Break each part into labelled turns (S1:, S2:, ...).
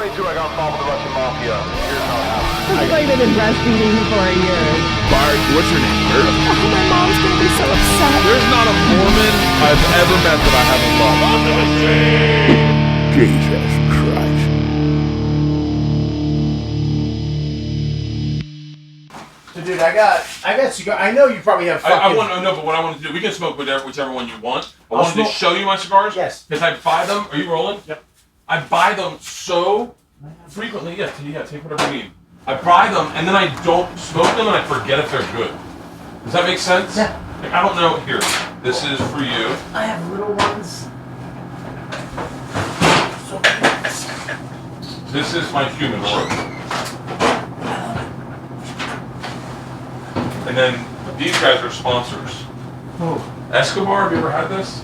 S1: 22, I got involved with the Russian Mafia. Here's how it happened.
S2: Looks like they've been breastfeeding for a year.
S3: Bart, what's your name? Bert?
S2: Oh, my mom's gonna be so upset.
S3: There's not a Mormon I've ever met that I haven't loved. Jesus Christ.
S4: So, dude, I got cigar. I know you probably have fucking...
S5: I want to know, but what I want to do, we can smoke whichever one you want. I wanted to show you my cigars.
S4: Yes.
S5: Because I buy them. Are you rolling?
S4: Yep.
S5: I buy them so frequently. Yeah, take whatever you need. I buy them and then I don't smoke them and I forget if they're good. Does that make sense?
S4: Yeah.
S5: Like, I don't know. Here, this is for you.
S4: I have little ones.
S5: This is my humidor. And then these guys are sponsors.
S4: Oh.
S5: Escobar, have you ever had this?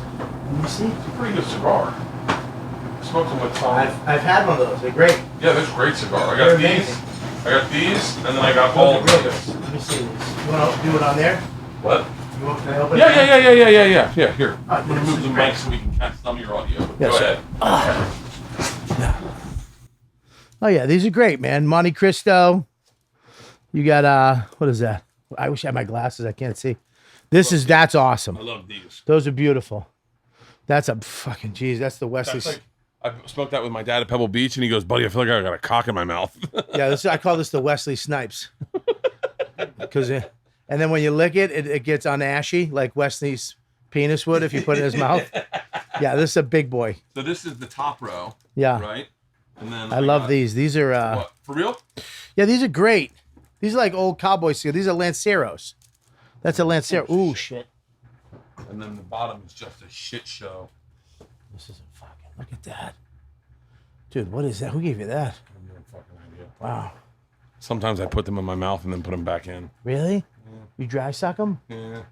S4: Let me see.
S5: It's a pretty good cigar. I smoked them with Tom.
S4: I've had one of those. They're great.
S5: Yeah, that's a great cigar. I
S4: They're
S5: got these.
S4: amazing.
S5: I got these, and then I got all of these.
S4: Let me see these. You want to do it on there?
S5: What?
S4: You want to open it?
S5: Yeah. Yeah, here. I'm going to
S4: this
S5: move
S4: is
S5: the
S4: great.
S5: mic so we can catch some of your audio.
S4: Yes,
S5: Go
S4: sir.
S5: ahead.
S4: Oh, yeah. These are great, man. Monte Cristo. You got, what is that? I wish I had my glasses. I can't see. That's awesome.
S5: I love these.
S4: Those are beautiful. That's a fucking, geez, that's the Wesley.
S5: That's like, I smoked that with my dad at Pebble Beach, and he goes, buddy, I feel like I got a cock in my mouth.
S4: Yeah, I call this the Wesley Snipes. Because, and then when you lick it, it gets unashy, like Wesley's penis would if you put it in his mouth. Yeah, this is a big boy.
S5: So this is the top row.
S4: Yeah.
S5: Right? And then
S4: I love these. These are,
S5: what, for real?
S4: yeah, these are great. These are like old cowboy cigars. These are Lanceros. That's a Lancero. Ooh, shit.
S5: And then the bottom is just a shit show.
S4: This is a fucking, look at that. Dude, what is that? Who gave you that?
S5: I have no fucking idea.
S4: Wow.
S5: Sometimes I put them in my mouth and then put them back in.
S4: Really? Yeah. You dry suck them?
S5: Yeah.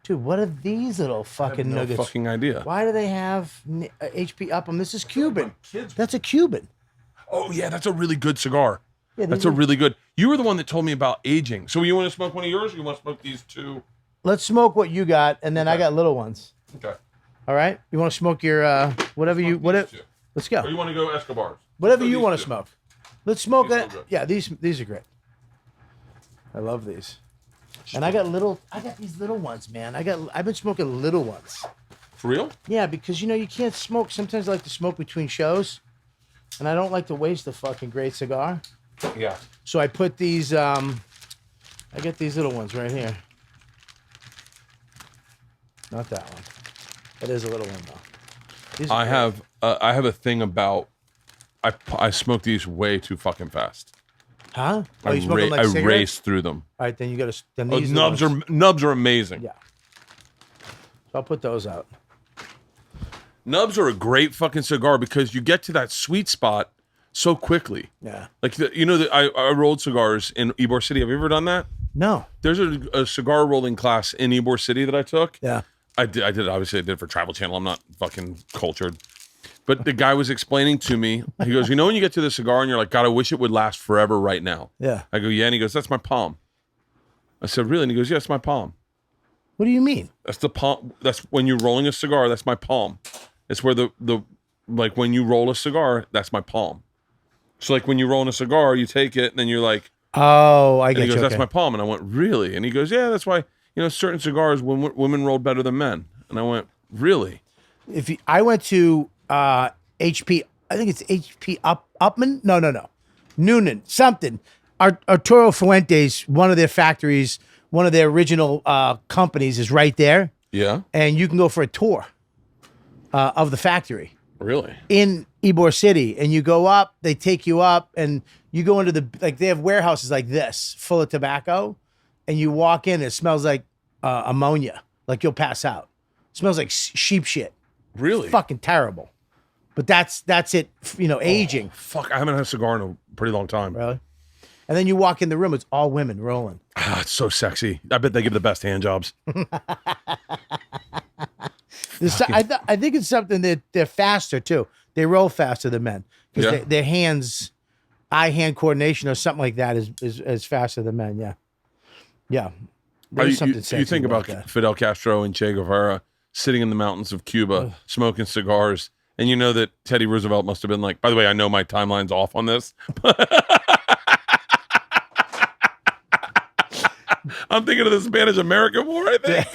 S4: Dude, what are these little fucking
S5: I have no
S4: nuggets?
S5: fucking idea.
S4: Why do they have HP up them? This is Cuban.
S5: Kids.
S4: That's a Cuban.
S5: Oh, yeah, that's a really good cigar.
S4: Yeah,
S5: That's a really good. You were the one that told me about aging. So you want to smoke one of yours or you want to smoke these two?
S4: Let's smoke what you got, and then I got little ones.
S5: Okay.
S4: All right? You want to smoke your, whatever you, whatever. Let's go.
S5: Or you want to go Escobars?
S4: Whatever
S5: Let's go
S4: you
S5: these
S4: want to
S5: two.
S4: smoke. Let's smoke
S5: These
S4: it.
S5: are good.
S4: Yeah, these are great. I love these. And I got these little ones, man. I've been smoking little ones.
S5: For real?
S4: Yeah, because you can't smoke. Sometimes I like to smoke between shows, and I don't like to waste a fucking great cigar.
S5: Yeah.
S4: So I put these. I get these little ones right here. Not that one. It is a little one though. These are
S5: I
S4: great.
S5: have a thing about I smoke these way too fucking fast.
S4: Huh? Oh,
S5: I,
S4: you smoke them like
S5: I
S4: cigarettes?
S5: race through them.
S4: All right, then you got to. Then
S5: Oh,
S4: these
S5: nubs are amazing.
S4: Yeah. So I'll put those out.
S5: Nubs are a great fucking cigar because you get to that sweet spot so quickly.
S4: Yeah.
S5: Like I rolled cigars in Ybor City. Have you ever done that?
S4: No.
S5: There's a cigar rolling class in Ybor City that I took.
S4: Yeah.
S5: I did obviously I did it for Travel Channel. I'm not fucking cultured. But the guy was explaining to me, he goes, when you get to the cigar and you're like, God, I wish it would last forever right now.
S4: Yeah.
S5: I go, yeah. And he goes, that's my palm. I said, really? And he goes, yeah, it's my palm.
S4: What do you mean?
S5: That's the palm. That's when you're rolling a cigar. That's my palm. It's where the like when you roll a cigar, that's my palm. So like when you roll in a cigar, you take it and then you're like,
S4: oh, I
S5: and
S4: get
S5: he goes,
S4: you.
S5: that's
S4: Okay.
S5: my palm. And I went, really? And he goes, yeah, that's why, certain cigars, women roll better than men. And I went, really?
S4: I went to HP, I think it's HP Upman. No. Noonan, something. Arturo Fuentes, one of their factories, one of their original companies is right there.
S5: Yeah.
S4: And you can go for a tour of the factory
S5: Really?
S4: in Ybor City. And you go up, they take you up, and you go into they have warehouses like this, full of tobacco. And you walk in, it smells like ammonia, like you'll pass out. It smells like sheep shit.
S5: Really?
S4: Fucking terrible. But that's it, aging.
S5: Fuck, I haven't had a cigar in a pretty long time.
S4: Really? And then you walk in the room, it's all women rolling.
S5: Ah, it's so sexy. I bet they give the best hand jobs.
S4: I think it's something that they're faster too. They roll faster than men because
S5: Yeah.
S4: their hands, eye-hand coordination or something like that is faster than men. Yeah, yeah. There's something sexy
S5: you think about
S4: that.
S5: Fidel Castro and Che Guevara sitting in the mountains of Cuba, smoking cigars And you know that Teddy Roosevelt must have been like, by the way, I know my timeline's off on this. I'm thinking of the Spanish American War, I think.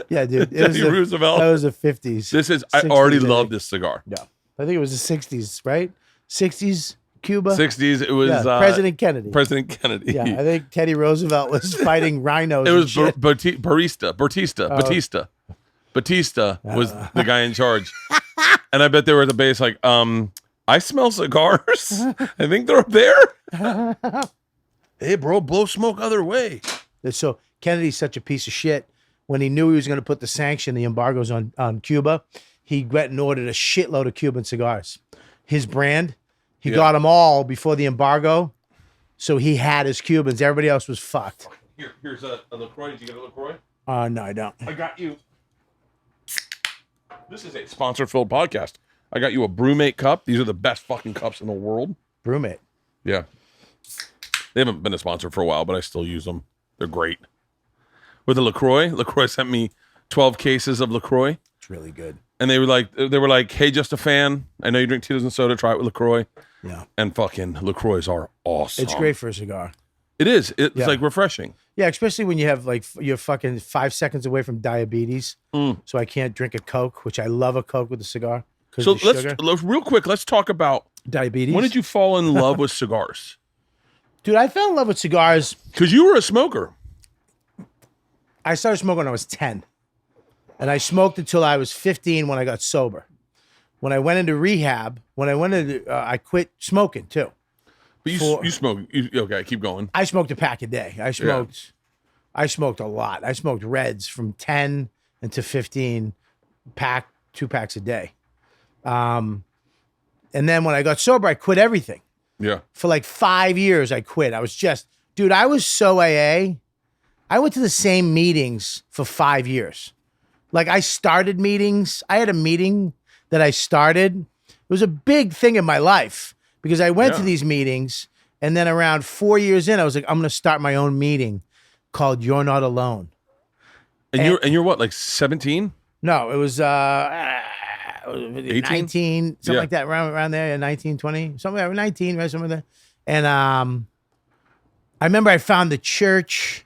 S4: Yeah, dude.
S5: Teddy Roosevelt.
S4: That was the 50s.
S5: This is,
S4: 60s,
S5: I already
S4: I
S5: love
S4: think.
S5: this cigar.
S4: Yeah. I think it was the 60s, right? 60s, Cuba.
S5: 60s, it was
S4: President Kennedy.
S5: President Kennedy.
S4: Yeah, I think Teddy Roosevelt was fighting rhinos.
S5: It was
S4: and shit.
S5: Batista. Batista was the guy in charge. And I bet they were at the base like, I smell cigars. I think they're up there. Hey, bro, blow smoke other way.
S4: So Kennedy's such a piece of shit. When he knew he was going to put the embargoes on Cuba, he went and ordered a shitload of Cuban cigars. His brand, he got them all before the embargo. So he had his Cubans. Everybody else was fucked.
S5: Here's a LaCroix. Did you get a LaCroix?
S4: No, I don't.
S5: I got you. This is a sponsor-filled podcast. I got you a Brewmate cup. These are the best fucking cups in the world.
S4: Brewmate.
S5: Yeah. They haven't been a sponsor for a while, but I still use them. They're great. With the LaCroix, LaCroix sent me 12 cases of LaCroix.
S4: It's really good.
S5: And they were like, hey, just a fan. I know you drink Tito's and soda. Try it with LaCroix.
S4: Yeah.
S5: And fucking LaCroix are awesome.
S4: It's great for a cigar.
S5: It is. It's like refreshing.
S4: Yeah, especially when you have like you're fucking 5 seconds away from diabetes. So I can't drink a Coke, which I love a Coke with a cigar.
S5: So let's real quick, let's talk about
S4: diabetes.
S5: When did you fall in love with cigars?
S4: Dude, I fell in love with cigars.
S5: Because you were a smoker.
S4: I started smoking when I was 10. And I smoked until I was 15 when I got sober. When I went into rehab, I quit smoking too.
S5: But you smoke. Okay, keep going.
S4: I smoked a pack a day. I smoked a lot. I smoked Reds from 10 into 15, 2 packs a day. And then when I got sober, I quit everything.
S5: Yeah.
S4: For like 5 years, I quit. I was I was so AA. I went to the same meetings for 5 years. Like I started meetings. I had a meeting that I started. It was a big thing in my life because I went to these meetings and then around 4 years in, I was like, I'm going to start my own meeting called You're Not Alone.
S5: And you're what, like 17? No,
S4: it was 19, something like that, around there, 19, 20, something like 19, right, something like that. And I remember I found the church.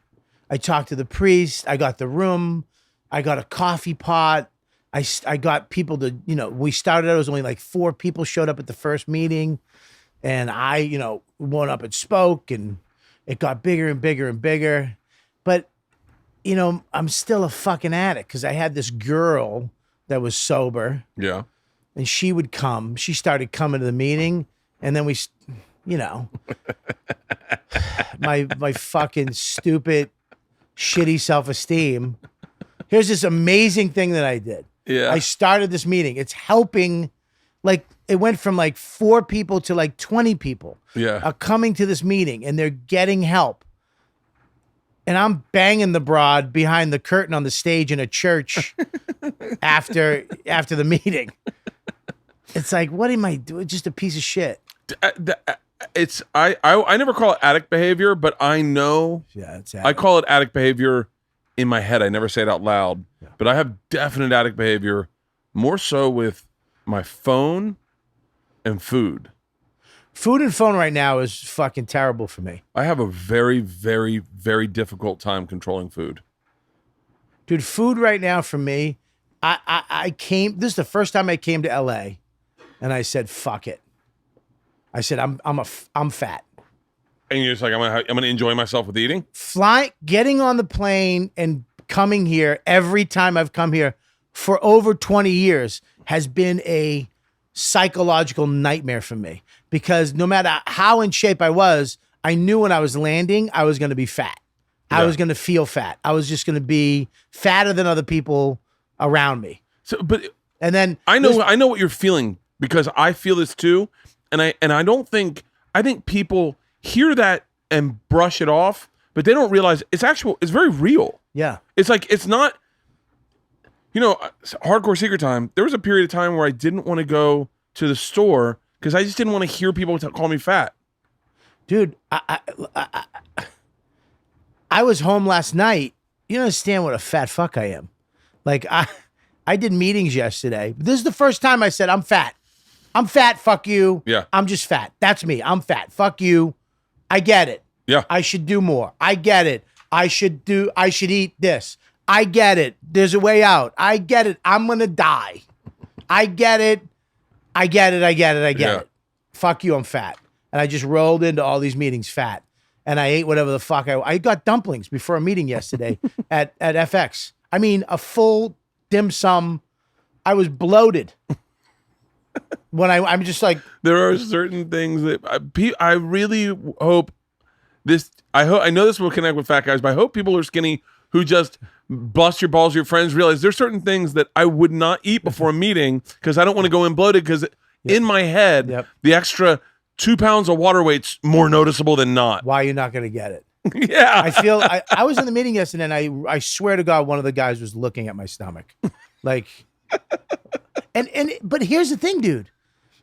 S4: I talked to the priest. I got the room. I got a coffee pot. I got people to, we started out, it was only like 4 people showed up at the first meeting. And I, went up and spoke and it got bigger and bigger and bigger. But, I'm still a fucking addict because I had this girl that was sober.
S5: Yeah.
S4: And she would come. She started coming to the meeting. And then we, my fucking stupid, shitty self-esteem. Here's this amazing thing that I did.
S5: Yeah.
S4: I started this meeting. It's helping, it went from 4 people to 20 people are coming to this meeting and they're getting help. And I'm banging the broad behind the curtain on the stage in a church after the meeting. It's like, what am I doing? Just a piece of shit.
S5: It's I never call it addict behavior, but I know I call it addict behavior in my head. I never say it out loud, but I have definite addict behavior, more so with my phone and food.
S4: Food and phone right now is fucking terrible for me.
S5: I have a very, very, very difficult time controlling food.
S4: Dude, food right now for me, this is the first time I came to LA and I said, fuck it. I said, I'm fat.
S5: And you're just like, I'm gonna enjoy myself with eating?
S4: Getting on the plane and coming here every time I've come here for over 20 years has been a psychological nightmare for me. Because no matter how in shape I was, I knew when I was landing, I was going to be fat. I was going to feel fat. I was just going to be fatter than other people around me.
S5: And then I know what you're feeling because I feel this too. And I think people hear that and brush it off, but they don't realize it's very real.
S4: Yeah.
S5: It's like, it's not, hardcore secret time. There was a period of time where I didn't want to go to the store because I just didn't want to hear people call me fat.
S4: Dude, I was home last night. You don't understand what a fat fuck I am. I did meetings yesterday. This is the first time I said, I'm fat. I'm fat, fuck you.
S5: Yeah.
S4: I'm just fat. That's me. I'm fat. Fuck you. I get it.
S5: Yeah.
S4: I should do more. I get it. I should eat this. I get it. There's a way out. I get it. I'm going to die. I get it. I get it. I get it. I get it. Fuck you. I'm fat. And I just rolled into all these meetings fat. And I ate whatever the fuck I got dumplings before a meeting yesterday at FX. I mean, a full dim sum. I was bloated. When I'm just like,
S5: there are certain things that I really hope this. I know this will connect with fat guys, but I hope people who are skinny who just bust your balls. Your friends realize there's certain things that I would not eat before a meeting because I don't want to go in bloated. Because in my head, the extra 2 pounds of water weight's more noticeable than not.
S4: Why are you not going to get it?
S5: Yeah,
S4: I feel. I was in the meeting yesterday, and I swear to God, one of the guys was looking at my stomach, like. But here's the thing, dude.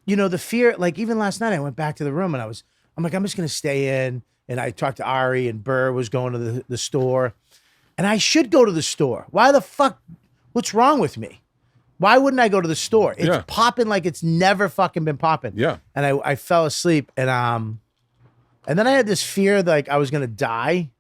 S4: You know, the fear, like even last night I went back to the room and I'm like, I'm just going to stay in. And I talked to Ari and Bert was going to the store. And I should go to the store. Why the fuck? What's wrong with me? Why wouldn't I go to the store? It's popping like it's never fucking been popping.
S5: Yeah.
S4: And I fell asleep and then I had this fear like I was going to die.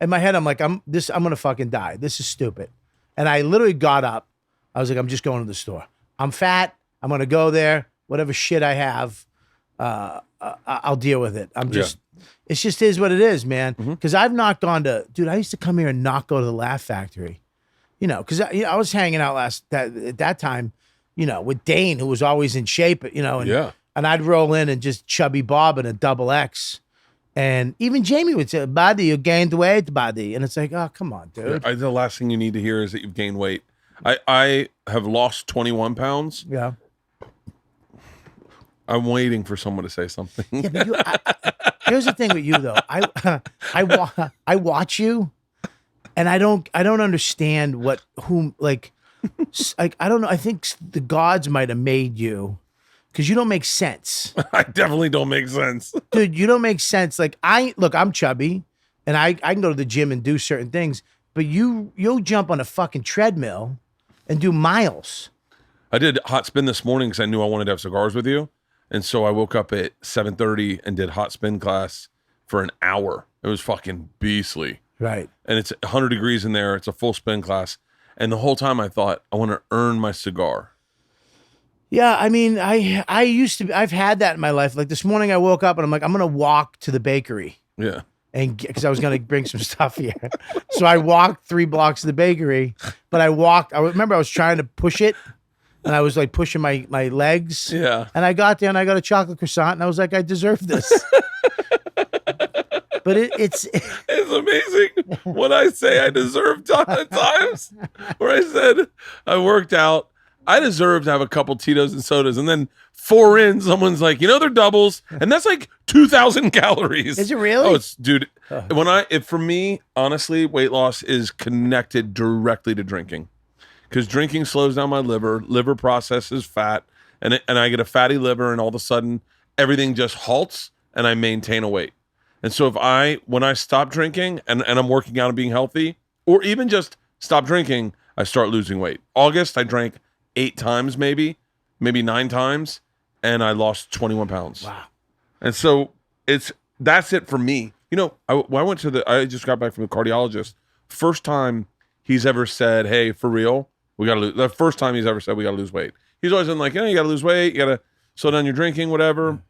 S4: In my head, I'm like, I'm going to fucking die. This is stupid. And I literally got up. I was like, I'm just going to the store. I'm fat. I'm going to go there. Whatever shit I have, I'll deal with it. It just is what it is, man. Because I've not gone to, dude, I used to come here and not go to the Laugh Factory. You know, because I was hanging out at that time, you know, with Dane, who was always in shape, you know, and I'd roll in and just chubby Bob in a double X. And even Jamie would say, buddy, you gained weight, buddy. And it's like, oh, come on, dude.
S5: The last thing you need to hear is that you've gained weight. I have lost 21 pounds.
S4: Yeah.
S5: I'm waiting for someone to say something.
S4: Yeah, but here's the thing with you though. I watch you, and I don't understand like I don't know. I think the gods might have made you because you don't make sense.
S5: I definitely don't make sense,
S4: dude. You don't make sense. Like I'm chubby, and I can go to the gym and do certain things, but you'll jump on a fucking treadmill and do miles.
S5: I did hot spin this morning because I knew I wanted to have cigars with you. And so I woke up at 7:30 and did hot spin class for an hour. It was fucking beastly.
S4: Right. And
S5: it's 100 degrees in there. It's a full spin class. And the whole time I thought, I want to earn my cigar.
S4: Yeah, I mean, I've had that in my life. Like this morning I woke up and I'm like, I'm going to walk to the bakery.
S5: Yeah.
S4: And because I was going to bring some stuff here. So I walked 3 blocks to the bakery, but I remember I was trying to push it. And I was like pushing my legs.
S5: Yeah.
S4: And I got there and I got a chocolate croissant and I was like, I deserve this. But it's
S5: amazing when I say I deserve times where I said I worked out. I deserve to have a couple Tito's and sodas. And then 4 in, someone's like, you know, they're doubles. And that's like 2,000 calories.
S4: Is it really?
S5: Oh, dude, for me, honestly, weight loss is connected directly to drinking. Because drinking slows down my liver processes fat, and I get a fatty liver, and all of a sudden everything just halts, and I maintain a weight. And so when I stop drinking and I'm working out and being healthy, or even just stop drinking, I start losing weight. August, I drank 8 times, maybe 9 times, and I lost 21 pounds.
S4: Wow. And
S5: so that's it for me. You know, I just got back from the cardiologist. First time he's ever said, hey, for real, we got to lose. The first time he's ever said we got to lose weight. He's always been like, you got to lose weight. You got to slow down your drinking, whatever.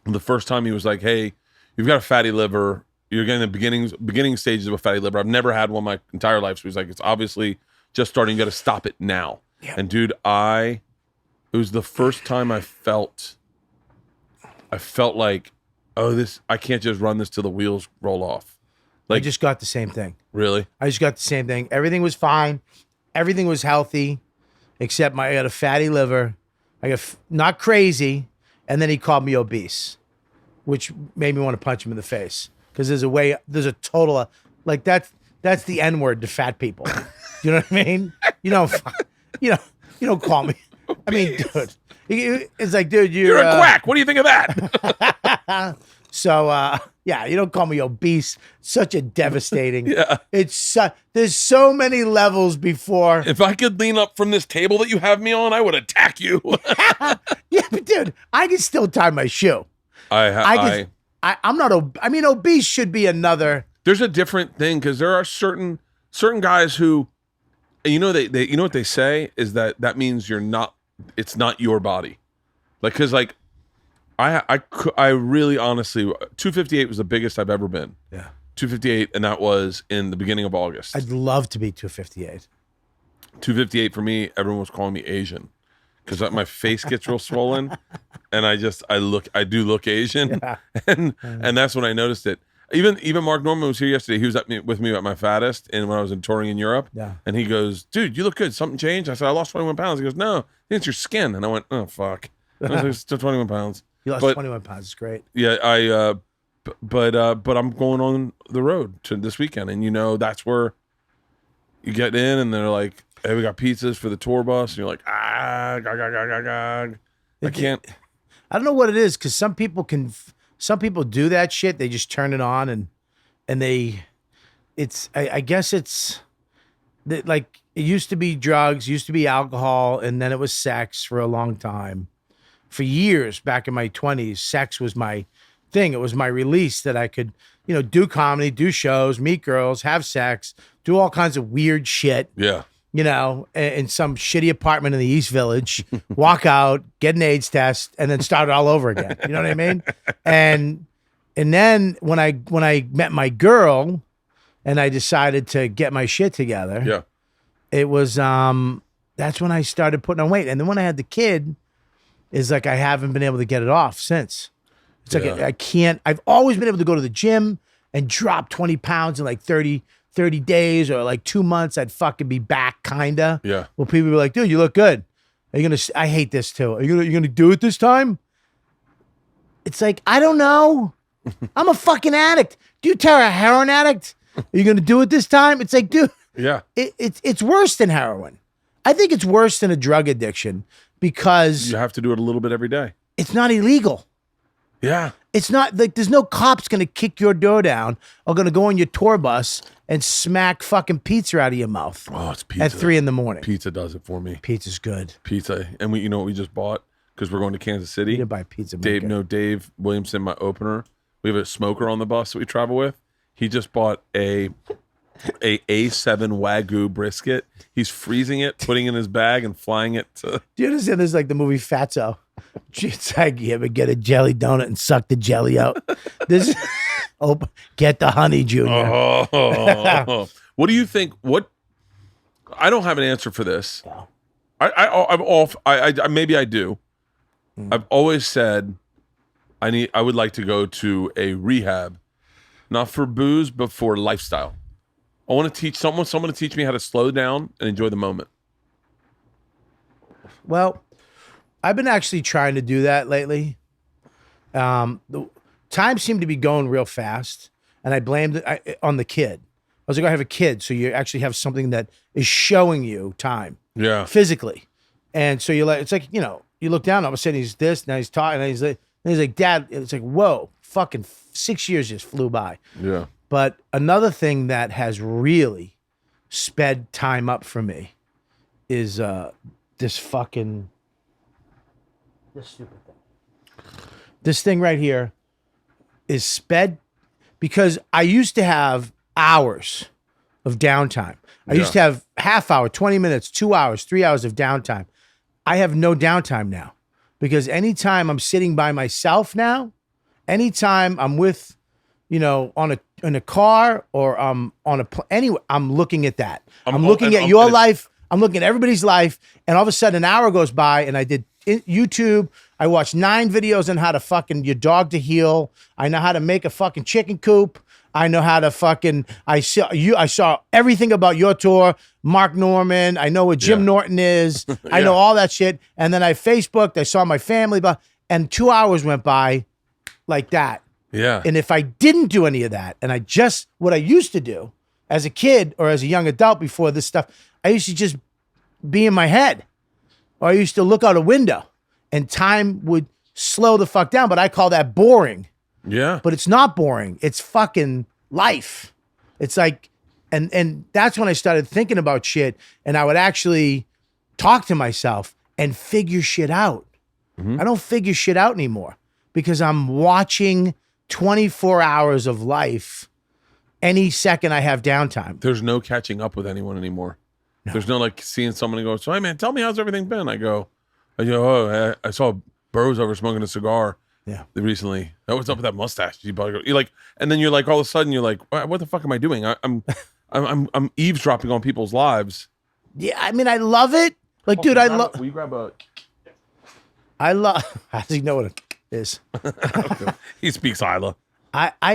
S5: And the first time he was like, hey, you've got a fatty liver. You're getting the beginning stages of a fatty liver. I've never had one my entire life. So he's like, it's obviously just starting. You got to stop it now. Yeah. And dude, it was the first time I felt like, I can't just run this till the wheels roll off. Like,
S4: I just got the same thing.
S5: Really?
S4: I just got the same thing. Everything was fine. Everything was healthy, except I got a fatty liver. I got not crazy, and then he called me obese, which made me want to punch him in the face because there's a total like that's the N word to fat people. You know what I mean? You don't call me. I mean, dude, It's like, dude,
S5: You're a quack. What do you think of that?
S4: So, yeah, you don't call me obese. Such a devastating.
S5: Yeah.
S4: There's so many levels before.
S5: If I could lean up from this table that you have me on, I would attack you.
S4: Yeah, but dude, I can still tie my shoe. I'm not. I mean, obese should be another.
S5: There's a different thing because there are certain guys who, you know, they you know what they say is that means it's not your body, like because like I really honestly 258 was the biggest I've ever been.
S4: Yeah,
S5: 258, and that was in the beginning of August.
S4: I'd love to be 258.
S5: 258 for me, everyone was calling me Asian because my face gets real swollen, and I do look Asian,
S4: Yeah.
S5: and that's when I noticed it. Even Mark Norman was here yesterday. He was with me at my fattest, and when I was touring in Europe,
S4: Yeah.
S5: And he goes, "Dude, you look good. Something changed?" I said, "I lost 21 pounds." He goes, "No, I think it's your skin." And I went, "Oh fuck." I was like, "It's still 21 pounds."
S4: You lost 21 pounds. It's great.
S5: Yeah, but I'm going on the road to this weekend, and you know that's where you get in, and they're like, "Hey, we got pizzas for the tour bus," and you're like, "Ah, gag. I can't."
S4: I don't know what it is because some people do that shit. They just turn it on and I guess it's like it used to be drugs, used to be alcohol, and then it was sex for a long time. For years back in my 20s, sex was my thing. It was my release that I could, you know, do comedy, do shows, meet girls, have sex, do all kinds of weird shit.
S5: Yeah.
S4: You know, in some shitty apartment in the East Village, walk out, get an AIDS test, and then start it all over again. You know what I mean? And then when I met my girl and I decided to get my shit together,
S5: Yeah.
S4: it was that's when I started putting on weight. And then when I had the kid, is like I haven't been able to get it off since. It's like I can't. I've always been able to go to the gym and drop 20 pounds in like 30 days or like 2 months. I'd fucking be back, kinda.
S5: Yeah.
S4: Well, people be like, dude, you look good. Are you gonna? I hate this too. Are you gonna do it this time? It's like I don't know. I'm a fucking addict. Do you tell a heroin addict? Are you gonna do it this time? It's like, dude.
S5: Yeah.
S4: It's worse than heroin. I think it's worse than a drug addiction because
S5: You have to do it a little bit every day.
S4: it's not illegal.
S5: Yeah.
S4: It's not like there's no cops gonna kick your door down or gonna go on your tour bus and smack fucking pizza out of your mouth
S5: Oh, it's pizza.
S4: at 3 a.m.
S5: Pizza does it for me.
S4: Pizza's good.
S5: Pizza. And you know what we just bought? Because we're going to Kansas City.
S4: You didn't buy pizza.
S5: Dave Williamson, my opener. We have a smoker on the bus that we travel with. He just bought a A7 Wagyu brisket. He's freezing it, putting it in his bag, and flying it to.
S4: Do you understand? This is like the movie Fatso. It's like you ever get a jelly donut and suck the jelly out. This, get the honey, Junior.
S5: Oh. What do you think? I don't have an answer for this.
S4: No.
S5: Maybe I do. I've always said I would like to go to a rehab, not for booze, but for lifestyle. I want to teach someone to teach me how to slow down and enjoy the moment.
S4: Well, I've been actually trying to do that lately. The time seemed to be going real fast, and I blamed it on the kid. I was like, I have a kid, so you actually have something that is showing you time, physically, and so you're like, it's like, you know, you look down, all of a sudden he's this, now he's talking, and he's like, Dad. It's like, whoa, fucking 6 years just flew by.
S5: Yeah.
S4: But another thing that has really sped time up for me is this stupid thing. This thing right here is sped because I used to have hours of downtime. I used to have half hour, 20 minutes, 2 hours, 3 hours of downtime. I have no downtime now because anytime I'm sitting by myself now, anytime I'm with, you know, in a car or on anyway, I'm looking at that. I'm looking at your life. I'm looking at everybody's life. And all of a sudden an hour goes by and I did YouTube. I watched 9 videos on how to fucking your dog to heal. I know how to make a fucking chicken coop. I know how to fucking, I saw everything about your tour, Mark Norman. I know what Jim Norton is. I know all that shit. And then I Facebooked, I saw my family, and 2 hours went by like that.
S5: Yeah.
S4: And if I didn't do any of that, and what I used to do as a kid or as a young adult before this stuff, I used to just be in my head, or I used to look out a window and time would slow the fuck down. But I call that boring.
S5: Yeah.
S4: But it's not boring. It's fucking life. It's like, and that's when I started thinking about shit, and I would actually talk to myself and figure shit out. I don't figure shit out anymore because I'm watching 24 hours of life any second I have downtime.
S5: There's no catching up with anyone anymore. No. There's no like seeing someone and go, so hey man, tell me how's everything been? I go, oh, I saw Bert over smoking a cigar.
S4: Yeah.
S5: Recently. Oh, what's up with that mustache? You're like, and then you're like, all of a sudden you're like, what the fuck am I doing? I'm eavesdropping on people's lives.
S4: Yeah, I mean, I love it. Like, dude, I love.
S5: Will you grab a?
S4: I love. How does he know what it is?
S5: He speaks Isla.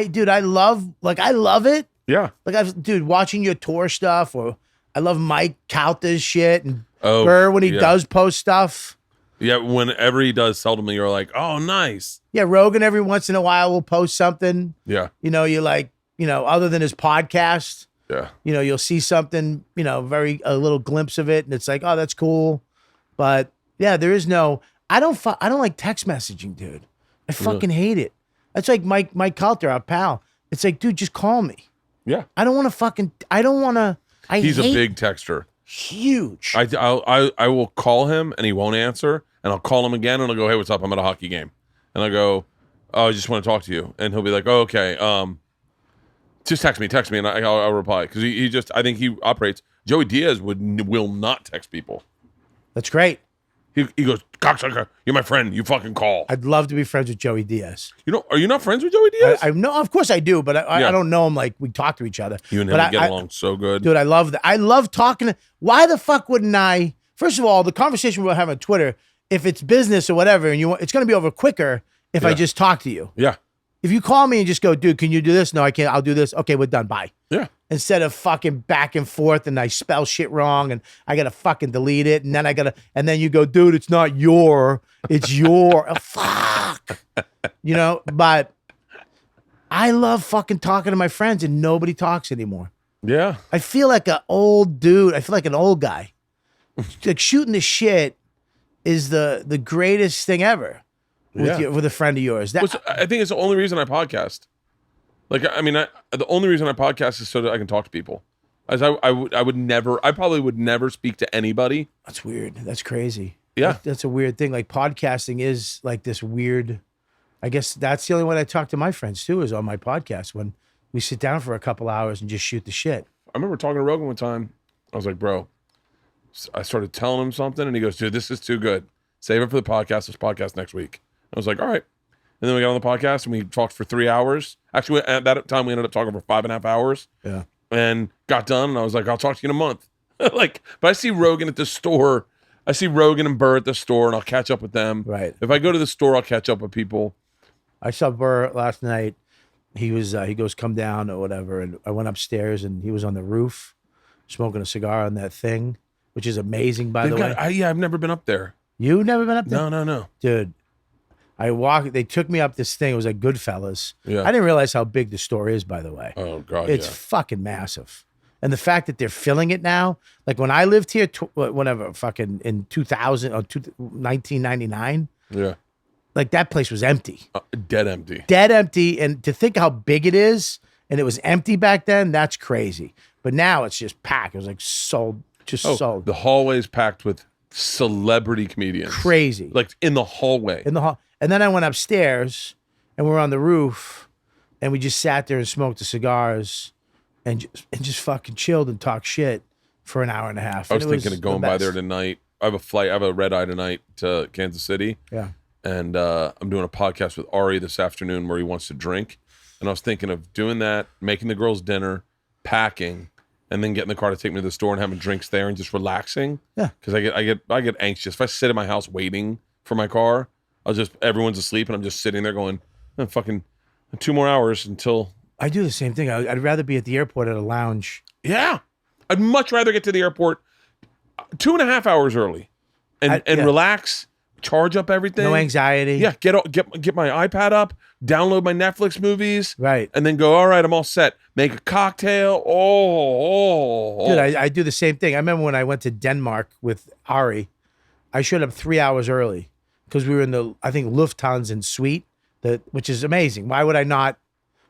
S4: Dude, I love it.
S5: Yeah.
S4: Like, dude, watching your tour stuff, or I love Mike Calta's shit and Bert when he does post stuff.
S5: Yeah, whenever he does, seldomly you're like, oh, nice.
S4: Yeah, Rogan every once in a while will post something.
S5: Yeah.
S4: You're like, other than his podcast.
S5: Yeah.
S4: You'll see something, a little glimpse of it, and it's like, oh, that's cool. But yeah, there is no. I don't like text messaging, dude. I fucking hate it. That's like Mike Calter, our pal. It's like, dude, just call me.
S5: Yeah.
S4: I don't want to.
S5: He's a big texter.
S4: Huge.
S5: I will call him and he won't answer, and I'll call him again and I'll go, hey, what's up? I'm at a hockey game, and I'll go, oh, I just want to talk to you, and he'll be like, oh, okay, just text me, and I'll reply because I think he operates. Joey Diaz will not text people.
S4: That's great.
S5: He goes, cocksucker, you're my friend. You fucking call.
S4: I'd love to be friends with Joey Diaz.
S5: Are you not friends with Joey Diaz?
S4: I know, of course I do, but I don't know him like we talk to each other.
S5: You and him get along so good.
S4: Dude, I love that. I love talking. Why the fuck wouldn't I? First of all, the conversation we're having on Twitter, if it's business or whatever, and it's going to be over quicker if I just talk to you.
S5: Yeah.
S4: If you call me and just go, dude, can you do this? No, I can't. I'll do this. Okay, we're done. Bye.
S5: Yeah.
S4: Instead of fucking back and forth and I spell shit wrong and I got to fucking delete it. And then and then you go, dude, it's not it's your, fuck. But I love fucking talking to my friends and nobody talks anymore.
S5: Yeah.
S4: I feel like an old dude. I feel like an old guy. Like shooting the shit is the greatest thing ever with a friend of yours.
S5: I think it's the only reason I podcast. Like, I mean, the only reason I podcast is so that I can talk to people. As I probably would never speak to anybody.
S4: That's weird. That's crazy.
S5: Yeah.
S4: That's a weird thing. Like podcasting is like this weird, I guess that's the only way I talk to my friends too, is on my podcast when we sit down for a couple hours and just shoot the shit.
S5: I remember talking to Rogan one time. I was like, bro, I started telling him something and he goes, dude, this is too good. Save it for the podcast. This podcast next week. I was like, all right. And then we got on the podcast and we talked for 3 hours. Actually, at that time, we ended up talking for 5.5 hours.
S4: Yeah.
S5: And got done. And I was like, I'll talk to you in a month. But I see Rogan at the store. I see Rogan and Bert at the store and I'll catch up with them.
S4: Right.
S5: If I go to the store, I'll catch up with people.
S4: I saw Bert last night. He goes, come down or whatever. And I went upstairs and he was on the roof smoking a cigar on that thing, which is amazing, by the way.
S5: I've never been up there.
S4: You've never been up there?
S5: No.
S4: Dude. They took me up this thing. It was like Goodfellas.
S5: Yeah.
S4: I didn't realize how big the store is, by the way.
S5: Oh, God,
S4: It's fucking massive. And the fact that they're filling it now, like when I lived here, fucking in 2000 or 1999, like that place was empty.
S5: Dead empty.
S4: Dead empty. And to think how big it is, and it was empty back then, that's crazy. But now it's just packed. It was like sold.
S5: The hallway's packed with celebrity comedians.
S4: Crazy.
S5: Like in the hallway.
S4: And then I went upstairs and we were on the roof and we just sat there and smoked the cigars and just fucking chilled and talked shit for an hour and a half.
S5: I was thinking of going by there tonight. I have a red eye tonight to Kansas City.
S4: Yeah.
S5: And I'm doing a podcast with Ari this afternoon where he wants to drink. And I was thinking of doing that, making the girls dinner, packing, and then getting the car to take me to the store and having drinks there and just relaxing.
S4: Yeah.
S5: Because I get anxious. If I sit in my house waiting for my car, everyone's asleep and I'm just sitting there going, fucking 2 more hours until.
S4: I do the same thing. I'd rather be at the airport at a lounge.
S5: Yeah. I'd much rather get to the airport 2.5 hours early and relax, charge up everything.
S4: No anxiety.
S5: Yeah. Get my iPad up, download my Netflix movies.
S4: Right.
S5: And then go, all right, I'm all set. Make a cocktail.
S4: Dude, I do the same thing. I remember when I went to Denmark with Ari, I showed up 3 hours early. because we were in the, I think, Lufthansa suite, which is amazing. Why would I not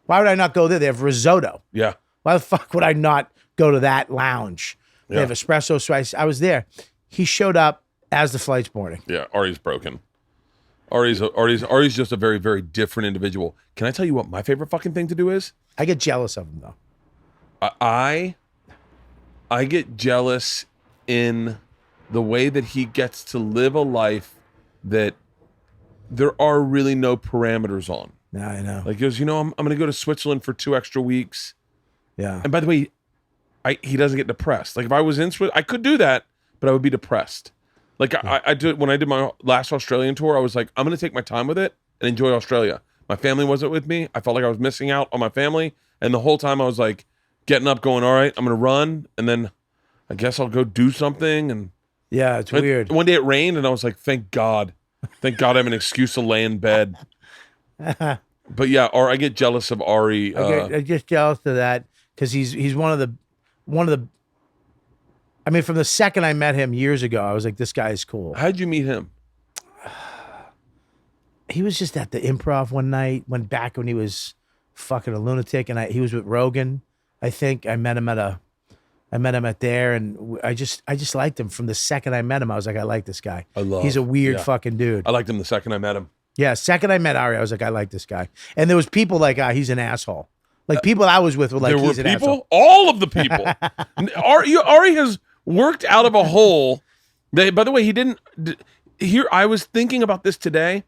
S4: go there? They have risotto.
S5: Yeah.
S4: Why the fuck would I not go to that lounge? They
S5: Yeah.
S4: have espresso. So I was there. He showed up as the flight's boarding.
S5: Yeah, Ari's broken. Ari's just a very, very different individual. Can I tell you what my favorite fucking thing to do is?
S4: I get jealous of him though.
S5: I get jealous in the way that he gets to live a life that there are really no parameters on.
S4: Yeah, I know.
S5: Like he goes, I'm going to go to Switzerland for 2 extra weeks.
S4: Yeah.
S5: And by the way, he doesn't get depressed. Like if I was in Switzerland, I could do that, but I would be depressed. Like I did when I did my last Australian tour, I was like, I'm going to take my time with it and enjoy Australia. My family wasn't with me. I felt like I was missing out on my family. And the whole time I was like getting up, going, all right, I'm going to run. And then I guess I'll go do something. And
S4: yeah, it's weird.
S5: One day it rained and I was like, thank God. Thank God I have an excuse to lay in bed. But yeah, or I get jealous of Ari.
S4: I get jealous of that because he's one of the. I mean, from the second I met him years ago, I was like, this guy is cool.
S5: How'd you meet him?
S4: He was just at the Improv one night. Went back when he was fucking a lunatic, and he was with Rogan. I think I met him at there, and I just liked him from the second I met him. I was like, I like this guy. He's a weird fucking dude.
S5: I liked him the second I met him.
S4: Yeah, second I met Ari, I was like, I like this guy. And there was people like, he's an asshole. Like people I was with were like, he's an asshole.
S5: All of the people. Ari has worked out of a hole. By the way, he didn't. Here, I was thinking about this today.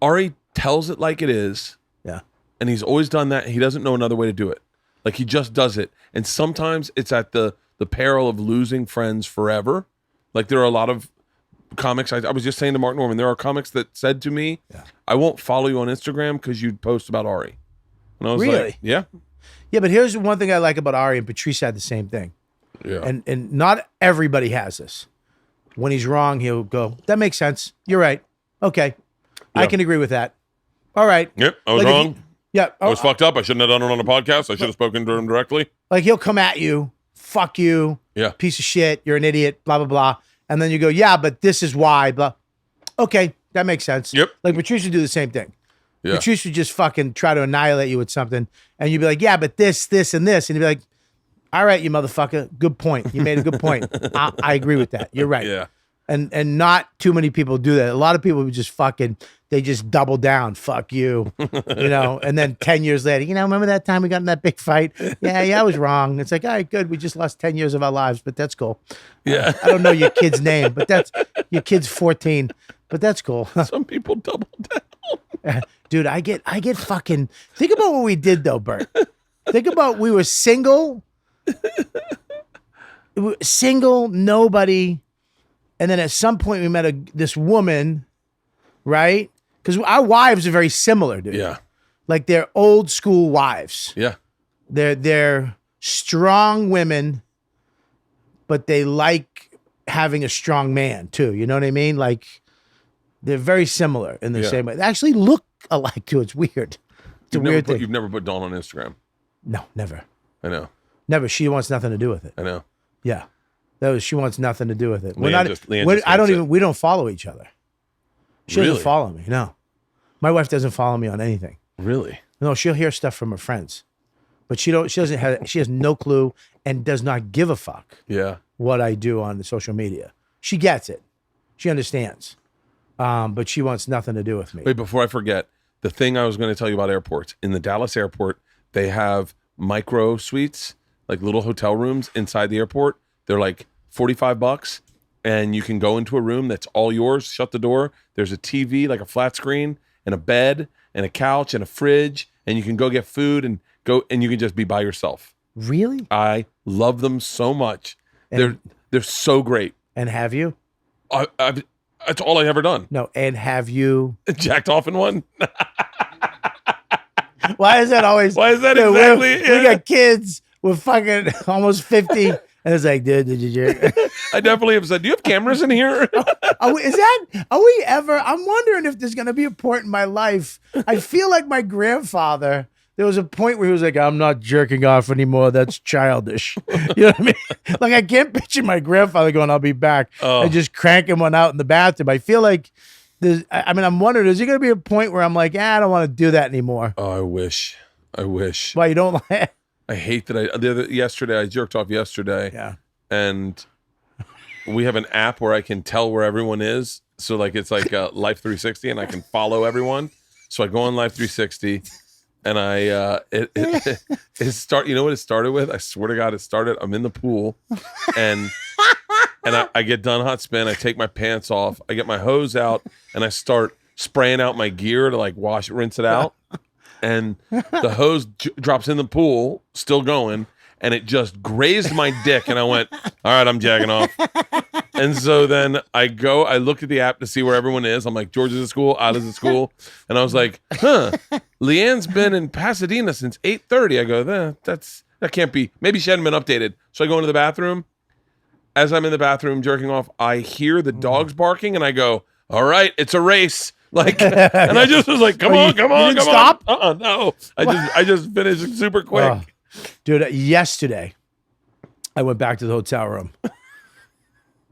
S5: Ari tells it like it is.
S4: Yeah.
S5: And he's always done that. He doesn't know another way to do it. Like he just does it. And sometimes it's at the peril of losing friends forever. Like there are a lot of comics. I was just saying to Mark Norman, there are comics that said to me, I won't follow you on Instagram because you'd post about Ari. And I was
S4: really?
S5: like, yeah.
S4: Yeah, but here's one thing I like about Ari, and Patrice had the same thing.
S5: Yeah.
S4: And not everybody has this. When he's wrong, he'll go, that makes sense. You're right. Okay. I can agree with that. All right.
S5: Yep, I was
S4: Like,
S5: wrong. I was fucked up. I shouldn't have done it on a podcast. I should have spoken to him directly.
S4: Like he'll come at you, fuck you, piece of shit, you're an idiot, blah, blah, blah. And then you go, yeah, but this is why, blah. Okay, that makes sense.
S5: Yep.
S4: Like Patrice would do the same thing.
S5: Yeah.
S4: Patrice would just fucking try to annihilate you with something. And you'd be like, yeah, but this, and this. And he'd be like, all right, you motherfucker. Good point. You made a good point. I agree with that. You're right.
S5: Yeah.
S4: And not too many people do that. A lot of people would just they just double down. Fuck you. And then 10 years later, remember that time we got in that big fight? Yeah, I was wrong. It's like, all right, good. We just lost 10 years of our lives, but that's cool.
S5: Yeah.
S4: I don't know your kid's name, but your kid's 14, but that's cool.
S5: Some people double down.
S4: Dude, I get fucking, think about what we did though, Bert. Think about, we were single, nobody. And then at some point we met this woman, right? Because our wives are very similar, dude.
S5: Yeah.
S4: Like they're old school wives.
S5: Yeah.
S4: They're strong women, but they like having a strong man too. You know what I mean? Like they're very similar in the same way. They actually look alike too. It's weird. It's a weird thing.
S5: You've never put Dawn on Instagram.
S4: No, never.
S5: I know.
S4: Never. She wants nothing to do with it.
S5: I know.
S4: Yeah. She wants nothing to do with it. We don't follow each other. She doesn't follow me. No. My wife doesn't follow me on anything.
S5: Really?
S4: No, she'll hear stuff from her friends. But she has no clue and does not give a fuck what I do on the social media. She gets it. She understands. But she wants nothing to do with me.
S5: Wait, before I forget, the thing I was going to tell you about airports. In the Dallas airport, they have micro suites, like little hotel rooms inside the airport. They're like $45, and you can go into a room that's all yours. Shut the door. There's a TV, like a flat screen, and a bed, and a couch, and a fridge, and you can go get food and you can just be by yourself.
S4: Really?
S5: I love them so much. They're so great.
S4: And have you?
S5: That's all I've ever done.
S4: No, and have you
S5: jacked off in one?
S4: Why is that always?
S5: Why is that exactly?
S4: We got kids. We're fucking almost 50. And it's like, dude, did you jerk?
S5: I definitely have said, do you have cameras in here?
S4: Are we ever? I'm wondering if there's going to be a point in my life. I feel like my grandfather, there was a point where he was like, I'm not jerking off anymore. That's childish. You know what I mean? Like, I can't picture my grandfather going, I'll be back, and just cranking one out in the bathroom. I feel like I'm wondering, is there going to be a point where I'm like, I don't want to do that anymore?
S5: Oh, I wish.
S4: Why, you don't like
S5: I hate that yesterday, I jerked off yesterday.
S4: Yeah.
S5: And we have an app where I can tell where everyone is. So like, it's like Life 360 and I can follow everyone. So I go on Life 360 and you know what it started with? I swear to God, I'm in the pool and I get done hot spin. I take my pants off. I get my hose out and I start spraying out my gear to like rinse it out. And the hose drops in the pool, still going, and it just grazed my dick. And I went, all right, I'm jagging off. And so then I look at the app to see where everyone is. I'm like, George is at school, Ida's at school. And I was like, Leanne's been in Pasadena since 8:30. I go, that can't be. Maybe she hadn't been updated. So I go into the bathroom. As I'm in the bathroom jerking off, I hear the dogs barking and I go, all right, it's a race. Like, and I just was like, come on.
S4: Stop?
S5: No. I just finished super quick.
S4: Dude, yesterday, I went back to the hotel room.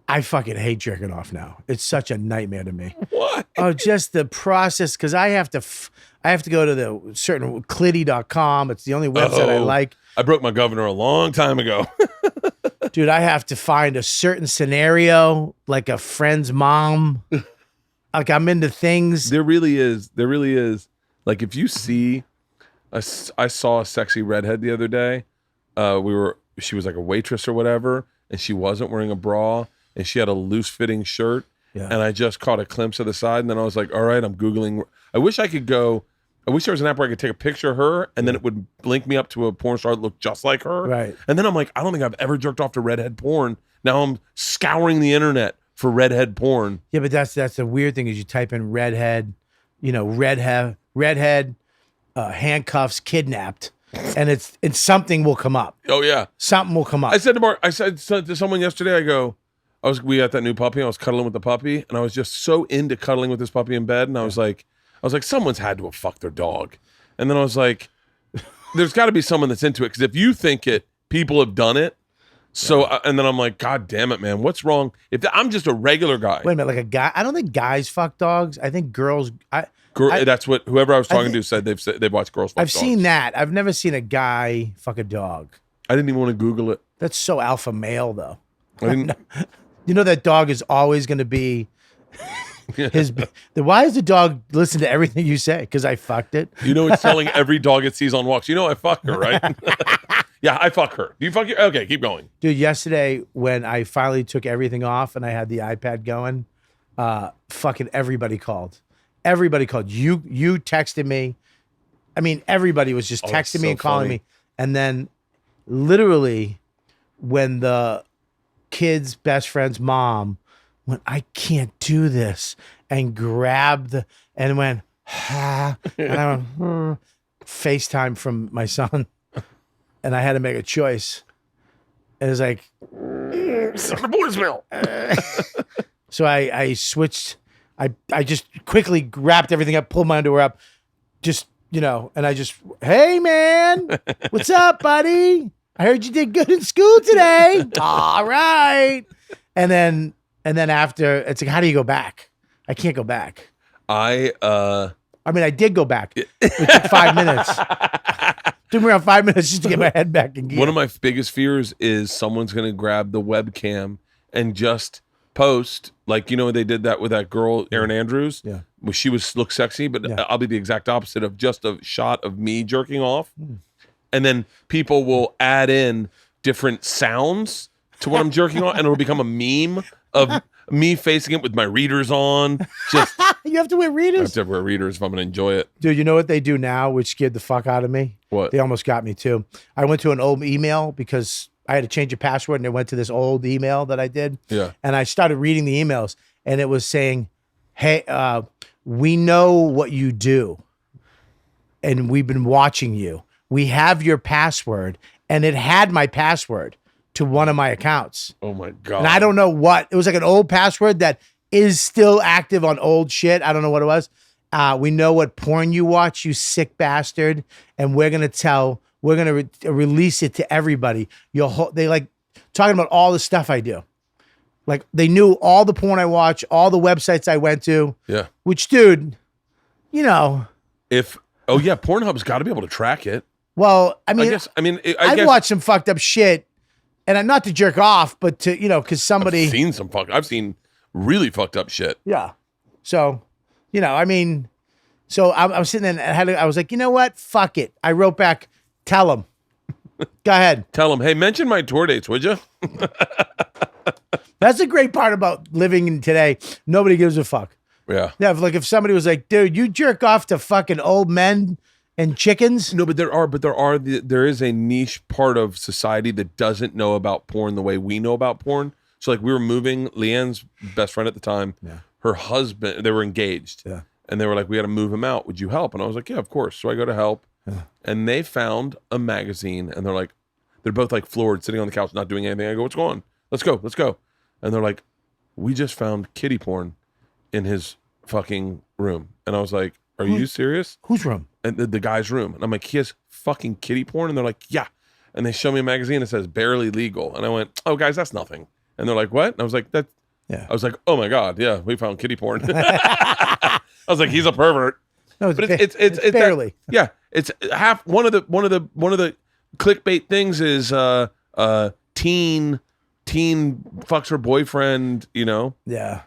S4: I fucking hate jerking off now. It's such a nightmare to me.
S5: What?
S4: Oh, just the process, because I have to go to the certain clitty.com. It's the only website I like.
S5: I broke my governor a long time ago.
S4: Dude, I have to find a certain scenario, like a friend's mom. Like, I'm into things.
S5: There really is. Like, if you see, I saw a sexy redhead the other day. She was like a waitress or whatever, and she wasn't wearing a bra, and she had a loose fitting shirt. Yeah. And I just caught a glimpse of the side, and then I was like, all right, I'm Googling. I wish there was an app where I could take a picture of her, and then it would link me up to a porn star that looked just like her.
S4: Right.
S5: And then I'm like, I don't think I've ever jerked off to redhead porn. Now I'm scouring the internet for redhead porn.
S4: Yeah, but that's the weird thing is you type in redhead, handcuffs, kidnapped, and it's something will come up.
S5: Oh yeah,
S4: something will come up.
S5: I said to someone yesterday, we got that new puppy. I was cuddling with the puppy, and I was just so into cuddling with this puppy in bed, and I was like, someone's had to have fucked their dog, and then I was like, there's got to be someone that's into it because if you think it, people have done it. So, and then I'm like, God damn it, man. What's wrong? I'm just a regular guy.
S4: Wait a minute, like a guy. I don't think guys fuck dogs. I think girls.
S5: That's what whoever I was talking to said they've watched girls fuck dogs.
S4: I've seen that. I've never seen a guy fuck a dog.
S5: I didn't even want to Google it.
S4: That's so alpha male, though.
S5: I didn't.
S4: You know that dog is always going to be why does the dog listen to everything you say? Because I fucked it.
S5: You know, it's telling every dog it sees on walks. You know I fuck her, right? Yeah, I fuck her. Do you fuck your? Okay, keep going.
S4: Dude, yesterday when I finally took everything off and I had the iPad going, fucking everybody called. Everybody called. You texted me. I mean, everybody was just texting me and calling me. And then literally when the kid's best friend's mom went, I can't do this, and grabbed and went, and I went, FaceTime from my son. And I had to make a choice. And it was like,
S5: voicemail.
S4: So I switched. I just quickly wrapped everything up, pulled my underwear up, and I just, hey man, what's up, buddy? I heard you did good in school today. All right. And then after, it's like, how do you go back? I can't go back. I did go back. It took 5 minutes. Took me around 5 minutes just to get my head back in gear.
S5: One of my biggest fears is someone's going to grab the webcam and just post, like, they did that with that girl, Erin Andrews.
S4: Yeah.
S5: Well, she looked sexy, but I'll be the exact opposite of just a shot of me jerking off. And then people will add in different sounds to what I'm jerking on, and it'll become a meme of me facing it with my readers on. Just
S4: you have to wear readers?
S5: I have to wear readers if I'm going to enjoy it.
S4: Dude, you know what they do now, which scared the fuck out of me?
S5: What?
S4: They almost got me too. I went to an old email because I had to change a password, and it went to this old email that I did.
S5: Yeah.
S4: And I started reading the emails, and it was saying, hey, we know what you do, and we've been watching you. We have your password, and it had my password to one of my accounts.
S5: Oh my God.
S4: And I don't know what, it was like an old password that is still active on old shit. I don't know what it was. We know what porn you watch, you sick bastard, and we're gonna release it to everybody. They like talking about all the stuff I do. Like they knew all the porn I watch, all the websites I went to.
S5: Yeah.
S4: Which, dude, you know.
S5: Pornhub's got to be able to track it.
S4: Well, I mean,
S5: I
S4: watched some fucked up shit, and not to jerk off, but to because somebody
S5: I've seen really fucked up shit.
S4: Yeah. So, I'm sitting there and I was like, you know what? Fuck it. I wrote back, tell him. Go ahead.
S5: Tell him, hey, mention my tour dates, would you?
S4: That's the great part about living in today. Nobody gives a fuck.
S5: Yeah.
S4: Yeah. If somebody was like, dude, you jerk off to fucking old men and chickens.
S5: No, but there is a niche part of society that doesn't know about porn the way we know about porn. So like we were moving, Leanne's best friend at the time, her husband, they were engaged. Yeah. And they were like, we got to move him out. Would you help? And I was like, yeah, of course. So I go to help. Yeah. And they found a magazine and they're both like floored, sitting on the couch, not doing anything. I go, what's going on? Let's go. And they're like, we just found kitty porn in his fucking room. And I was like, are you serious?
S4: Whose room?
S5: And the guy's room. And I'm like, he has fucking kitty porn? And they're like, yeah. And they show me a magazine that says barely legal. And I went, oh, guys, that's nothing. And they're like, what? And I was like, I was like, oh my God, yeah, we found kitty porn. I was like, he's a pervert.
S4: No, but it's barely.
S5: It's half. One of the clickbait things is teen fucks her boyfriend.
S4: Yeah.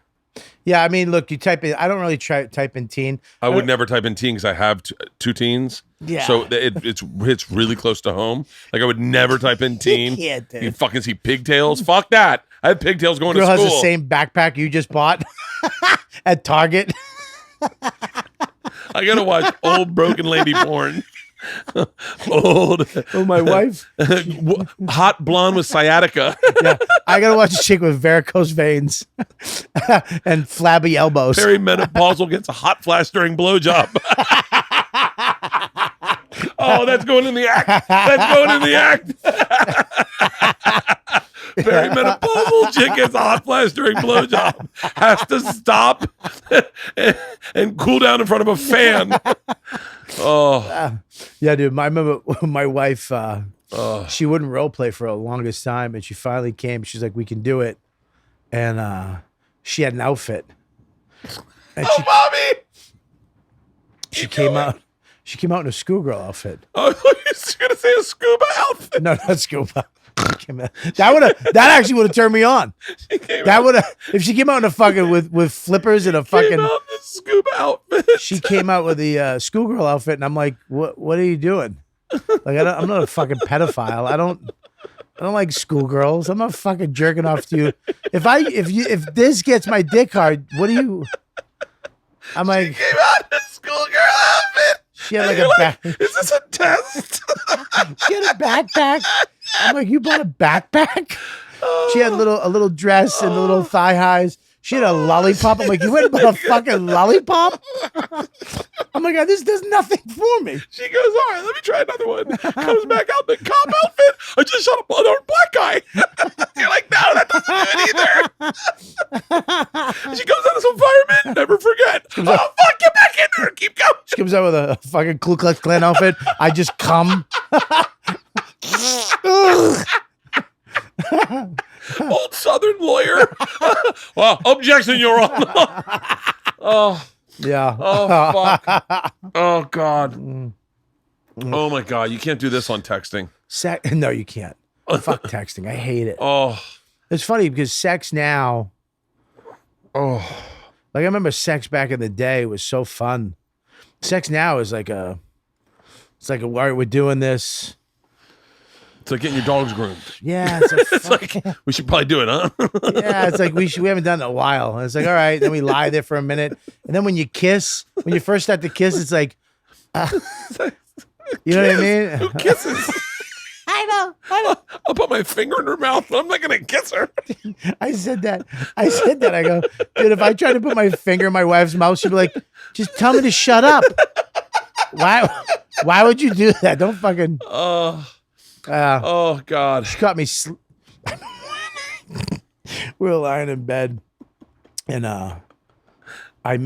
S4: Yeah, I mean, look, you type in. I don't really type in teen.
S5: I would never type in teen because I have two teens.
S4: Yeah.
S5: So it's really close to home. Like I would never type in teen.
S4: Yeah, dude.
S5: You fucking see pigtails. Fuck that. I have pigtails going to
S4: Girl
S5: school.
S4: has the same backpack you just bought at Target.
S5: I gotta watch old broken lady porn. Old.
S4: Oh, my wife.
S5: Hot blonde with sciatica.
S4: Yeah, I gotta watch a chick with varicose veins and flabby elbows.
S5: Perimenopausal gets a hot flash during blowjob. Oh, that's going in the act. Perimenopausal chick gets a hot flash during blowjob. Has to stop and cool down in front of a fan. Oh.
S4: Yeah, dude. I remember my wife, she wouldn't role play for the longest time, and she finally came. She's like, we can do it. And she had an outfit. And
S5: mommy!
S4: She came out in a schoolgirl outfit.
S5: Oh, I thought you were going to say a scuba outfit.
S4: No, not scuba. That actually would have turned me on. If she came out in a fucking with flippers and a fucking
S5: scuba outfit.
S4: She came out with the schoolgirl outfit, and I'm like, what are you doing? Like I'm not a fucking pedophile. I don't like schoolgirls. I'm not fucking jerking off to you. If this gets my dick hard, what do you? I'm like,
S5: she came out in a schoolgirl outfit.
S4: She had like a back.
S5: Is this a test?
S4: She had a backpack. I'm like, you bought a backpack? She had a little dress and the little thigh highs. She had a lollipop. I'm like, you went and bought a fucking lollipop? I'm like, this does nothing for me.
S5: She goes, all right, let me try another one. Comes back out in the cop outfit. I just shot a black guy. You're like, no, that doesn't do it either. She comes out as a fireman. Never forget. Fuck, get back in there. Keep going.
S4: She comes out with a fucking Ku Klux Klan outfit. I just come.
S5: Old Southern lawyer. Well, objection, Your Honor. Oh.
S4: Yeah.
S5: Oh, fuck. Oh, God. Oh, my God. You can't do this on texting.
S4: No, you can't. Fuck texting. I hate it.
S5: Oh.
S4: It's funny because sex now. Oh. Like I remember sex back in the day was so fun. Sex now is like all right, we're doing this.
S5: It's like getting your dogs groomed.
S4: Yeah,
S5: it's like we should probably do it, huh?
S4: Yeah, it's like we haven't done it in a while. And it's like, all right, then we lie there for a minute, and then when you first start to kiss, it's like, you know what I mean?
S5: Who kisses?
S4: I know.
S5: I'll put my finger in her mouth. I'm not gonna kiss her.
S4: I said that. I go, dude, if I tried to put my finger in my wife's mouth, she'd be like, just tell me to shut up. Why would you do that? Don't fucking.
S5: Oh God!
S4: She caught me. We were lying in bed, and I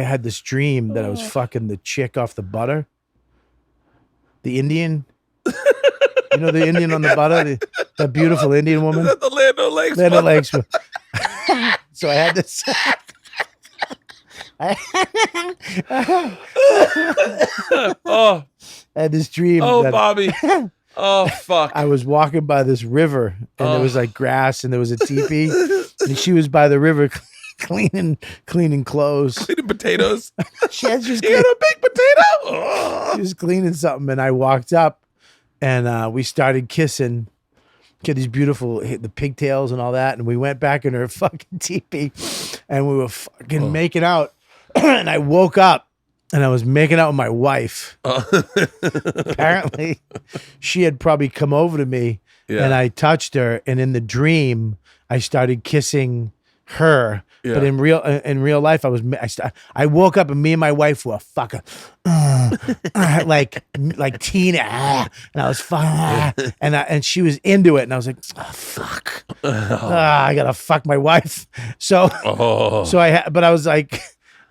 S4: had this dream that I was fucking the chick off the butter, the Indian. You know the Indian on the butter, that beautiful Indian woman.
S5: Is that the Land O'Lakes?
S4: Land O'Lakes. So I had this.
S5: Oh,
S4: I had this dream.
S5: oh, Bobby. Oh, fuck.
S4: I was walking by this river, and there was like grass, and there was a teepee, and she was by the river cleaning clothes.
S5: Cleaning potatoes.
S4: She had just
S5: You got a big potato? Oh.
S4: she was cleaning something, and I walked up, and we started kissing. She had these beautiful the pigtails and all that, and we went back in her fucking teepee, and we were fucking making out. And I woke up, and I was making out with my wife. Apparently, she had probably come over to me, and I touched her, and in the dream, I started kissing her.
S5: Yeah.
S4: But in real life, I woke up, and me and my wife were fucking like teen, and I was fucking, and she was into it, and I was like, oh, fuck, I gotta fuck my wife. So I was like,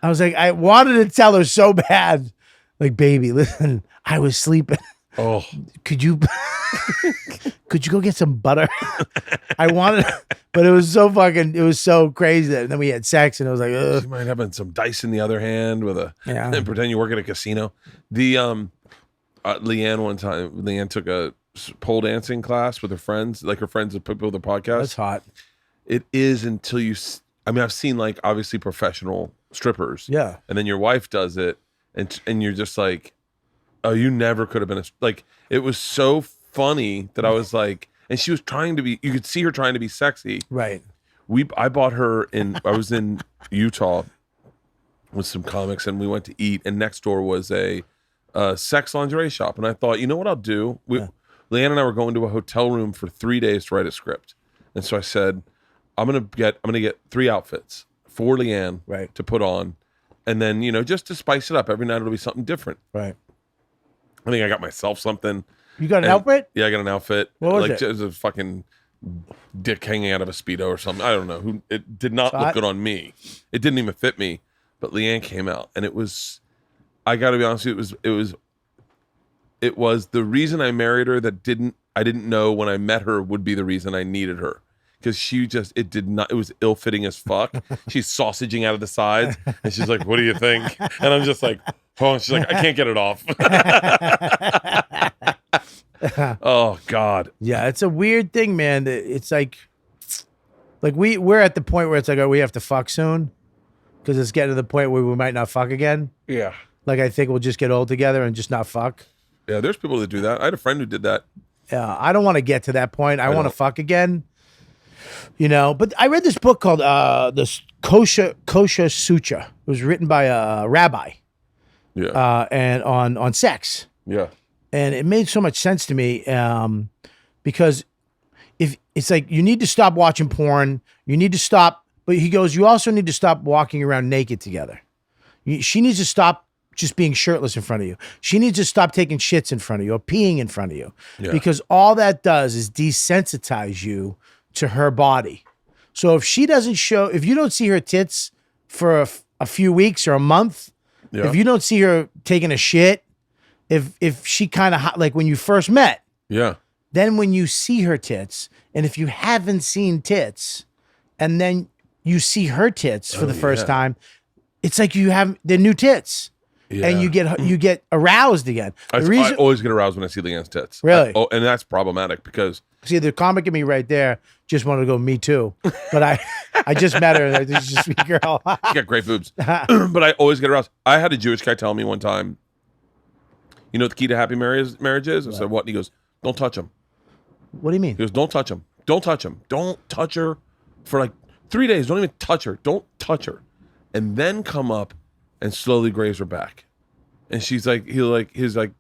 S4: I wanted to tell her so bad, like, baby, listen, I was sleeping.
S5: Oh,
S4: Could you go get some butter? I wanted, but it was so crazy that, and then we had sex, and I was like, ugh.
S5: you might have some dice in the other hand with
S4: Yeah.
S5: and pretend you work at a casino. The Leanne one time, Leanne took a pole dancing class with her friends, like her friends that put with the podcast.
S4: That's hot.
S5: It is until you. I mean, I've seen like obviously professional strippers.
S4: Yeah.
S5: And then your wife does it, and you're just like, oh, you never could have been like. It was so funny that I was like, and she was trying to be. You could see her trying to be sexy.
S4: Right.
S5: I bought her I was in Utah with some comics, and we went to eat, and next door was a sex lingerie shop, and I thought, you know what I'll do? Leanne and I were going to a hotel room for 3 days to write a script, and so I said, I'm gonna get 3 outfits for Leanne to put on, and then just to spice it up. Every night it'll be something different.
S4: Right.
S5: I think I got myself something.
S4: You got an outfit?
S5: Yeah, I got an outfit.
S4: What was
S5: like
S4: it?
S5: Just a fucking dick hanging out of a Speedo or something. I don't know. It did not look good on me. It didn't even fit me. But Leanne came out, and it was. I got to be honest with you, it was the reason I married her that I didn't know when I met her would be the reason I needed her. Because it was ill-fitting as fuck. She's sausaging out of the sides, and she's like, what do you think? And I'm just like, oh, she's like, I can't get it off. Oh, God.
S4: Yeah, it's a weird thing, man. It's like we're at the point where it's like, oh, we have to fuck soon. Because it's getting to the point where we might not fuck again.
S5: Yeah.
S4: Like, I think we'll just get old together and just not fuck.
S5: Yeah, there's people that do that. I had a friend who did that.
S4: Yeah, I don't want to get to that point. I want to fuck again. But I read this book called the Kosher Sutra. It was written by a rabbi.
S5: Yeah.
S4: And on sex.
S5: Yeah.
S4: And it made so much sense to me because if it's like you need to stop watching porn, you need to stop. But he goes, you also need to stop walking around naked together. She needs to stop just being shirtless in front of you. She needs to stop taking shits in front of you or peeing in front of you because all that does is desensitize you to her body. So if you don't see her tits for a few weeks or a month, if you don't see her taking a shit, if she kind of like when you first met, then when you see her tits, and if you haven't seen tits, and then you see her tits for the first time, it's like you have the new tits. Yeah. And you get aroused again.
S5: I always get aroused when I see Leanne's tits.
S4: Really?
S5: And that's problematic because
S4: see the comic in me right there just wanted to go me too, but I just met her. She's just a sweet girl.
S5: She got great boobs, but I always get aroused. I had a Jewish guy tell me one time, you know what the key to happy marriage is? I said, what? And he goes, don't touch him.
S4: What do you mean?
S5: He goes, don't touch him. Don't touch him. Don't touch her for like 3 days. Don't even touch her. Don't touch her, and then come up and slowly graze her back. And he's like, the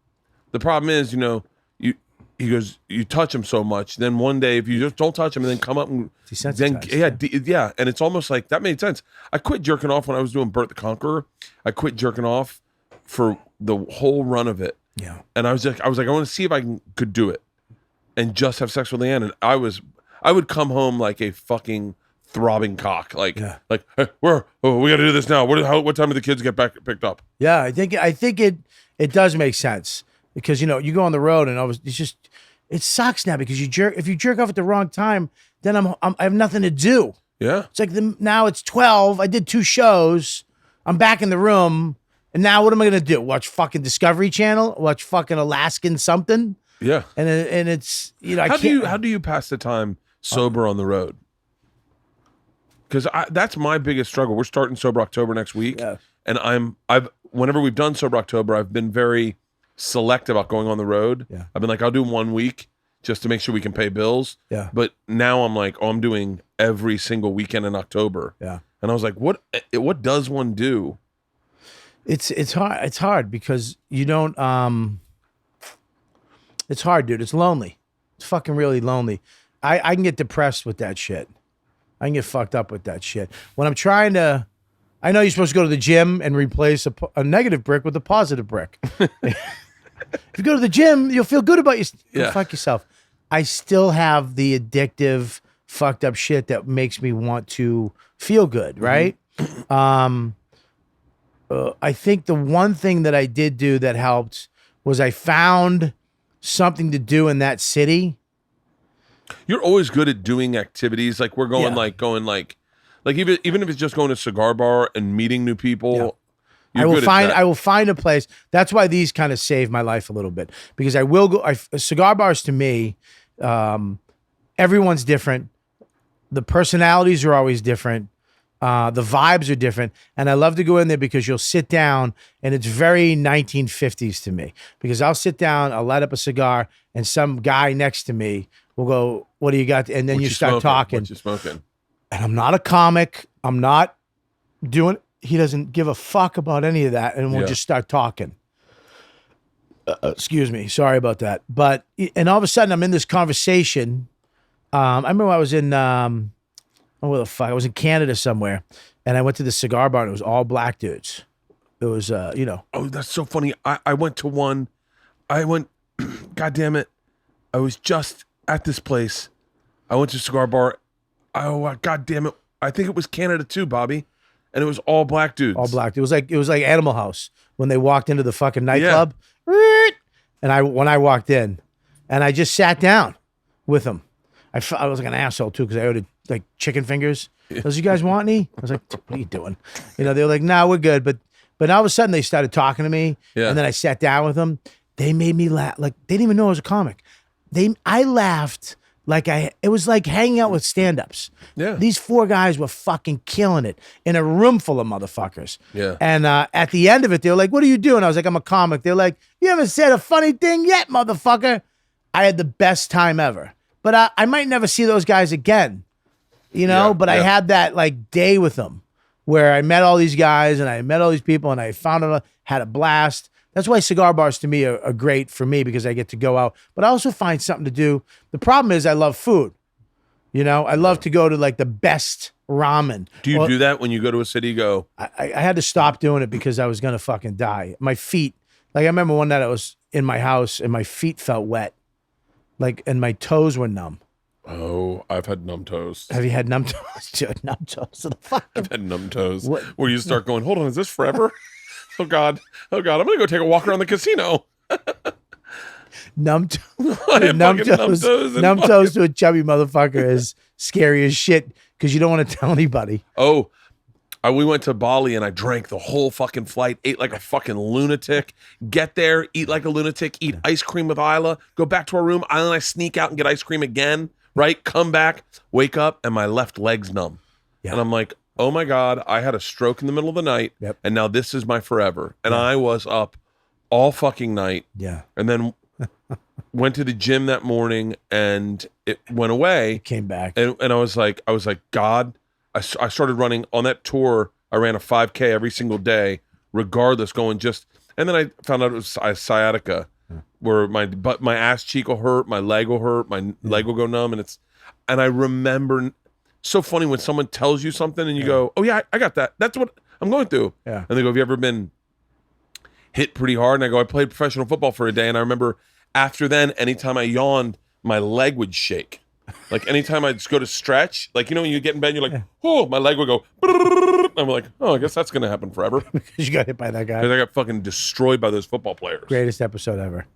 S5: problem is, he goes, you touch him so much, then one day if you just don't touch him and then come up and then and it's almost like that made sense. I quit jerking off when I was doing Bert the Conqueror. I quit jerking off for the whole run of it.
S4: Yeah.
S5: And I was like, I want to see if I could do it and just have sex with Leanne. And I would come home like a fucking throbbing cock. Like hey, we got to do this now. What time do the kids get back picked up?
S4: Yeah, I think it does make sense because you go on the road and it sucks now because if you jerk off at the wrong time, then I have nothing to do.
S5: Yeah,
S4: it's like now it's 12. I did 2 shows. I'm back in the room, and now what am I gonna do? Watch fucking Discovery Channel? Watch fucking Alaskan something?
S5: Yeah,
S4: and it's
S5: how do you pass the time sober on the road? Because that's my biggest struggle. We're starting Sober October next week, and whenever we've done Sober October, I've been very select about going on the road. Yeah. I've been like, I'll do 1 week just to make sure we can pay bills. Yeah. But now I'm like, I'm doing every single weekend in October. Yeah. And I was like, what does one do?
S4: It's hard. It's hard because you don't. It's hard, dude. It's lonely. It's fucking really lonely. I can get depressed with that shit. I can get fucked up with that shit. When I'm trying to, I know you're supposed to go to the gym and replace a negative brick with a positive brick. If you go to the gym, you'll feel good about yourself. Yeah. Fuck yourself. I still have the addictive, fucked up shit that makes me want to feel good, right? Mm-hmm. I think the one thing that I did do that helped was I found something to do in that city.
S5: You're always good at doing activities. Like we're going like even if it's just going to a cigar bar and meeting new people. Yeah. I
S4: will find a place. That's why these kind of save my life a little bit because I will go. Cigar bars to me, everyone's different. The personalities are always different. The vibes are different. And I love to go in there because you'll sit down and it's very 1950s to me because I'll sit down, I'll light up a cigar and some guy next to me will go, what do you got? And then you start talking.
S5: What you smoking?
S4: And I'm not a comic. I'm not doing, he doesn't give a fuck about any of that. And we'll just start talking. Excuse me. Sorry about that. But, and all of a sudden I'm in this conversation. I remember I was in, where the fuck? I was in Canada somewhere, and I went to the cigar bar, and it was all black dudes. It was,
S5: Oh, that's so funny. I went to one. God damn it. I was just at this place. I went to a cigar bar. Oh, God damn it. I think it was Canada too, Bobby. And it was all black dudes.
S4: All black. It was like Animal House when they walked into the fucking nightclub. Yeah. And when I walked in, and I just sat down with them. I was like an asshole too because I ordered like chicken fingers. Does you guys want any? I was like, what are you doing? They were like, nah, we're good. But all of a sudden they started talking to me, and then I sat down with them. They made me laugh. Like they didn't even know I was a comic. I laughed like it was like hanging out with stand-ups. Yeah. These 4 guys were fucking killing it in a room full of motherfuckers. Yeah. And at the end of it, they were like, what are you doing? I was like, I'm a comic. They're like, you haven't said a funny thing yet, motherfucker. I had the best time ever. But I might never see those guys again, but I had that like day with them where I met all these guys and I met all these people and I had a blast. That's why cigar bars to me are great for me because I get to go out, but I also find something to do. The problem is I love food. I love to go to like the best ramen.
S5: Do you do that when you go to a city?
S4: I had to stop doing it because I was going to fucking die. My feet, like I remember one night I was in my house and my feet felt wet. And my toes were numb.
S5: Oh, I've had numb toes.
S4: Have you had numb toes? Dude, numb toes.
S5: I've had numb toes. Where you start going, hold on, is this forever? Oh God, I'm gonna go take a walk around the casino.
S4: Numb toes. Numb toes to a chubby motherfucker is scary as shit because you don't want to tell anybody.
S5: Oh. We went to Bali and I drank the whole fucking flight, ate like a fucking lunatic, get there, eat like a lunatic, eat ice cream with Isla, go back to our room, Isla and I sneak out and get ice cream again, right? Come back, wake up, and my left leg's numb. Yeah. And I'm like, oh my God, I had a stroke in the middle of the night, and now this is my forever. And I was up all fucking night. Yeah. And then went to the gym that morning and it went away.
S4: Came back.
S5: And I was like, God, I started running on that tour. I ran a 5K every single day, regardless, and then I found out it was sciatica, where my ass cheek will hurt, my leg will hurt, my leg will go numb, and I remember, so funny when someone tells you something and you go, oh yeah, I got that. That's what I'm going through. Yeah. And they go, have you ever been hit pretty hard? And I go, I played professional football for a day, and I remember after then, anytime I yawned, my leg would shake. Like anytime I just go to stretch, like, when you get in bed, and you're like, oh, my leg would go. I'm like, oh, I guess that's going to happen forever.
S4: Because you got hit by that guy.
S5: Because I got fucking destroyed by those football players.
S4: Greatest episode ever.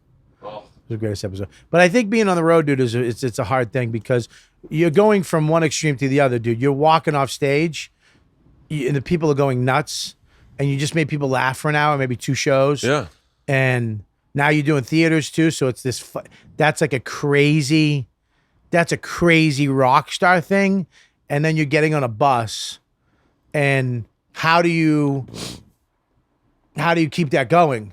S5: Oh.
S4: The greatest episode. But I think being on the road, dude, it's a hard thing because you're going from one extreme to the other, dude. You're walking off stage, and the people are going nuts, and you just made people laugh for an hour, maybe 2 shows.
S5: Yeah.
S4: And now you're doing theaters too, so it's this. That's like a crazy rock star thing, and then you're getting on a bus, and how do you keep that going?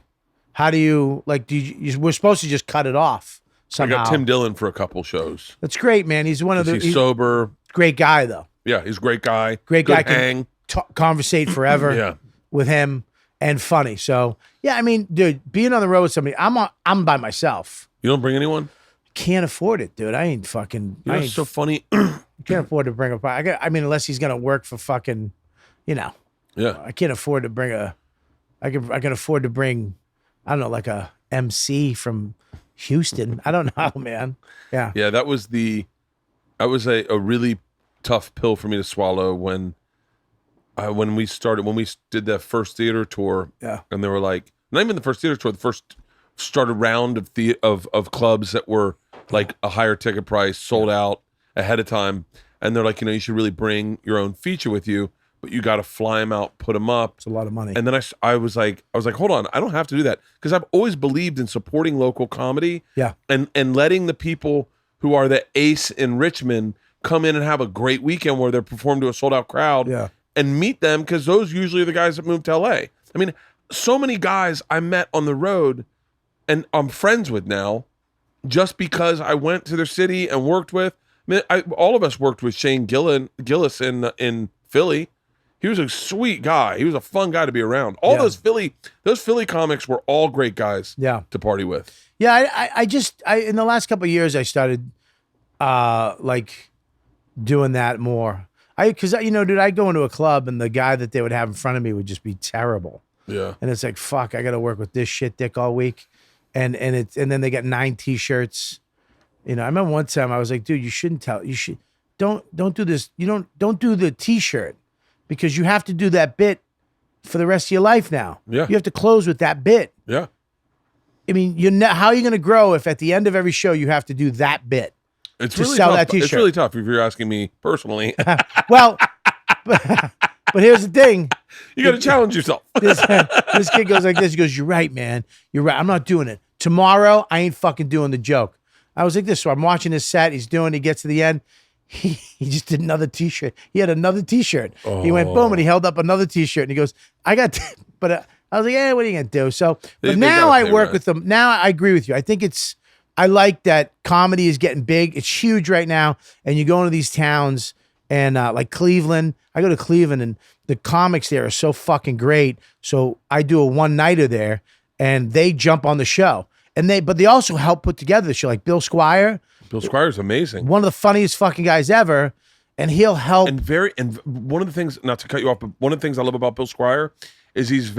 S4: How do you we're supposed to just cut it off somehow.
S5: I got Tim Dillon for a couple shows.
S4: That's great, man. He's one of the
S5: He's sober.
S4: Great guy though.
S5: Yeah, he's a great guy.
S4: Great
S5: Good
S4: guy.
S5: hang.
S4: Can conversate forever.
S5: Yeah.
S4: With him and funny. So yeah, I mean, dude, being on the road with somebody, I'm by myself.
S5: You don't bring anyone?
S4: Can't afford it, dude. I ain't fucking.
S5: You know, it's so funny.
S4: Can't afford to bring a. I mean, unless he's gonna work for fucking,
S5: Yeah.
S4: I can't afford to bring a. I can afford to bring, I don't know, like a MC from Houston. I don't know, man. Yeah.
S5: Yeah, that was a really tough pill for me to swallow when we did that first theater tour.
S4: Yeah.
S5: And they were like, not even the first theater tour, the first started round of clubs that were like a higher ticket price, sold out ahead of time. And they're like, you should really bring your own feature with you, but you got to fly them out, put them up.
S4: It's a lot of money.
S5: And then I was like, hold on, I don't have to do that, because I've always believed in supporting local comedy.
S4: Yeah.
S5: And letting the people who are the ace in Richmond come in and have a great weekend where they're performed to a sold out crowd.
S4: Yeah.
S5: And meet them, because those usually are the guys that moved to LA. I mean, so many guys I met on the road and I'm friends with now just because I went to their city and worked with. I mean, all of us worked with Shane Gillis in Philly. He was a sweet guy. He was a fun guy to be around. Those Philly comics were all great guys.
S4: Yeah.
S5: To party with.
S4: Yeah, I just in the last couple of years I started like doing that more. Because dude, I'd go into a club and the guy that they would have in front of me would just be terrible.
S5: Yeah.
S4: And it's like, fuck, I got to work with this shit dick all week, and then they get 9 T-shirts. I remember one time I was like, dude, don't do this. Don't do the T-shirt, because you have to do that bit for the rest of your life now.
S5: Yeah.
S4: You have to close with that bit.
S5: Yeah.
S4: I mean, how are you going to grow if at the end of every show you have to do that bit?
S5: It's
S4: to
S5: really
S4: sell
S5: tough.
S4: that T-shirt.
S5: It's really tough if you're asking me personally.
S4: Well, but here's the thing.
S5: You got to challenge yourself.
S4: This kid goes like this. He goes, "You're right, man. You're right. I'm not doing it. Tomorrow, I ain't fucking doing the joke." I was like this. So I'm watching his set. He gets to the end. He just did another T-shirt. He had another T-shirt. He went boom, and he held up another T-shirt. And he goes, "I got," but I was like, "Yeah, what are you gonna do?" So, but now I work with them. Now I agree with you. I think I like that comedy is getting big. It's huge right now. And you go into these towns and like Cleveland. I go to Cleveland and the comics there are so fucking great. So I do a one-nighter there and they jump on the show. But they also help put together the show. Like Bill Squire.
S5: Bill Squire's amazing.
S4: One of the funniest fucking guys ever. And he'll help.
S5: And one of the things, not to cut you off, but one of the things I love about Bill Squire is he's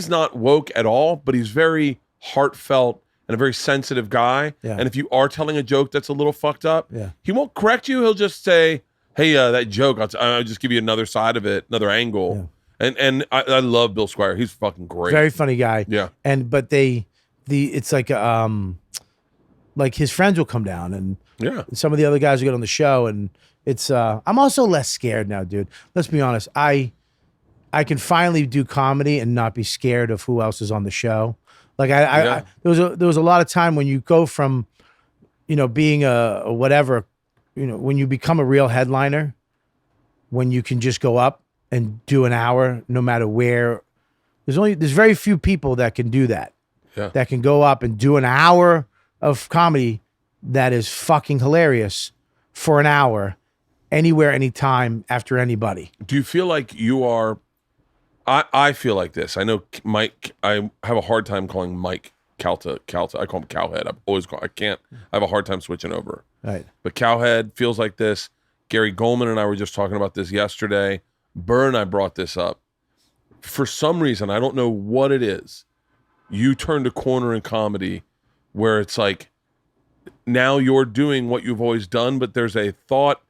S5: not woke at all, but he's very heartfelt and a very sensitive guy.
S4: Yeah.
S5: And if you are telling a joke that's a little fucked up,
S4: yeah,
S5: he won't correct you. He'll just say, "Hey, that joke, I'll just give you another side of it, another angle." Yeah. And I love Bill Squire. He's fucking great.
S4: Very funny guy.
S5: Yeah.
S4: But it's like his friends will come down and some of the other guys will get on the show, and it's I'm also less scared now, dude. Let's be honest. I can finally do comedy and not be scared of who else is on the show. Like there was a lot of time when you go from, being a whatever, when you become a real headliner, when you can just go up and do an hour no matter where. There's very few people that can do that.
S5: Yeah.
S4: That can go up and do an hour of comedy that is fucking hilarious for an hour, anywhere, anytime, after anybody.
S5: Do you feel like you are? I feel like this. I know Mike. I have a hard time calling Mike Calta. I call him Cowhead. I have a hard time switching over.
S4: Right.
S5: But Cowhead feels like this. Gary Goldman and I were just talking about this yesterday. Bert and I brought this up. For some reason, I don't know what it is. You turned a corner in comedy where it's like now you're doing what you've always done, but there's a thought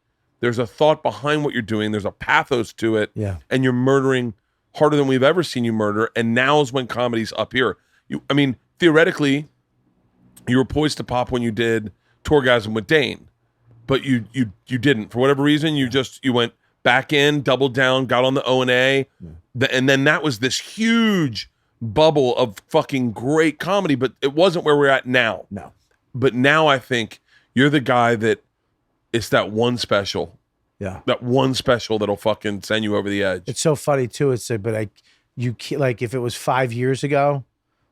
S5: behind what you're doing. There's a pathos to it.
S4: Yeah.
S5: And you're murdering harder than we've ever seen you murder. And now is when comedy's up here. Theoretically, you were poised to pop when you did Tourgasm with Dane, but you didn't. For whatever reason, you went back in, doubled down, got on the O&A, and then that was this huge bubble of fucking great comedy, but it wasn't where we're at now.
S4: No.
S5: But now I think you're the guy that it's that one special.
S4: Yeah.
S5: That one special that'll fucking send you over the edge.
S4: It's so funny too. It's like, but if it was 5 years ago,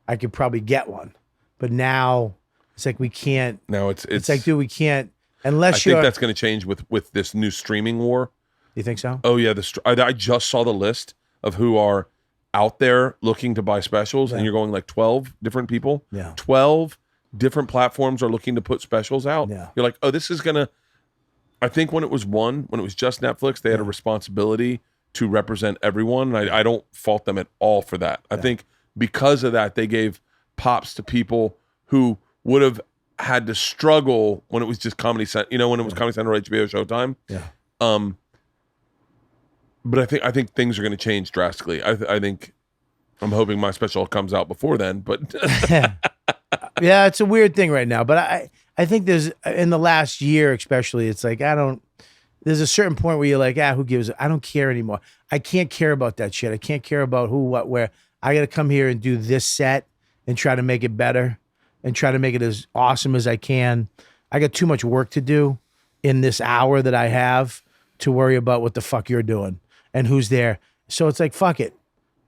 S4: I could probably get one, but now it's like we can't.
S5: Now it's
S4: like, dude, we can't unless
S5: I think that's going to change with this new streaming war.
S4: You think so?
S5: Oh yeah, I just saw the list of who are out there looking to buy specials, and you're going like 12 different people.
S4: Yeah.
S5: 12 different platforms are looking to put specials out.
S4: Yeah.
S5: You're like, oh, this is gonna. I think when it was just Netflix, they had a responsibility to represent everyone. And I don't fault them at all for that. I think because of that, they gave pops to people who would have had to struggle when it was just Comedy Central. When it was Comedy Central or HBO Showtime.
S4: Yeah.
S5: But I think things are going to change drastically. I think I'm hoping my special comes out before then. But
S4: yeah, it's a weird thing right now. But I think there's in the last year especially, it's like there's a certain point where you're like, who gives? I don't care anymore. I can't care about that shit. I can't care about who, what, where. I got to come here and do this set and try to make it better and try to make it as awesome as I can. I got too much work to do in this hour that I have to worry about what the fuck you're doing and who's there. So it's like, fuck it.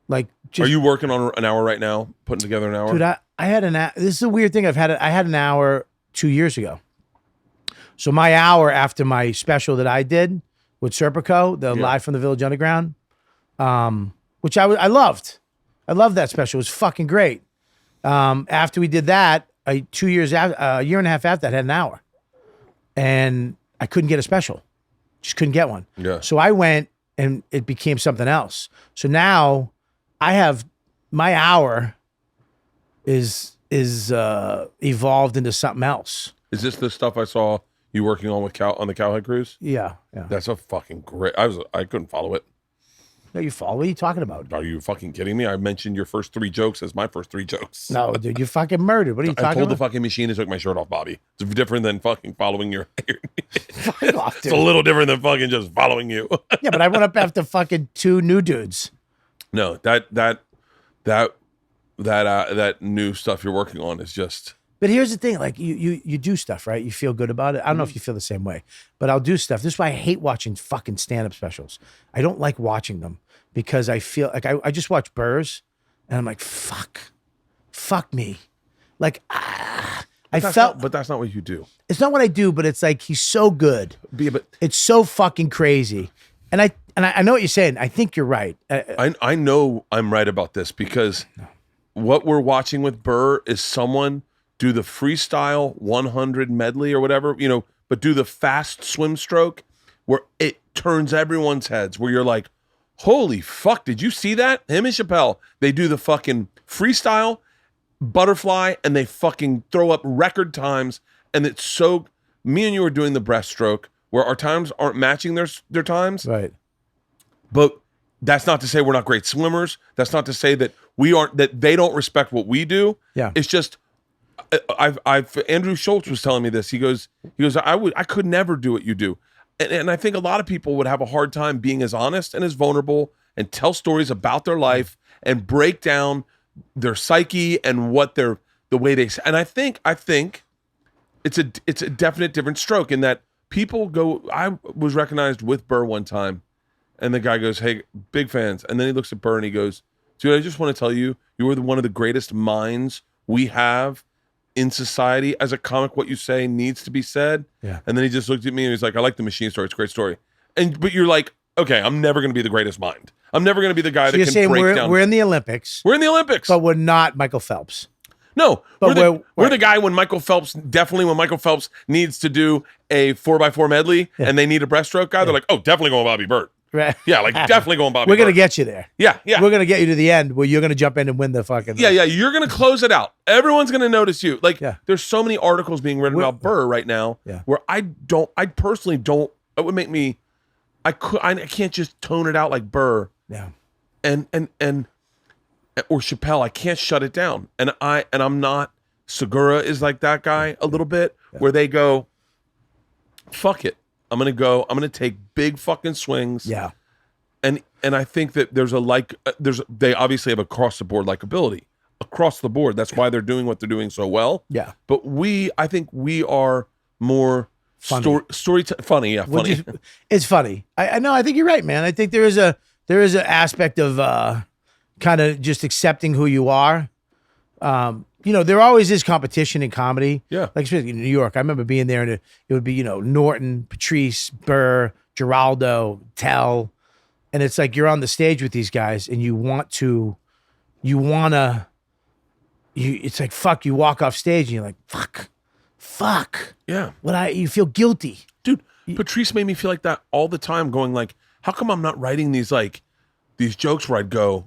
S4: Like, just,
S5: are you working on an hour right now? Putting together an hour?
S4: dude, I had this is a weird thing. I had an hour 2 years ago. So my hour after my special that I did with Serpico, the Live from the Village Underground, which I loved. I loved that special. It was fucking great. After we did that, 2 years after, a year and a half after that, I had an hour. And I couldn't get a special. Just couldn't get one.
S5: Yeah.
S4: So I went and it became something else. So now I have my hour is evolved into something else.
S5: Is this the stuff I saw you working on on the Cowhead Cruise?
S4: Yeah.
S5: That's a fucking great. I couldn't follow it.
S4: No, you follow. What are you talking about?
S5: Are you fucking kidding me? I mentioned your first 3 jokes as my first 3 jokes.
S4: No, dude, you fucking murdered. What are you
S5: I
S4: talking
S5: pulled
S4: about?
S5: the fucking machine and took my shirt off, Bobby. It's different than fucking following your.
S4: Fuck off,
S5: It's
S4: dude.
S5: a little different than fucking just following you.
S4: Yeah, but I went up after fucking 2 new dudes.
S5: No, that new stuff you're working on is just.
S4: But here's the thing, like you do stuff, right? You feel good about it. I don't know if you feel the same way, but I'll do stuff. This is why I hate watching fucking stand-up specials. I don't like watching them because I feel like I just watch Burrs and I'm like, fuck me. Like,
S5: But that's not what you do.
S4: It's not what I do, but it's like, he's so good.
S5: But
S4: It's so fucking crazy. And I know what you're saying. I think you're right.
S5: I know I'm right about this because what we're watching with Burr is someone do the freestyle 100 medley or whatever, but do the fast swim stroke where it turns everyone's heads, where you're like, holy fuck, did you see that? Him and Chappelle, they do the fucking freestyle butterfly and they fucking throw up record times. And it's so, me and you are doing the breaststroke where our times aren't matching their times.
S4: Right.
S5: But that's not to say we're not great swimmers. That's not to say that that they don't respect what we do.
S4: Yeah.
S5: It's just, Andrew Schultz was telling me this. He goes, I could never do what you do. And I think a lot of people would have a hard time being as honest and as vulnerable and tell stories about their life and break down their psyche and what the way they, and I think it's a definite different stroke in that people go, I was recognized with Burr one time and the guy goes, hey, big fans. And then he looks at Burr and he goes, dude, I just want to tell you, you are one of the greatest minds we have in society. As a comic, what you say needs to be said.
S4: Yeah.
S5: And then he just looked at me and he's like, I like the machine story. It's a great story. But you're like, okay, I'm never going to be the greatest mind. I'm never going to be the guy
S4: So
S5: that
S4: you're
S5: can
S4: saying
S5: break down.
S4: we're in the Olympics,
S5: We're in the Olympics.
S4: but we're not Michael Phelps.
S5: No,
S4: But
S5: we're the guy when Michael Phelps needs to do a 4x4 medley and they need a breaststroke guy, they're like, oh, definitely going Bobby Bert.
S4: Right.
S5: Yeah, like definitely going Bobby
S4: We're going to
S5: Bert.
S4: get you there.
S5: Yeah, yeah.
S4: We're going to get you to the end where you're going to jump in and win the fucking.
S5: Yeah, yeah. You're going to close it out. Everyone's going to notice you. Like,
S4: Yeah.
S5: there's so many articles being written about Burr right now
S4: Yeah.
S5: where I personally don't, it would make me, I can't just tone it out like Burr.
S4: Yeah.
S5: And or Chappelle. I can't shut it down. And I'm not, Segura is like that guy a little bit where they go, fuck it. I'm going to take big fucking swings.
S4: Yeah.
S5: And I think that they obviously have across the board likability across the board. That's why they're doing what they're doing so well.
S4: Yeah.
S5: But I think we are more
S4: Funny.
S5: funny. Yeah, funny.
S4: It's funny. I know. I think you're right, man. I think there is an aspect of kind of just accepting who you are. There always is competition in comedy.
S5: Yeah.
S4: Like especially in New York. I remember being there and it would be, Norton, Patrice, Burr, Geraldo, Tell. And it's like you're on the stage with these guys and it's like, fuck, you walk off stage and you're like, fuck.
S5: Yeah.
S4: You feel guilty.
S5: Dude, Patrice made me feel like that all the time, going like, how come I'm not writing these jokes where I'd go,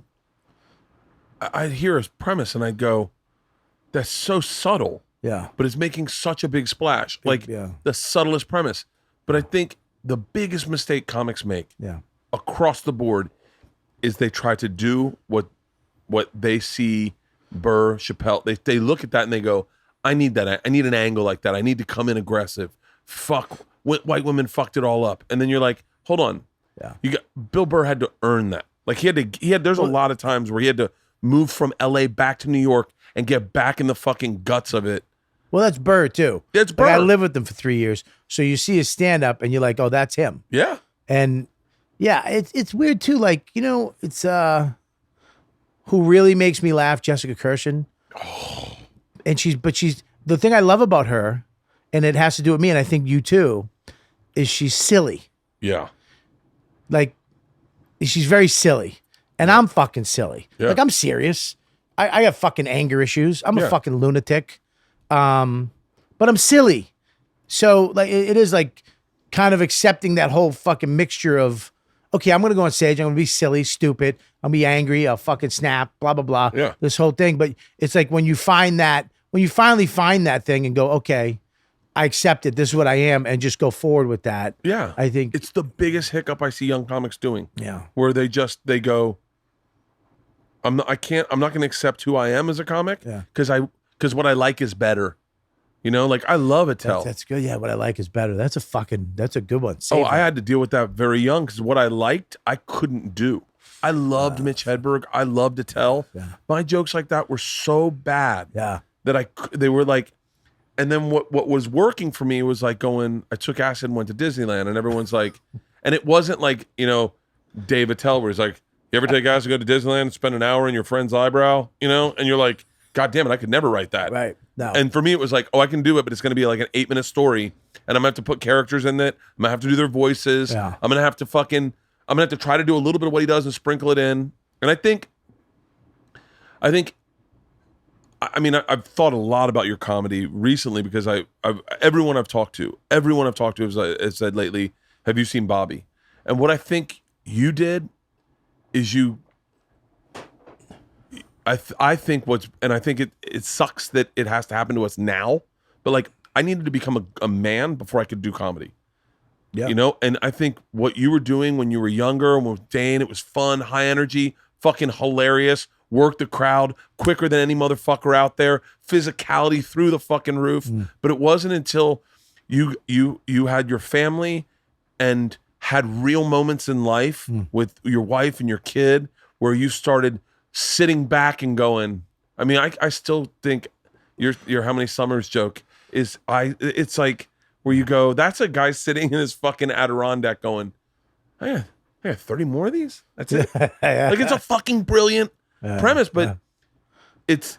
S5: I'd hear his premise and I'd go, that's so subtle.
S4: Yeah.
S5: But it's making such a big splash. The subtlest premise. But I think the biggest mistake comics make across the board is they try to do what they see Burr, Chappelle. They look at that and they go, I need that. I need an angle like that. I need to come in aggressive. Fuck, white women fucked it all up. And then you're like, hold on.
S4: Yeah.
S5: Bill Burr had to earn that. Like there's a lot of times where he had to move from LA back to New York and get back in the fucking guts of it.
S4: Well, that's Bert too.
S5: It's Bert.
S4: Like, I lived with him for 3 years. So you see his stand up and you're like, oh, that's him.
S5: Yeah.
S4: And yeah, it's weird too. Like, it's who really makes me laugh, Jessica Kirshen. Oh. And she's the thing I love about her, and it has to do with me, and I think you too, is she's silly.
S5: Yeah.
S4: Like, she's very silly. And I'm fucking silly.
S5: Yeah.
S4: Like, I'm serious. I have fucking anger issues. I'm a fucking lunatic. But I'm silly. So, like, it is like kind of accepting that whole fucking mixture of, okay, I'm going to go on stage. I'm going to be silly, stupid. I'll be angry. I'll fucking snap, blah, blah, blah.
S5: Yeah.
S4: This whole thing. But it's like when you finally find that thing and go, okay, I accept it. This is what I am. And just go forward with that.
S5: Yeah.
S4: I think
S5: it's the biggest hiccup I see young comics doing.
S4: Yeah.
S5: Where they go, I'm not going to accept who I am as a comic.
S4: Yeah.
S5: Because what I like is better. Like I love Attell.
S4: That's good. Yeah. What I like is better. That's a good one. Save
S5: I
S4: that.
S5: had to deal with that very young because what I liked, I couldn't do. I loved Mitch Hedberg. I loved Attell.
S4: Yeah.
S5: My jokes like that were so bad that they were like, and then what was working for me was like I took acid and went to Disneyland and everyone's like, and it wasn't like, Dave Attell where he's like, you ever take acid, go to Disneyland and spend an hour in your friend's eyebrow, and you're like, God damn it, I could never write that.
S4: Right. No.
S5: And for me, it was like, I can do it, but it's going to be like an 8-minute story. And I'm going to have to put characters in it. I'm going to have to do their voices.
S4: Yeah.
S5: I'm going to have to try to do a little bit of what he does and sprinkle it in. And I think, I've thought a lot about your comedy recently because everyone I've talked to has said lately, have you seen Bobby? And what I think you did is I think it sucks that it has to happen to us now, but like I needed to become a man before I could do comedy.
S4: Yeah.
S5: And I think what you were doing when you were younger and with Dane, it was fun, high energy, fucking hilarious, worked the crowd quicker than any motherfucker out there, physicality through the fucking roof. But it wasn't until you had your family and had real moments in life with your wife and your kid where you started sitting back and going, I still think your how many summers joke is it's like where you go, that's a guy sitting in his fucking Adirondack going, I got 30 more of these. That's it. Like it's a fucking brilliant premise, but it's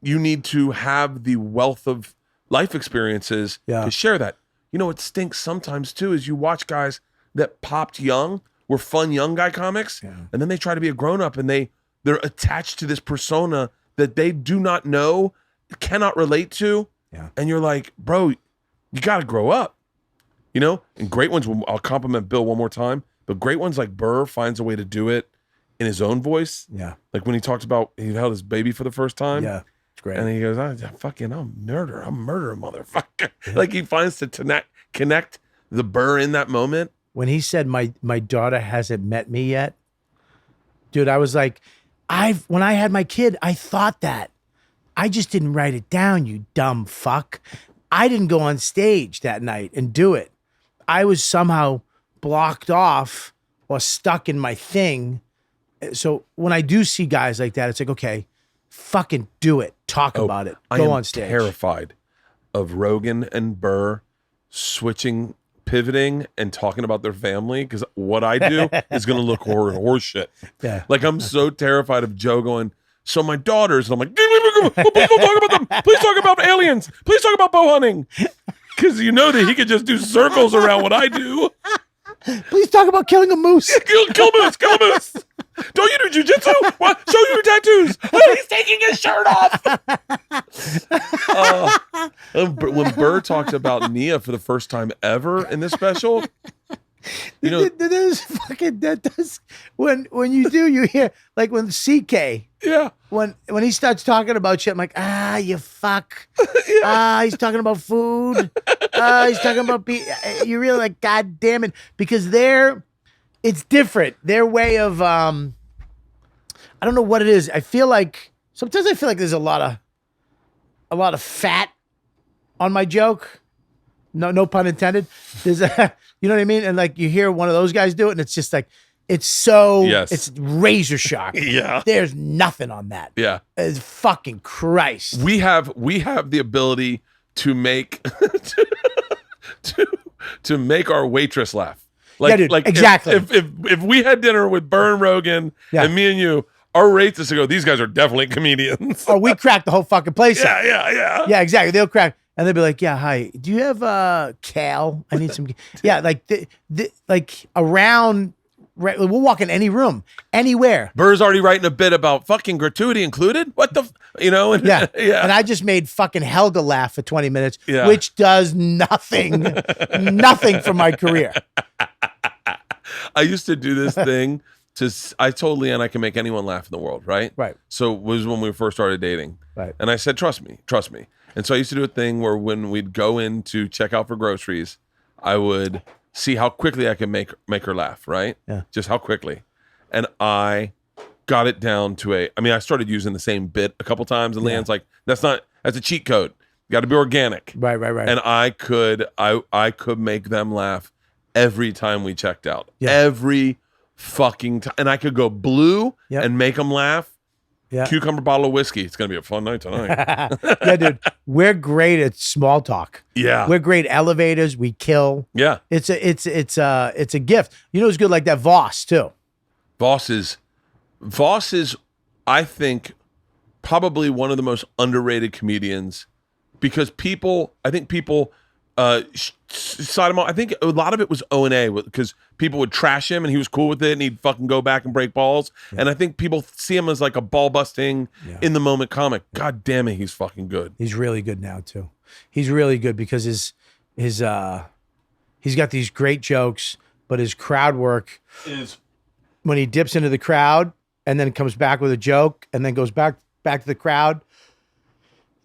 S5: you need to have the wealth of life experiences to share that. What stinks sometimes too is you watch guys that popped young, were fun young guy comics, and then they try to be a grown up and they're attached to this persona that they do not know, cannot relate to. Yeah. And you're like, bro, you got to grow up, And great ones, I'll compliment Bill one more time. but great ones like Burr finds a way to do it in his own voice.
S4: Yeah.
S5: Like when he talks about he held his baby for the first time.
S4: Yeah. It's great.
S5: And he goes, I'm murder, motherfucker. Like he finds to connect the Burr in that moment.
S4: When he said my daughter hasn't met me yet, dude, I was like, when I had my kid, I thought that. I just didn't write it down, you dumb fuck. I didn't go on stage that night and do it. I was somehow blocked off or stuck in my thing. So when I do see guys like that, it's like, okay, fucking do it. Talk about it. Go on stage.
S5: I am terrified of Rogan and Burr pivoting and talking about their family, because what I do is going to look horse shit.
S4: Yeah.
S5: Like I'm so terrified of Joe going, so my daughters, and I'm like, please don't talk about them. Please talk about aliens. Please talk about bow hunting. Because you know that he could just do circles around what I do.
S4: Please talk about killing a moose.
S5: Kill a moose. Don't you do jujitsu? What? Show your tattoos. Oh, he's taking his shirt off. When Burr talked about Nia for the first time ever in this special, you know,
S4: when you do, you hear like when CK.
S5: Yeah.
S4: When he starts talking about shit, I'm like, you fuck. He's talking about food. He's talking about you really like, God damn it, because it's different. Their way of I don't know what it is. Sometimes I feel like there's a lot of fat on my joke. No pun intended. There's you know what I mean? And like you hear one of those guys do it, and it's just like it's razor sharp.
S5: Yeah.
S4: There's nothing on that.
S5: Yeah.
S4: It's fucking Christ.
S5: We have the ability to make to make our waitress laugh. Like,
S4: yeah, dude,
S5: like
S4: exactly.
S5: If we had dinner with Burr and Rogan and me and you, our rates is to go, these guys are definitely comedians.
S4: Oh, we cracked the whole fucking place up.
S5: Yeah.
S4: Yeah, exactly. They'll crack. And they'll be like, yeah, hi. Do you have kale? I need some. Yeah, like like around. We'll walk in any room, anywhere.
S5: Burr's already writing a bit about fucking gratuity included. What the, And,
S4: yeah.
S5: yeah.
S4: And I just made fucking Helga laugh for 20 minutes,
S5: Yeah.
S4: which does nothing for my career.
S5: I used to do this thing. I told Leanne I can make anyone laugh in the world, right?
S4: Right.
S5: So it was when we first started dating.
S4: Right.
S5: And I said, trust me. And so I used to do a thing where when we'd go in to check out for groceries, I would see how quickly I can make her laugh, right?
S4: Yeah.
S5: Just how quickly. And I got it down to I started using the same bit a couple times, and Leanne's like, that's a cheat code. You got to be organic.
S4: Right.
S5: And I could make them laugh every time we checked out.
S4: Yeah.
S5: Every fucking time. And I could go blue and make them laugh.
S4: Yeah.
S5: Cucumber bottle of whiskey. It's going to be a fun night tonight.
S4: Yeah, dude. We're great at small talk.
S5: Yeah.
S4: We're great elevators. We kill.
S5: Yeah.
S4: It's a gift. You know who's good like that? Voss too.
S5: Voss is, I think, probably one of the most underrated comedians, because I think people side him off. I think a lot of it was O&A, because people would trash him and he was cool with it and he'd fucking go back and break balls. Yeah. And I think people see him as like a ball busting in the moment comic. God damn it, he's fucking good.
S4: He's really good now too. He's really good because he's got these great jokes, but his crowd work is when he dips into the crowd and then comes back with a joke and then goes back to the crowd.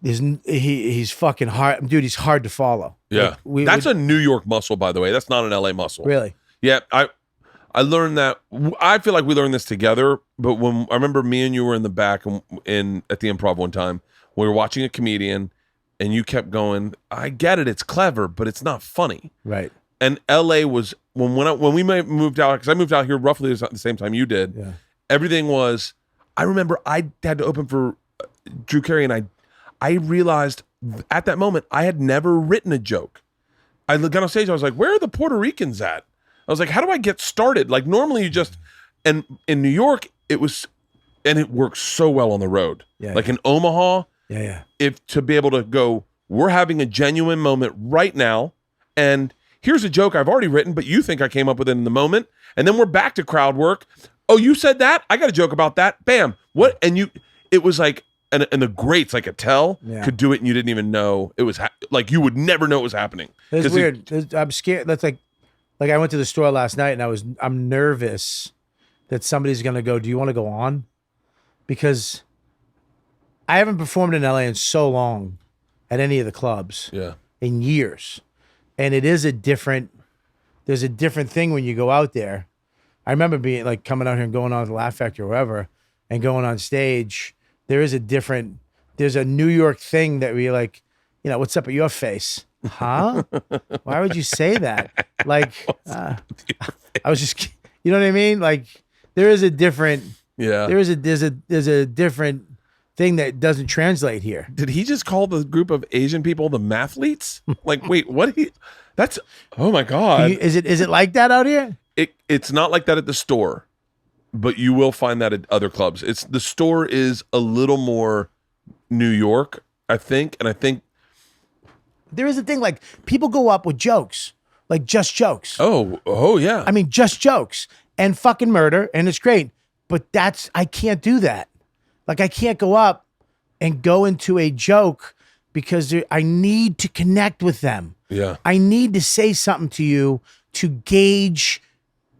S4: He's fucking hard, dude. He's hard to follow.
S5: Yeah,
S4: like
S5: that's a New York muscle, by the way. That's not an LA muscle.
S4: Really?
S5: Yeah, I learned that. I feel like we learned this together. But when I remember me and you were in the back at the Improv one time, we were watching a comedian, and you kept going, "I get it, it's clever, but it's not funny."
S4: Right.
S5: And LA was when we moved out, because I moved out here roughly at the same time you did.
S4: Yeah. Everything
S5: was. I remember I had to open for Drew Carey, and I realized at that moment I had never written a joke. I got on stage, I was like, where are the Puerto Ricans at? I was like, how do I get started? Like normally you just, and in New York, it works so well on the road.
S4: Yeah,
S5: like in Omaha, if to be able to go, we're having a genuine moment right now, and here's a joke I've already written, but you think I came up with it in the moment, and then we're back to crowd work. Oh, you said that? I got a joke about that. Bam. What? And it was like, and the greats like Attell could do it, and you didn't even know it was like you would never know it was happening.
S4: It's weird. I'm scared. That's like Like I went to the store last night and I'm nervous that somebody's gonna go, do you want to go on? Because I haven't performed in LA in so long at any of the clubs.
S5: Yeah.
S4: In years. And there's a different thing when you go out there. I remember being like coming out here and going on to the Laugh Factory or wherever and going on stage. There's a New York thing that we like, you know, what's up with your face? Huh? Why would you say that? Like, I was just, you know what I mean? Like there's a different different thing that doesn't translate here.
S5: Did he just call the group of Asian people the mathletes? Like, wait, what? That's, oh my God.
S4: Is it like that out here?
S5: It's not like that at the store, but you will find that at other clubs. The store is a little more New York, I think. And I think
S4: there is a thing like people go up with jokes, like just jokes.
S5: Oh yeah.
S4: I mean, just jokes and fucking murder. And it's great. But I can't do that. Like I can't go up and go into a joke because I need to connect with them.
S5: Yeah.
S4: I need to say something to you to gauge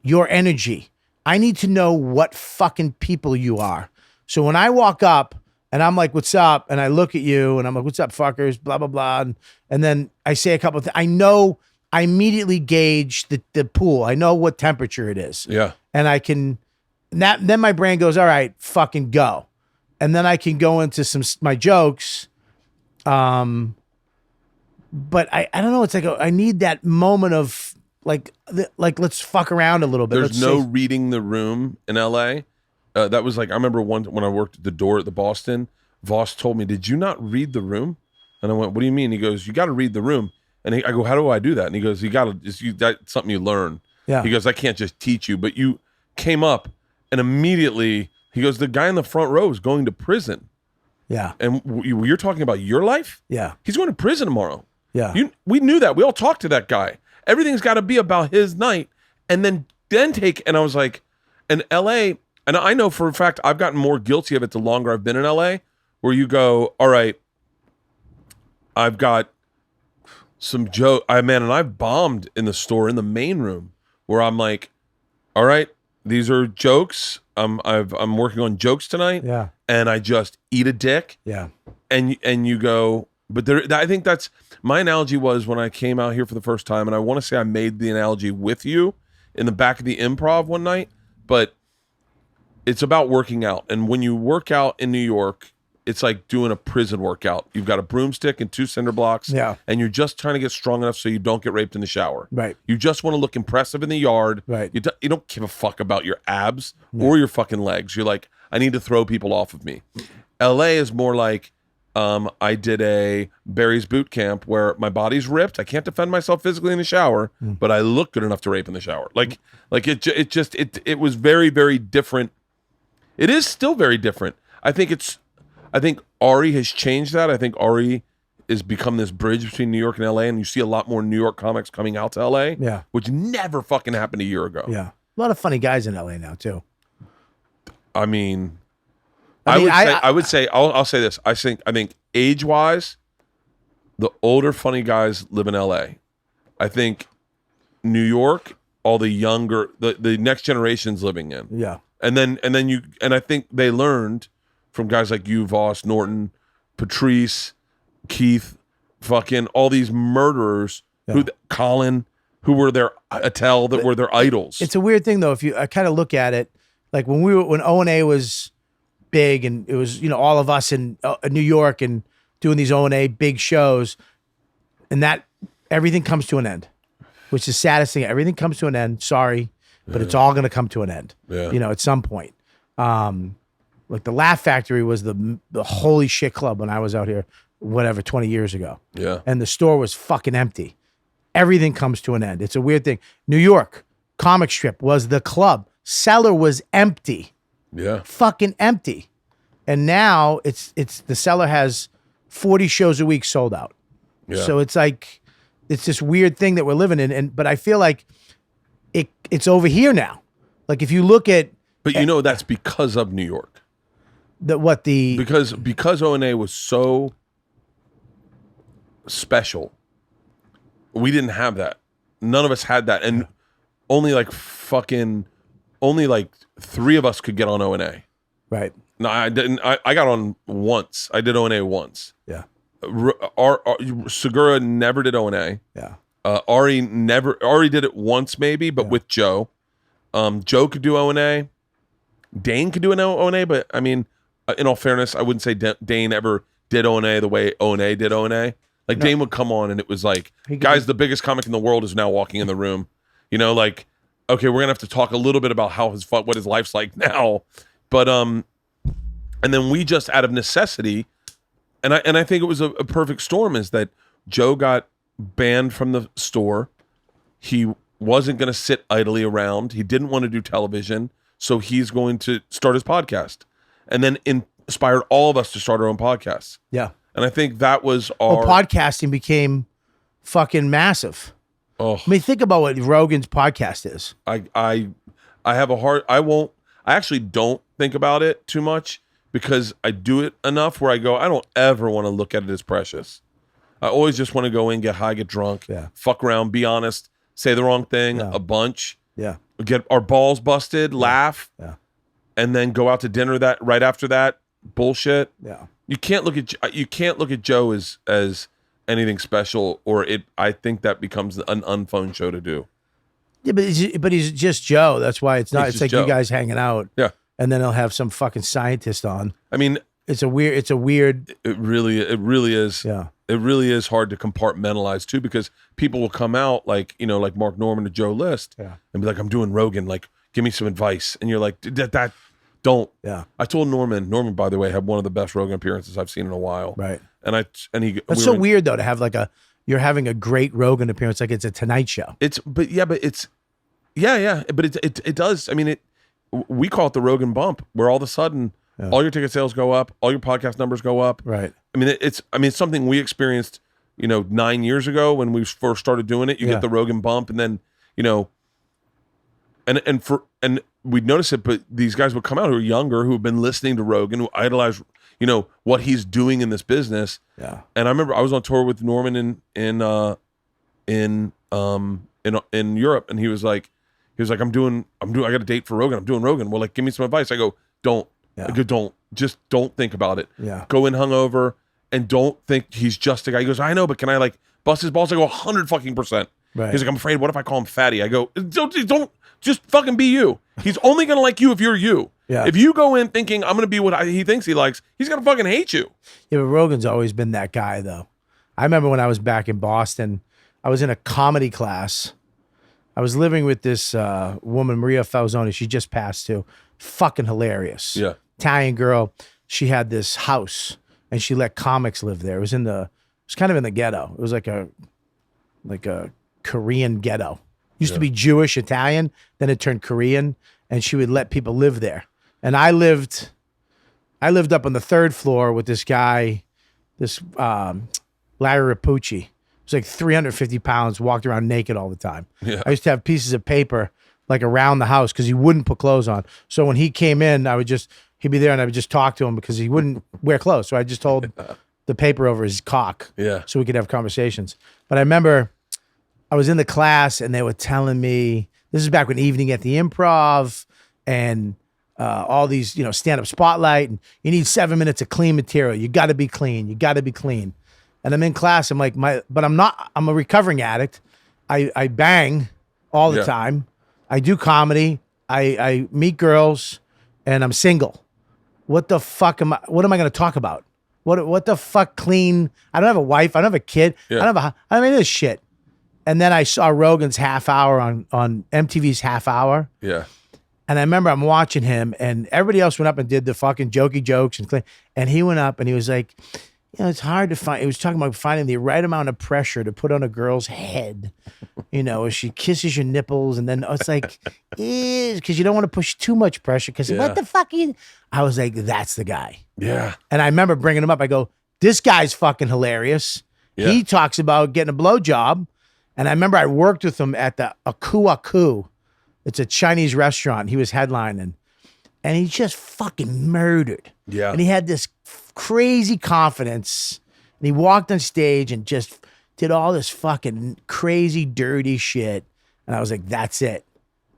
S4: your energy. I need to know what fucking people you are. So when I walk up and I'm like, what's up? And I look at you and I'm like, what's up, fuckers? Blah, blah, blah. And then I say a couple of things. I immediately gauge the pool. I know what temperature it is.
S5: Yeah.
S4: And then my brain goes, all right, fucking go. And then I can go into my jokes. But I don't know. It's like I need that moment of like let's fuck around a little bit.
S5: There's no reading the room in LA. That was like, I remember when I worked at the door at the Boston, Voss told me, did you not read the room? And I went, what do you mean? He goes, you got to read the room. And I go, how do I do that? And he goes, that's something you learn.
S4: Yeah.
S5: He goes, I can't just teach you, but you came up and immediately he goes, the guy in the front row is going to prison.
S4: Yeah.
S5: And you're talking about your life?
S4: Yeah.
S5: He's going to prison tomorrow.
S4: Yeah.
S5: We knew that. We all talked to that guy. Everything's got to be about his night. And then and I was like, in LA, and I know for a fact I've gotten more guilty of it the longer I've been in LA, where you go, all right, I've got some joke. And I've bombed in the store in the main room where I'm like, all right, these are jokes. I'm working on jokes tonight.
S4: Yeah.
S5: And I just eat a dick.
S4: Yeah.
S5: And you go, but I think that's my analogy was when I came out here for the first time, and I want to say I made the analogy with you in the back of the Improv one night, but it's about working out. And when you work out in New York, it's like doing a prison workout. You've got a broomstick and 2 cinder blocks, and you're just trying to get strong enough so you don't get raped in the shower.
S4: Right.
S5: You just want to look impressive in the yard.
S4: Right.
S5: You don't give a fuck about your abs or your fucking legs. You're like, I need to throw people off of me. LA is more like, I did a Barry's boot camp where my body's ripped. I can't defend myself physically in the shower, but I look good enough to rape in the shower. It was very, very different. It is still very different. I think Ari has changed that. I think Ari has become this bridge between New York and LA, and you see a lot more New York comics coming out to LA, which never fucking happened a year ago.
S4: Yeah. A lot of funny guys in LA now too.
S5: I would say I'll say this. I think age-wise, the older funny guys live in LA. I think New York, all the younger, the next generation's living in.
S4: Yeah.
S5: And I think they learned from guys like you, Voss, Norton, Patrice, Keith, fucking all these murderers, Colin, who were their Attell, that were their idols.
S4: It's a weird thing though. If I kind of look at it, like when O&A was big and it was, all of us in New York and doing these O&A big shows, and that everything comes to an end, which is the saddest thing. Everything comes to an end. Sorry, but it's all going to come to an end.
S5: Yeah.
S4: At some point. Like the Laugh Factory was the holy shit club when I was out here, 20 years ago.
S5: Yeah.
S4: And the store was fucking empty. Everything comes to an end. It's a weird thing. New York Comic Strip was the club. Cellar was empty.
S5: Yeah.
S4: Fucking empty. And now it's the Cellar has 40 shows a week sold out.
S5: Yeah.
S4: So it's like it's this weird thing that we're living in, but I feel like it's over here now. Like if you look at,
S5: but that's because of New York. Because O&A was so special, we didn't have that. None of us had that, and only like 3 of us could get on O&A.
S4: Right.
S5: No, I didn't. I got on once. I did O&A once.
S4: Yeah.
S5: Segura never did O&A.
S4: Yeah.
S5: Ari did it once maybe, but with Joe. Joe could do O&A. Dane could do an O&A, but I mean, in all fairness, I wouldn't say Dane ever did O&A the way O&A did O&A. Like Dane would come on and it was like, guys, the biggest comic in the world is now walking in the room. You know, like, okay, we're gonna have to talk a little bit about what his life's like now. But and then we just out of necessity, and I think it was a perfect storm, is that Joe got banned from the store. He wasn't gonna sit idly around. He didn't want to do television. So he's going to start his podcast, and then inspired all of us to start our own podcasts.
S4: Yeah.
S5: And I think that was our
S4: podcasting became fucking massive.
S5: Oh,
S4: I mean, think about what Rogan's podcast is.
S5: I have a hard. I actually don't think about it too much because I do it enough where I go, I don't ever want to look at it as precious. I always just want to go in, get high, get drunk, fuck around, be honest, say the wrong thing a bunch. Yeah. Get our balls busted, laugh, and then go out to dinner right after that bullshit. Yeah, you can't look at Joe as anything special, or I think that becomes an unfun show to do.
S4: Yeah, but he's just Joe. That's why it's not. It's like Joe. You guys hanging out.
S5: Yeah,
S4: and then he'll have some fucking scientist on.
S5: I mean,
S4: it's a weird.
S5: It really is. Yeah. It really is hard to compartmentalize too, because people will come out like Mark Norman or Joe List and be like, I'm doing Rogan, like, give me some advice. And you're like, that don't. Yeah. I told Norman, by the way, had one of the best Rogan appearances I've seen in a while. Right. That's weird though, to have you're having a great Rogan appearance, like it's a Tonight Show. But it does. I mean, we call it the Rogan bump, where all of a sudden, all your ticket sales go up, all your podcast numbers go up. Right. I mean, it's something we experienced, 9 years ago when we first started doing it. You get the Rogan bump, and then, and we'd notice it, but these guys would come out who are younger, who have been listening to Rogan, who idolize, what he's doing in this business. Yeah. And I remember I was on tour with Norman in Europe, and he was like, I got a date for Rogan. I'm doing Rogan. Well, like, give me some advice. I go, don't. Yeah. Don't think about it. Yeah. Go in hungover and don't think he's just a guy. He goes, I know, but can I like bust his balls? I go 100%. Right. He's like, I'm afraid. What if I call him fatty? I go, don't just fucking be you. He's only gonna like you if you're you. Yeah. If you go in thinking I'm gonna be what he thinks he likes, he's gonna fucking hate you.
S4: Yeah, but Rogan's always been that guy though. I remember when I was back in Boston, I was in a comedy class. I was living with this woman, Maria Falzoni. She just passed too. Fucking hilarious. Yeah. Italian girl. She had this house and she let comics live there. It was kind of in the ghetto. It was like a Korean ghetto. Used to be Jewish, Italian, then it turned Korean, and she would let people live there. And I lived up on the 3rd floor with this guy, this Larry Rapucci. He was like 350 pounds, walked around naked all the time. Yeah. I used to have pieces of paper like around the house because he wouldn't put clothes on. So when he came in, he'd be there and I would just talk to him because he wouldn't wear clothes. So I just hold the paper over his cock so we could have conversations. But I remember I was in the class and they were telling me, this is back when Evening at the Improv and all these, stand-up spotlight, and you need 7 minutes of clean material. You got to be clean. You got to be clean. And I'm in class. I'm like, but I'm a recovering addict. I bang all the time. I do comedy. I meet girls, and I'm single. What the fuck what am I going to talk about? What the fuck clean? I don't have a wife. I don't have a kid. Yeah. I don't have any of this shit. And then I saw Rogan's half hour on MTV's half hour. Yeah. And I remember I'm watching him, and everybody else went up and did the fucking jokey jokes and he went up and he was like, it's hard to find. He was talking about finding the right amount of pressure to put on a girl's head, as she kisses your nipples, and then it's like, because you don't want to push too much pressure. Because what the fuck? I was like, that's the guy. Yeah. And I remember bringing him up. I go, this guy's fucking hilarious. Yeah. He talks about getting a blowjob, and I remember I worked with him at the Aku Aku. It's a Chinese restaurant. He was headlining, and he just fucking murdered. Yeah. And he had this crazy confidence, and he walked on stage and just did all this fucking crazy dirty shit, and I was like, that's it.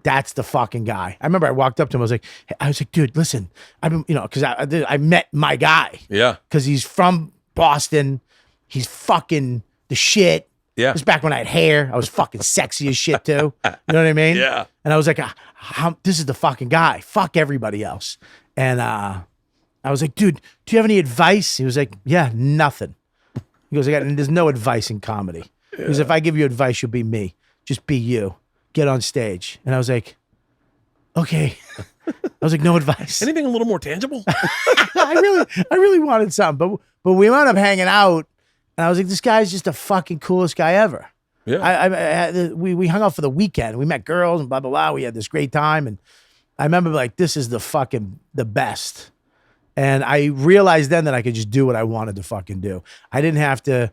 S4: that's the fucking guy. I remember I walked up to him. I was like, dude, listen, I've been, because I met my guy.
S5: Yeah.
S4: Because he's from Boston. He's fucking the shit.
S5: Yeah.
S4: This back when I had hair. I was fucking sexy as shit too. You know what I mean?
S5: Yeah.
S4: And I was like, this is the fucking guy. Fuck everybody else. And I was like, dude, do you have any advice? He was like, yeah, nothing. He goes, there's no advice in comedy. He goes, if I give you advice, you'll be me. Just be you. Get on stage. And I was like, okay. I was like, no advice.
S5: Anything a little more tangible?
S4: I really wanted something, but we wound up hanging out, and I was like, this guy's just the fucking coolest guy ever.
S5: Yeah.
S4: We hung out for the weekend. We met girls and blah, blah, blah. We had this great time. And I remember like, this is the best. And I realized then that I could just do what I wanted to fucking do. I didn't have to,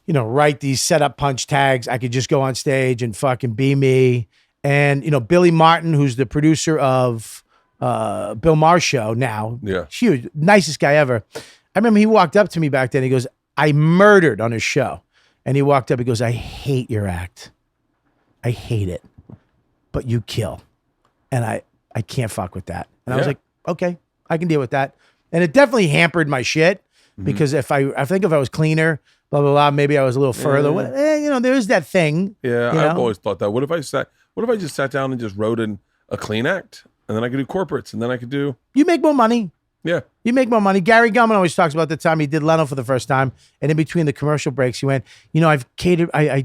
S4: write these setup punch tags. I could just go on stage and fucking be me. And, Billy Martin, who's the producer of Bill Maher's show now.
S5: Yeah.
S4: Huge, nicest guy ever. I remember he walked up to me back then. He goes, I murdered on his show. And he walked up, he goes, I hate your act. I hate it. But you kill. And I can't fuck with that. And I was like, okay, I can deal with that. And it definitely hampered my shit because I think if I was cleaner, blah, blah, blah, maybe I was a little further. There is that thing.
S5: Yeah, I've always thought that. What if I just sat down and just wrote in a clean act? And then I could do corporates, and then I could do...
S4: You make more money.
S5: Yeah.
S4: You make more money. Gary Gulman always talks about the time he did Leno for the first time, and in between the commercial breaks, he went, I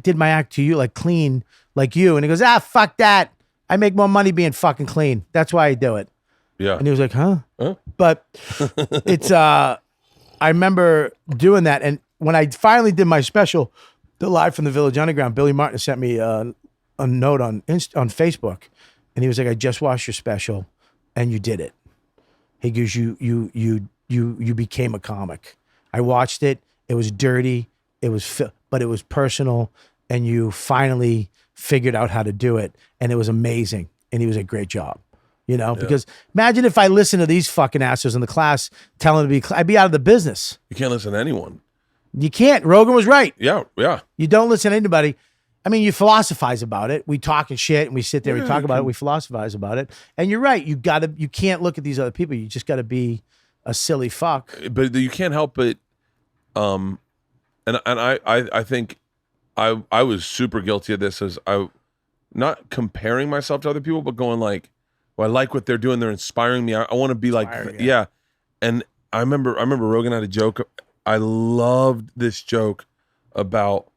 S4: did my act to you, like clean, like you. And he goes, fuck that. I make more money being fucking clean. That's why I do it.
S5: Yeah.
S4: And he was like, huh? But it's, I remember doing that. And when I finally did my special, the Live from the Village Underground, Billy Martin sent me a note on Facebook. And he was like, I just watched your special and you did it. He goes, you became a comic. I watched it. It was dirty. But it was personal. And you finally figured out how to do it. And it was amazing. And he was a great job. Because imagine if I listened to these fucking assholes in the class telling me I'd be out of the business.
S5: You can't listen to anyone.
S4: You can't. Rogan was right.
S5: Yeah.
S4: You don't listen to anybody. I mean, you philosophize about it. We talk and shit, and we sit there, we talk about it, we philosophize about it. And you're right. You can't look at these other people. You just got to be a silly fuck.
S5: But you can't help it. And I think I was super guilty of this as I not comparing myself to other people, but going like, well, I like what they're doing. They're inspiring me. I want to be like, yeah. And I remember Rogan had a joke. I loved this joke about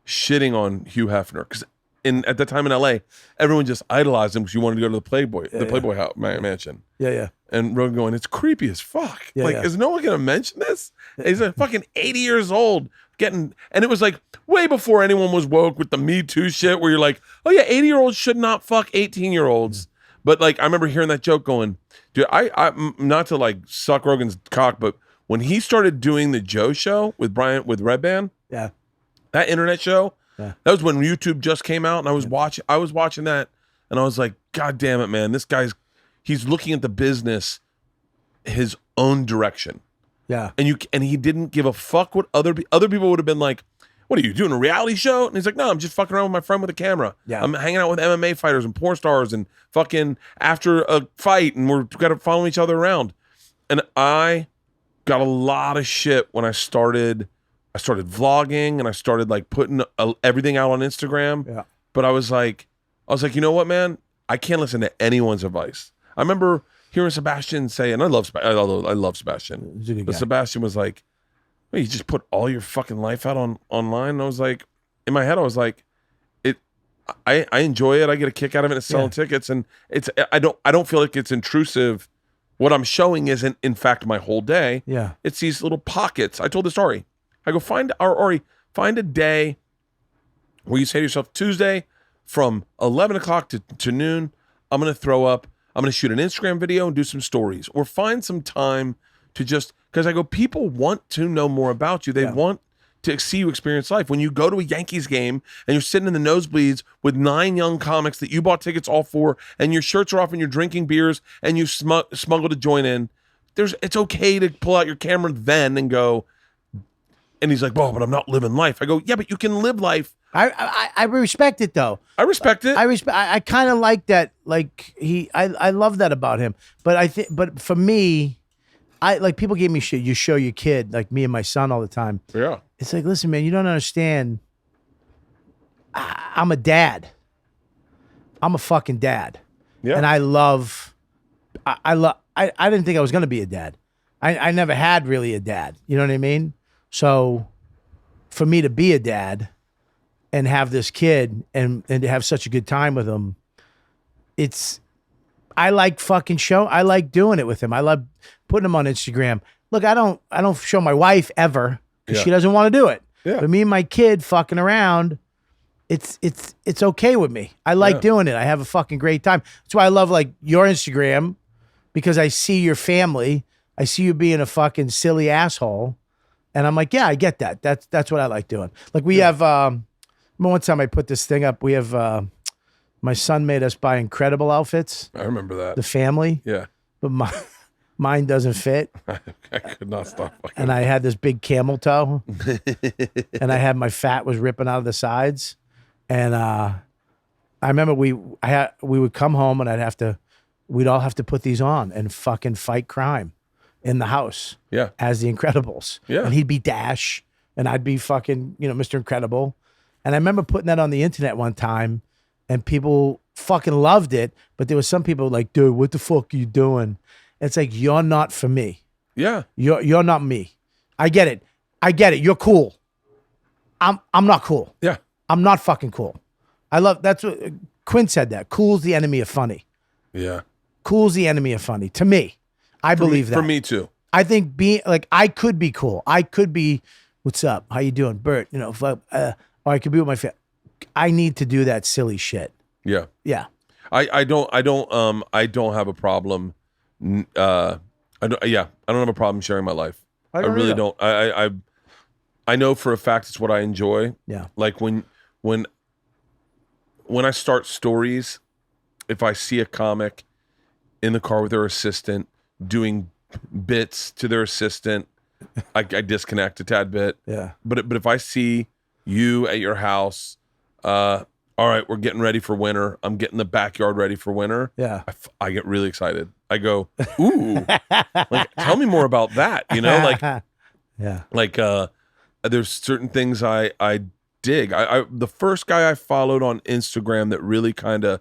S5: shitting on Hugh Hefner because at the time in LA, everyone just idolized him because you wanted to go to the Playboy house, mansion.
S4: Yeah.
S5: And Rogan going, it's creepy as fuck.
S4: Yeah,
S5: is no one gonna mention this? He's like fucking 80 years old, and it was like way before anyone was woke with the Me Too shit, where you're like, oh yeah, 80-year-olds should not fuck 18-year-olds. But like, I remember hearing that joke going, dude, I not to like suck Rogan's cock, but when he started doing the Joe show with Red Band, that internet show, that was when YouTube just came out, and I was watching that, and I was like, God damn it, man, this he's looking at the business his own direction. Yeah. And he didn't give a fuck what other people would have been like, what are you doing, a reality show? And he's like, no, I'm just fucking around with my friend with a camera. Yeah. I'm hanging out with MMA fighters and porn stars and fucking after a fight, and we're got to follow each other around. And I got a lot of shit when I started vlogging, and I started like putting everything out on Instagram. Yeah. But I was like, you know what, man? I can't listen to anyone's advice. I remember hearing Sebastian say, and I love Sebastian, but Sebastian was like, well, you just put all your fucking life out online. And I was like, in my head, I was like, I enjoy it. I get a kick out of it. It's selling tickets, and I don't feel like it's intrusive. What I'm showing isn't, in fact, my whole day. Yeah, it's these little pockets. I told the story. I go find a day where you say to yourself, Tuesday from 11 o'clock to noon, I'm gonna throw up. I'm going to shoot an Instagram video and do some stories, or find some time to just, because I go, people want to know more about you. They want to see you experience life. When you go to a Yankees game and you're sitting in the nosebleeds with 9 young comics that you bought tickets all for, and your shirts are off and you're drinking beers and you smuggle to join in, it's okay to pull out your camera then and go, And he's like, well, but I'm not living life. I go, yeah, but you can live life.
S4: I respect it though.
S5: I respect it.
S4: I kind of like that. Like I love that about him. But for me, like people gave me shit. You show your kid, like me and my son all the time.
S5: Yeah.
S4: It's like, listen, man, you don't understand. I'm a dad. I'm a fucking dad.
S5: Yeah.
S4: And I didn't think I was going to be a dad. I never had really a dad. You know what I mean? So for me to be a dad and have this kid and to have such a good time with him, I like I like doing it with him. I love putting him on Instagram. Look, I don't show my wife ever because she doesn't want to do it.
S5: Yeah.
S4: But me and my kid fucking around, it's okay with me. I like doing it. I have a fucking great time. That's why I love like your Instagram, because I see your family. I see you being a fucking silly asshole. And I'm like, yeah, I get that. That's what I like doing. Like we have, remember one time I put this thing up, we have, my son made us buy incredible outfits.
S5: I remember that.
S4: The family.
S5: Yeah.
S4: But mine doesn't fit.
S5: I could not stop.
S4: And I had this big camel toe. And I had my fat was ripping out of the sides. And I remember we would come home and we'd all have to put these on and fucking fight crime in the house.
S5: Yeah.
S4: As the Incredibles.
S5: Yeah.
S4: And he'd be Dash and I'd be fucking, Mr. Incredible. And I remember putting that on the internet one time and people fucking loved it. But there was some people like, dude, what the fuck are you doing? It's like, you're not for me.
S5: Yeah.
S4: You're not me. I get it. You're cool. I'm not cool.
S5: Yeah.
S4: I'm not fucking cool. That's what Quinn said that. Cool's the enemy of funny.
S5: Yeah.
S4: Cool's the enemy of funny. To me. I believe that.
S5: For me too.
S4: I think being like, I could be cool. I could be, what's up? How you doing? Bert, or I could be with my family. I need to do that silly shit.
S5: Yeah.
S4: Yeah.
S5: I don't have a problem. I don't have a problem sharing my life. I really don't. I know for a fact it's what I enjoy.
S4: Yeah.
S5: Like when I start stories, if I see a comic in the car with their assistant doing bits to their assistant, I disconnect a tad bit.
S4: Yeah.
S5: But if I see you at your house, all right, we're getting ready for winter. I'm getting the backyard ready for winter.
S4: Yeah.
S5: I get really excited. I go, ooh, like, tell me more about that. Like,
S4: yeah.
S5: Like, there's certain things I dig. The first guy I followed on Instagram that really kind of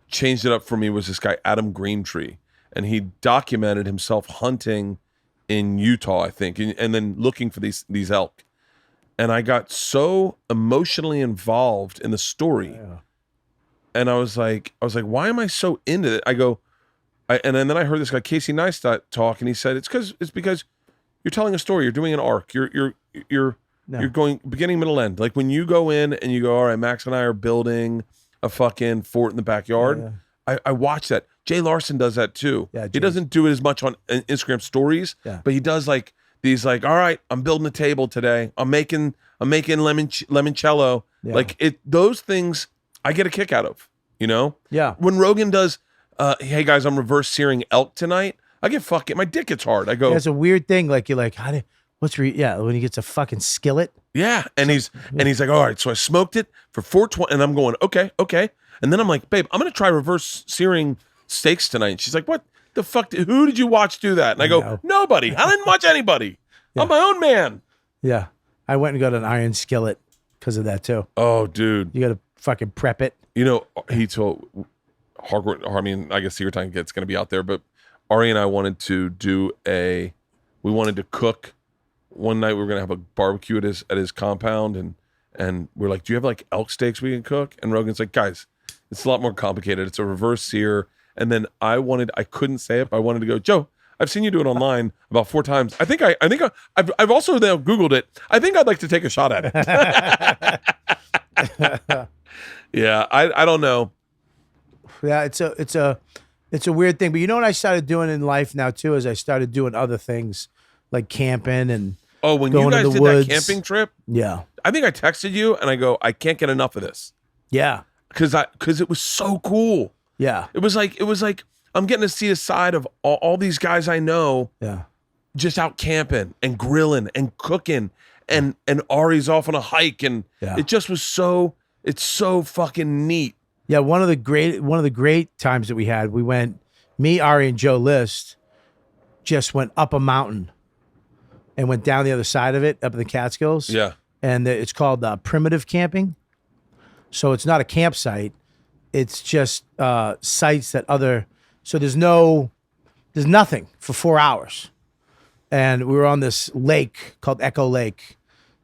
S5: changed it up for me was this guy, Adam Greentree. And he documented himself hunting in Utah, I think, and then looking for these elk. And I got so emotionally involved in the story. Yeah. And I was like, why am I so into it? And then I heard this guy, Casey Neistat, talk, and he said, it's because you're telling a story. You're doing an arc. You're going beginning, middle, end. Like when you go in and you go, all right, Max and I are building a fucking fort in the backyard. Yeah. I watch that. Jay Larson does that too. Yeah, he doesn't do it as much on Instagram stories, but he does like these, like, all right, I'm building a table today. I'm making limoncello. Yeah. Like those things I get a kick out of, Yeah. When Rogan does, hey guys, I'm reverse searing elk tonight, I get my dick gets hard. I go,
S4: yeah, it's a weird thing. Like you're like, when he gets a fucking skillet.
S5: Yeah. And he's like, all right, so I smoked it for 420 and I'm going, okay. And then I'm like, babe, I'm going to try reverse searing steaks tonight. And she's like, what the fuck? Who did you watch do that? And I go, nobody. I didn't watch anybody. Yeah. I'm my own man.
S4: Yeah. I went and got an iron skillet because of that too.
S5: Oh, dude.
S4: You got to fucking prep it.
S5: He told Hardcore, I mean, I guess Secret Time it's going to be out there, but Ari and I wanted to we wanted to cook. One night we were going to have a barbecue at his compound and we're like, do you have like elk steaks we can cook? And Rogan's like, guys, it's a lot more complicated. It's a reverse sear. And then I couldn't say it, but I wanted to go, Joe, I've seen you do it online about 4 times. I've also now Googled it. I think I'd like to take a shot at it. Yeah. I don't know.
S4: Yeah. It's a weird thing, but you know what I started doing in life now too, is I started doing other things like camping and
S5: when
S4: going
S5: you guys
S4: to the
S5: did
S4: woods.
S5: that camping trip.
S4: Yeah.
S5: I think I texted you and I go, I can't get enough of this.
S4: Yeah.
S5: Cause it was so cool.
S4: Yeah.
S5: It was like I'm getting to see a side of all these guys I know.
S4: Yeah.
S5: Just out camping and grilling and cooking and Ari's off on a hike, and
S4: Yeah.
S5: it just was it's so fucking neat.
S4: Yeah, one of the great times that we had, we went, me, Ari, and Joe List just went up a mountain and went down the other side of it, up in the Catskills.
S5: Yeah.
S4: And it's called primitive camping. So it's not a campsite. It's just sites that so there's nothing for 4 hours. And we were on this lake called Echo Lake.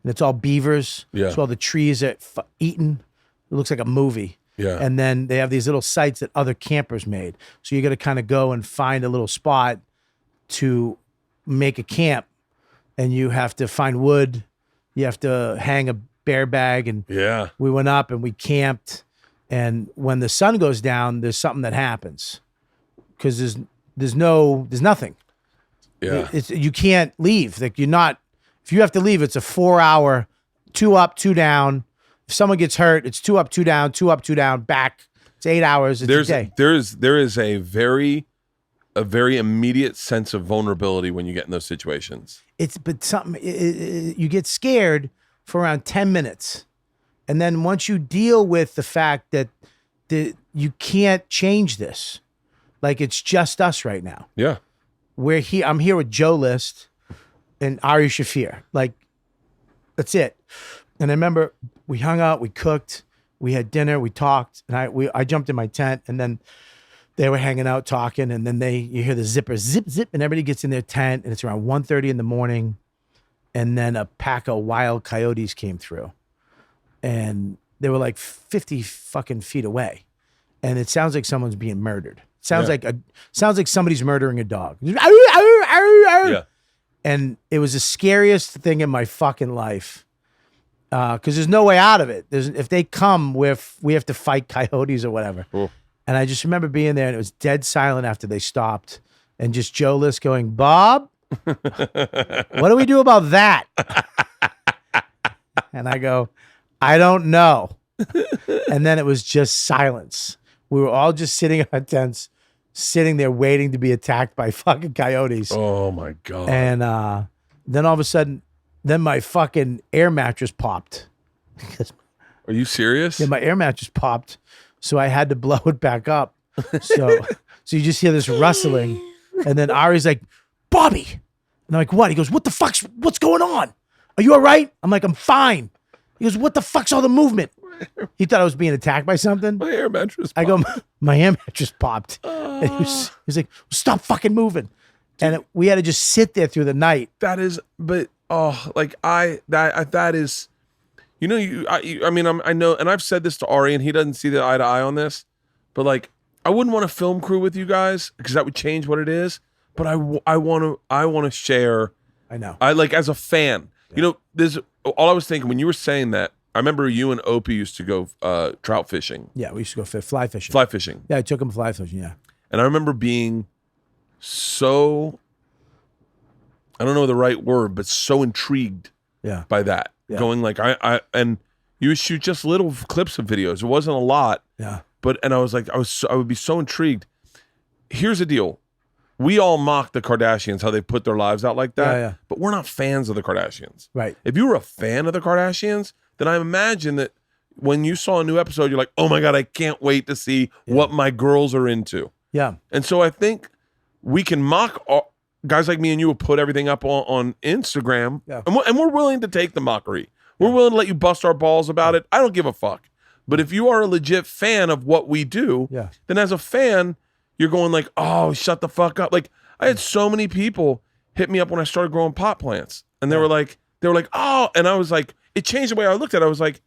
S4: And it's all beavers.
S5: Yeah.
S4: So all the trees are eaten. It looks like a movie.
S5: Yeah.
S4: And then they have these little sites that other campers made. So you got to kind of go and find a little spot to make a camp. And you have to find wood. You have to hang a bear bag. And
S5: Yeah.
S4: we went up and we camped. And when the sun goes down, there's something that happens. Because there's nothing.
S5: Yeah.
S4: You can't leave. Like if you have to leave, it's a 4 hour, 2 up, 2 down. If someone gets hurt, it's 2 up, 2 down, 2 up, 2 down, back. It's 8 hours. It's a day.
S5: There is a very immediate sense of vulnerability when you get in those situations.
S4: You get scared for around 10 minutes. And then once you deal with the fact that you can't change this, like it's just us right now.
S5: Yeah.
S4: I'm here with Joe List and Ari Shafir. Like, that's it. And I remember we hung out, we cooked, we had dinner, we talked, and I jumped in my tent, and then they were hanging out talking, and then you hear the zipper zip zip, and everybody gets in their tent, and it's around 1:30 in the morning, and then a pack of wild coyotes came through, and they were like 50 fucking feet away, and it sounds like someone's being murdered. Sounds like somebody's murdering a dog.
S5: Yeah.
S4: And it was the scariest thing in my fucking life. Because there's no way out of it. If they come, we have to fight coyotes or whatever.
S5: Cool.
S4: And I just remember being there, and it was dead silent after they stopped, and just Joe List going, "Bob, what do we do about that?" And I go, "I don't know." And then it was just silence. We were all just sitting in our tents, sitting there waiting to be attacked by fucking coyotes.
S5: Oh my God.
S4: And then all of a sudden, my fucking air mattress popped.
S5: Are you serious?
S4: Yeah, my air mattress popped, so I had to blow it back up. So you just hear this rustling, and then Ari's like, "Bobby," and I'm like, "What?" He goes, "What's going on? Are you all right?" I'm like, "I'm fine." He goes, "What the fuck's all the movement?" He thought I was being attacked by something.
S5: My air mattress
S4: I go, "My air mattress popped." And he's like, "Stop fucking moving." And we had to just sit there through the night.
S5: That is, but that is, I know, and I've said this to Ari, and he doesn't see the eye to eye on this, but like, I wouldn't want to film crew with you guys because that would change what it is. But I want to share.
S4: I know.
S5: I like as a fan. Yeah. There's all I was thinking when you were saying that. I remember you and Opie used to go trout fishing.
S4: Yeah, we used to go fly fishing.
S5: Fly fishing.
S4: Yeah, I took him fly fishing. Yeah.
S5: And I remember being so, I don't know the right word, but so intrigued by that. Yeah. Going like, and you would shoot just little clips of videos. It wasn't a lot.
S4: Yeah.
S5: And I was like, I would be so intrigued. Here's the deal. We all mock the Kardashians, how they put their lives out like that.
S4: Yeah.
S5: But we're not fans of the Kardashians.
S4: Right.
S5: If you were a fan of the Kardashians, then I imagine that when you saw a new episode, you're like, "Oh my God, I can't wait to see what my girls are into."
S4: Yeah.
S5: And so I think we can mock guys like me and you will put everything up on Instagram.
S4: Yeah.
S5: And we're willing to take the mockery. We're willing to let you bust our balls about it. I don't give a fuck. But if you are a legit fan of what we do, then as a fan, you're going like, "Oh, shut the fuck up." Like I had so many people hit me up when I started growing pot plants. And they were like, "Oh," and I was like, it changed the way I looked at it. I was like,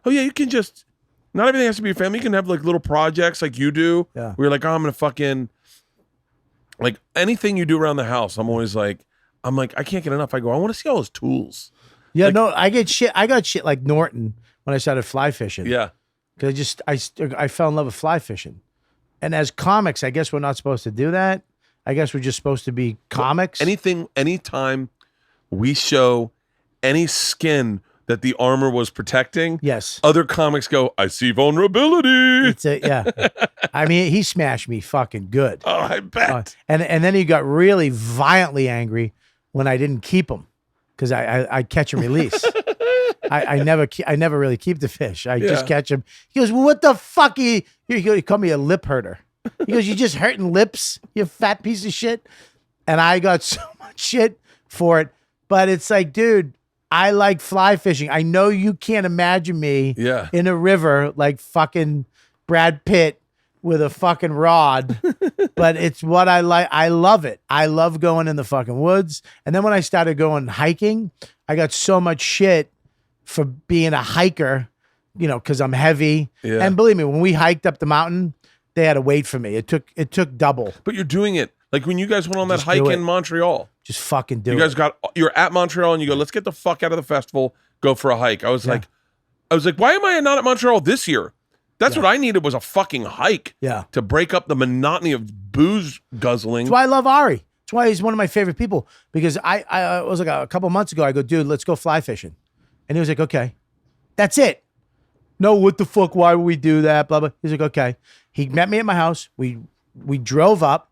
S5: "Oh yeah, you can just, not everything has to be your family. You can have like little projects like you do."
S4: Yeah.
S5: Where you're like, "Oh, I'm gonna fucking," like anything you do around the house, I'm like, I can't get enough. I go, I want to see all his tools.
S4: Yeah,
S5: like,
S4: no, I got shit like Norton when I started fly fishing.
S5: Yeah.
S4: Because I fell in love with fly fishing. And as comics, I guess we're not supposed to do that. I guess we're just supposed to be comics.
S5: Anytime we show any skin that the armor was protecting,
S4: yes,
S5: other comics go, "I see vulnerability."
S4: I mean, he smashed me fucking good.
S5: Oh, I bet.
S4: And then he got really violently angry when I didn't keep him. because I catch and release. I never really keep the fish. I just catch them. He goes, well, what the fuck? He called me a lip herder. He goes, you just hurting lips, you fat piece of shit. And I got so much shit for it. But it's like, dude, I like fly fishing. I know you can't imagine me in a river like fucking Brad Pitt with a fucking rod, but it's what I like. I love it. I love going in the fucking woods. And then when I started going hiking, I got so much shit for being a hiker, you know, because I'm heavy. Yeah. And believe me, when we hiked up the mountain, they had to wait for me. It took double.
S5: But you're doing it. Like when you guys went on that hike in Montreal.
S4: Just fucking do it.
S5: You guys you're at Montreal and you go, let's get the fuck out of the festival, go for a hike. I was like, why am I not at Montreal this year? That's what I needed was a fucking hike.
S4: Yeah.
S5: To break up the monotony of booze guzzling.
S4: That's why I love Ari. That's why he's one of my favorite people. Because I was like a couple months ago, I go, dude, let's go fly fishing. And he was like, okay. That's it. No, what the fuck? Why would we do that? Blah, blah. He's like, okay. He met me at my house. We drove up.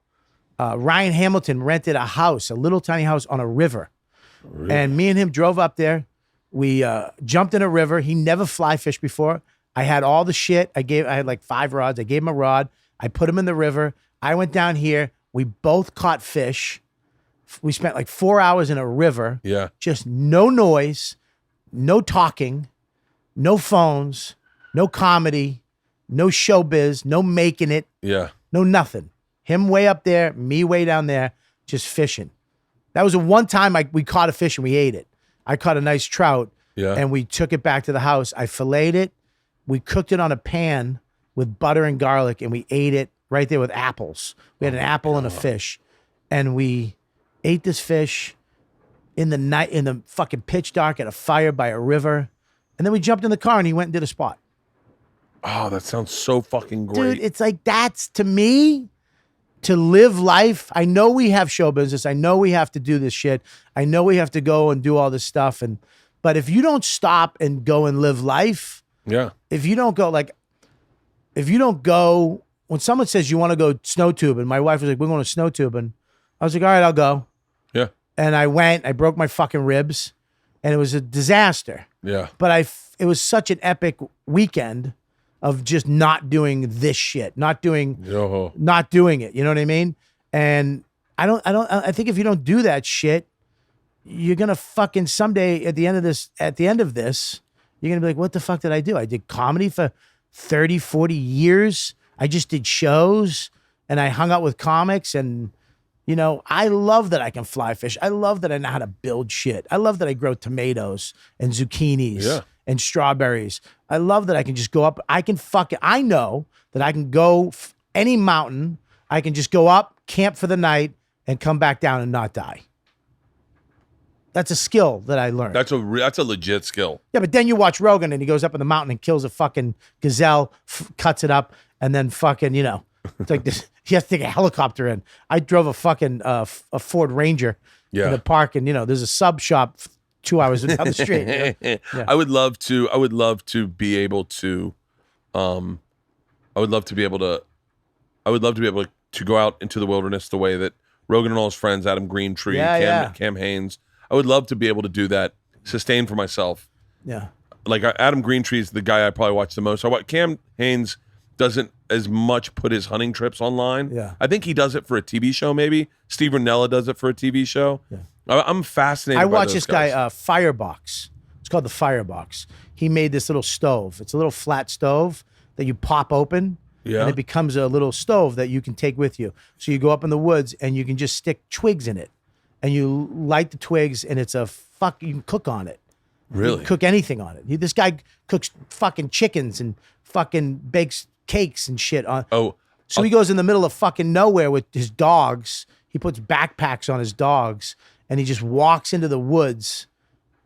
S4: Ryan Hamilton rented a house, a little tiny house on a river. Really? And me and him drove up there. We jumped in a river. He never fly fished before. I had all the shit. I had like 5 rods. I gave him a rod. I put him in the river. I went down here. We both caught fish. We spent like 4 hours in a river.
S5: Yeah.
S4: Just no noise, no talking, no phones, no comedy, no showbiz, no making it.
S5: Yeah.
S4: No nothing. Him way up there, me way down there, just fishing. That was the one time we caught a fish and we ate it. I caught a nice trout and we took it back to the house. I filleted it. We cooked it on a pan with butter and garlic and we ate it right there with apples. We had an apple and a fish. And we ate this fish in the night, in the fucking pitch dark at a fire by a river. And then we jumped in the car and he went and did a spot.
S5: Oh, that sounds so fucking great.
S4: Dude, it's like, that's to me... To live life, I know we have show business. I know we have to do this shit. I know we have to go and do all this stuff. But if you don't stop and go and live life, if you don't go, when someone says you want to go snow tubing, my wife was like, we're going to snow tubing. I was like, all right, I'll go.
S5: Yeah.
S4: And I went, I broke my fucking ribs and it was a disaster.
S5: Yeah.
S4: But it was such an epic weekend of just not doing this shit, not doing it. You know what I mean? And I think if you don't do that shit, you're going to fucking someday at the end of this, you're going to be like, what the fuck did I do? I did comedy for 30, 40 years. I just did shows and I hung out with comics and, you know, I love that I can fly fish. I love that I know how to build shit. I love that I grow tomatoes and zucchinis and strawberries. I love that I can just go up. I know that I can go any mountain. I can just go up, camp for the night, and come back down and not die. That's a skill that I learned.
S5: That's a legit skill.
S4: Yeah, but then you watch Rogan and he goes up in the mountain and kills a fucking gazelle, cuts it up, and then fucking, you know, it's like this. He has to take a helicopter in. I drove a fucking a Ford Ranger in the park, and you know, there's a sub shop 2 hours down the street. You know?
S5: I would love to be able to go out into the wilderness the way that Rogan and all his friends, Adam Greentree, Cam Haines. I would love to be able to do that, sustain for myself.
S4: Yeah.
S5: Like Adam Greentree is the guy I probably watch the most. Cam Haines doesn't as much put his hunting trips online.
S4: Yeah.
S5: I think he does it for a TV show maybe. Steve Ranella does it for a TV show. Yeah. I'm fascinated by
S4: watch this guy, Firebox. It's called the Firebox. He made this little stove. It's a little flat stove that you pop open. Yeah. And it becomes a little stove that you can take with you. So you go up in the woods and you can just stick twigs in it. And you light the twigs and it's you can cook on it.
S5: Really?
S4: You can cook anything on it. This guy cooks fucking chickens and fucking bakes cakes and shit on. So he goes in the middle of fucking nowhere with his dogs. He puts backpacks on his dogs and he just walks into the woods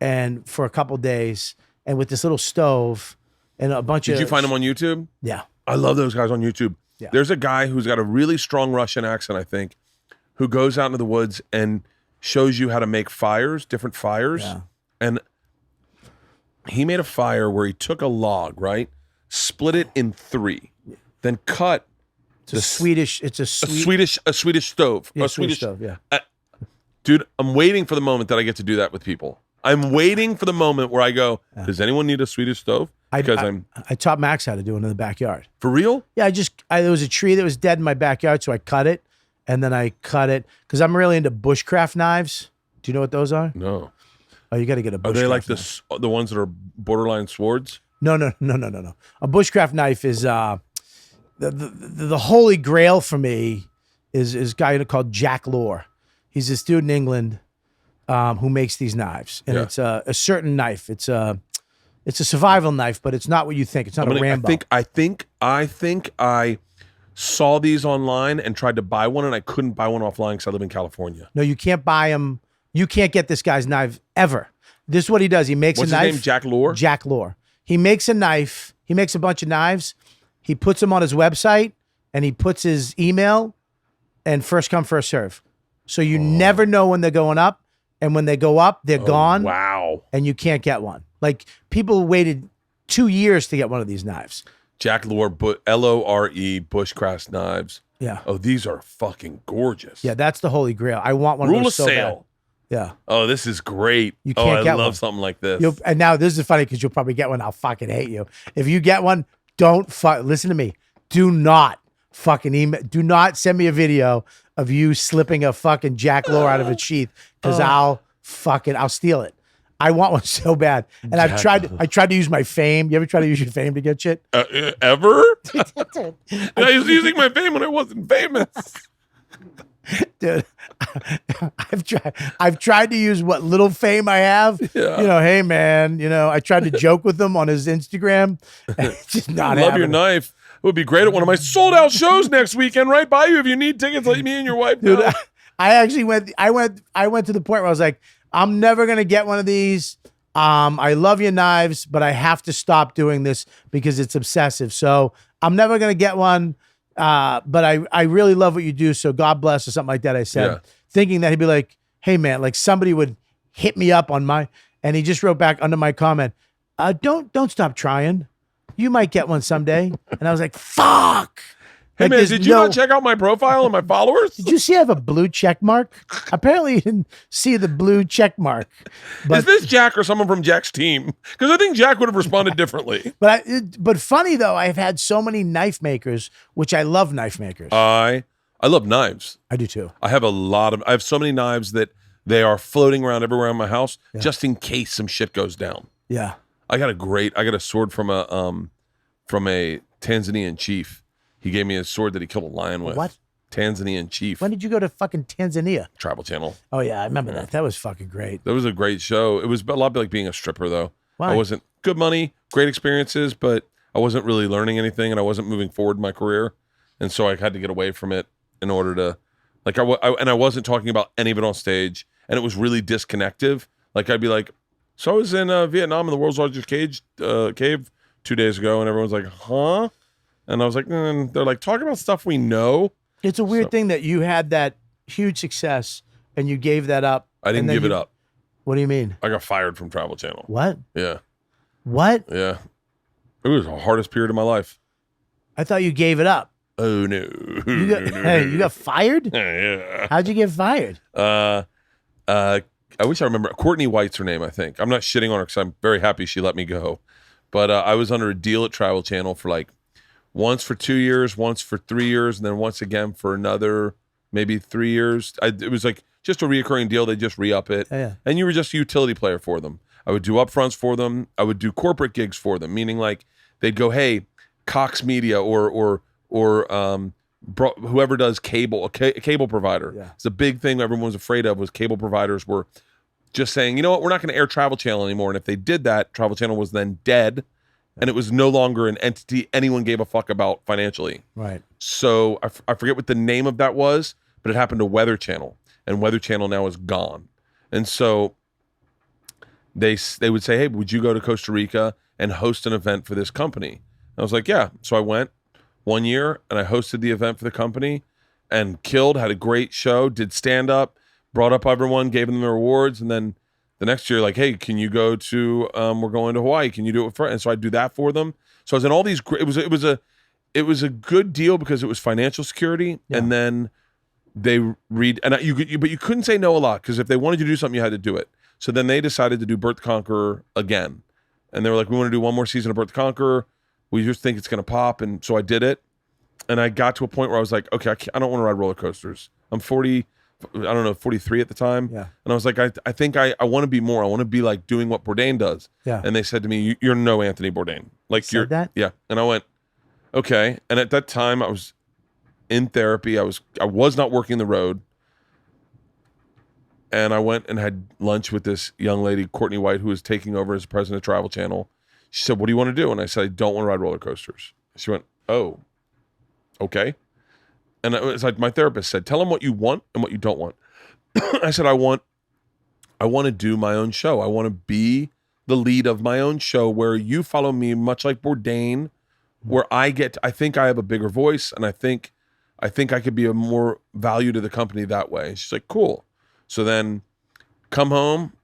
S4: and for a couple days and with this little stove and a bunch of...
S5: Did you find him on YouTube?
S4: Yeah.
S5: I love those guys on YouTube.
S4: Yeah.
S5: There's a guy who's got a really strong Russian accent, I think, who goes out into the woods and shows you how to make fires, different fires.
S4: Yeah.
S5: And he made a fire where he took a log, right? Split it in 3, then cut.
S4: It's a Swedish
S5: stove.
S4: Yeah,
S5: a Swedish
S4: stove, yeah.
S5: Dude, I'm waiting for the moment that I get to do that with people. I'm waiting for the moment where I go, does anyone need a Swedish stove? Because
S4: I taught Max how to do it in the backyard.
S5: For real?
S4: Yeah, there was a tree that was dead in my backyard, so I cut it, and then I cut it because I'm really into bushcraft knives. Do you know what those are?
S5: No.
S4: Oh, you got to get a bushcraft.
S5: Are they like
S4: knife.
S5: the ones that are borderline swords?
S4: No. A bushcraft knife is the holy grail for me is a guy called Jack Lore. He's this dude in England who makes these knives, and it's a certain knife. It's a survival knife, but it's not what you think. It's not a Rambo.
S5: I think I saw these online and tried to buy one, and I couldn't buy one offline because I live in California.
S4: No, you can't buy them. You can't get this guy's knife ever. This is what he does. He makes
S5: What's
S4: a knife.
S5: his name? Jack Lore?
S4: Jack Lore. He makes a knife. He makes a bunch of knives. He puts them on his website, and he puts his email, and first come, first serve. So you never know when they're going up, and when they go up, they're gone.
S5: Wow.
S4: And you can't get one. Like, people waited 2 years to get one of these knives.
S5: Jack Lore, Lore, bushcraft knives.
S4: Yeah.
S5: Oh, these are fucking gorgeous.
S4: Yeah, that's the holy grail. I want one
S5: Rule
S4: of
S5: of
S4: those so
S5: sale.
S4: bad. Yeah.
S5: Oh, this is great.
S4: You can't
S5: I
S4: get
S5: love
S4: one.
S5: something like this.
S4: And now this is funny because you'll probably get one. I'll fucking hate you. If you get one, listen to me. Do not fucking email. Do not send me a video of you slipping a fucking Jack Lore out of its sheath because I'll steal it. I want one so bad. And I tried to use my fame. You ever try to use your fame to get shit?
S5: Ever? I was using my fame when I wasn't famous.
S4: Dude, I've tried to use what little fame I have.
S5: Yeah.
S4: You know, hey man, I tried to joke with him on his Instagram. And it's just not
S5: I love
S4: happening.
S5: your knife. It would be great at one of my sold out shows next weekend, right by you. If you need tickets, let me and your wife know.
S4: Dude, I actually went to the point where I was like, I'm never gonna get one of these. I love your knives, but I have to stop doing this because it's obsessive. So I'm never gonna get one. But I really love what you do. So God bless or something like that. I said, thinking that he'd be like, hey man, like somebody would hit me up on and he just wrote back under my comment, don't stop trying. You might get one someday. And I was like, fuck.
S5: Hey
S4: Like,
S5: man,
S4: there's
S5: did you not check out my profile and my followers?
S4: Did you see I have a blue check mark? Apparently you didn't see the blue check mark.
S5: Is this Jack or someone from Jack's team? Because I think Jack would have responded differently.
S4: But funny though, I've had so many knife makers, which I love knife makers.
S5: I love knives.
S4: I do too.
S5: I have so many knives that they are floating around everywhere in my house just in case some shit goes down.
S4: Yeah.
S5: I got a sword from a Tanzanian chief. He gave me a sword that he killed a lion with.
S4: What?
S5: Tanzanian chief.
S4: When did you go to fucking Tanzania?
S5: Travel Channel.
S4: Oh yeah, I remember that. That was fucking great.
S5: That was a great show. It was a lot like being a stripper though.
S4: Why?
S5: I wasn't good money, great experiences, but I wasn't really learning anything and I wasn't moving forward in my career. And so I had to get away from it in order to I wasn't talking about any of it on stage and it was really disconnective. Like I'd be like, so I was in Vietnam in the world's largest cave 2 days ago and everyone's like, huh? And I was like, they're like, talk about stuff we know.
S4: It's a weird thing that you had that huge success and you gave that up.
S5: I didn't give it up.
S4: What do you mean?
S5: I got fired from Travel Channel.
S4: What?
S5: Yeah.
S4: What?
S5: Yeah. It was the hardest period of my life.
S4: I thought you gave it up.
S5: Oh no.
S4: You got fired?
S5: Yeah.
S4: How'd you get fired?
S5: I wish I remember. Courtney White's her name, I think. I'm not shitting on her because I'm very happy she let me go. But I was under a deal at Travel Channel for like once for 2 years, once for 3 years, and then once again for another maybe 3 years. It was like just a reoccurring deal. They just re-up it.
S4: Yeah.
S5: And you were just a utility player for them. I would do upfronts for them. I would do corporate gigs for them, meaning like they'd go, hey, Cox Media or whoever does cable, a cable provider.
S4: Yeah.
S5: It's a big thing everyone was afraid of was cable providers were just saying, you know what, we're not going to air Travel Channel anymore. And if they did that, Travel Channel was then dead. And it was no longer an entity anyone gave a fuck about financially.
S4: Right.
S5: So I forget what the name of that was, but it happened to Weather Channel. And Weather Channel now is gone. And so they would say, hey, would you go to Costa Rica and host an event for this company? And I was like, yeah. So I went 1 year and I hosted the event for the company and killed, had a great show, did stand-up, brought up everyone, gave them their awards, and then the next year, like, hey, can you go to? We're going to Hawaii. Can you do it with friends? And so I do that for them. So I was in all these. It was a good deal because it was financial security, and then they read. And but you couldn't say no a lot because if they wanted you to do something, you had to do it. So then they decided to do Bert the Conqueror again. And they were like, we want to do one more season of Bert the Conqueror. We just think it's going to pop. And so I did it. And I got to a point where I was like, okay, I don't want to ride roller coasters. I'm 40, I don't know, 43 at the time.
S4: Yeah.
S5: And I was like, I think I want to be more. I want to be like doing what Bourdain does.
S4: Yeah.
S5: And they said to me, you're no Anthony Bourdain. Like
S4: Said that?
S5: Yeah. And I went, okay. And at that time I was in therapy. I was not working the road. And I went and had lunch with this young lady, Courtney White, who was taking over as president of Travel Channel. She said, what do you want to do? And I said, I don't want to ride roller coasters. She went, oh, okay. And it was like my therapist said, tell them what you want and what you don't want. I said, I want to do my own show. I want to be the lead of my own show where you follow me, much like Bourdain, where I think I have a bigger voice, and I think I could be of more value to the company that way. And she's like, cool. So then come home,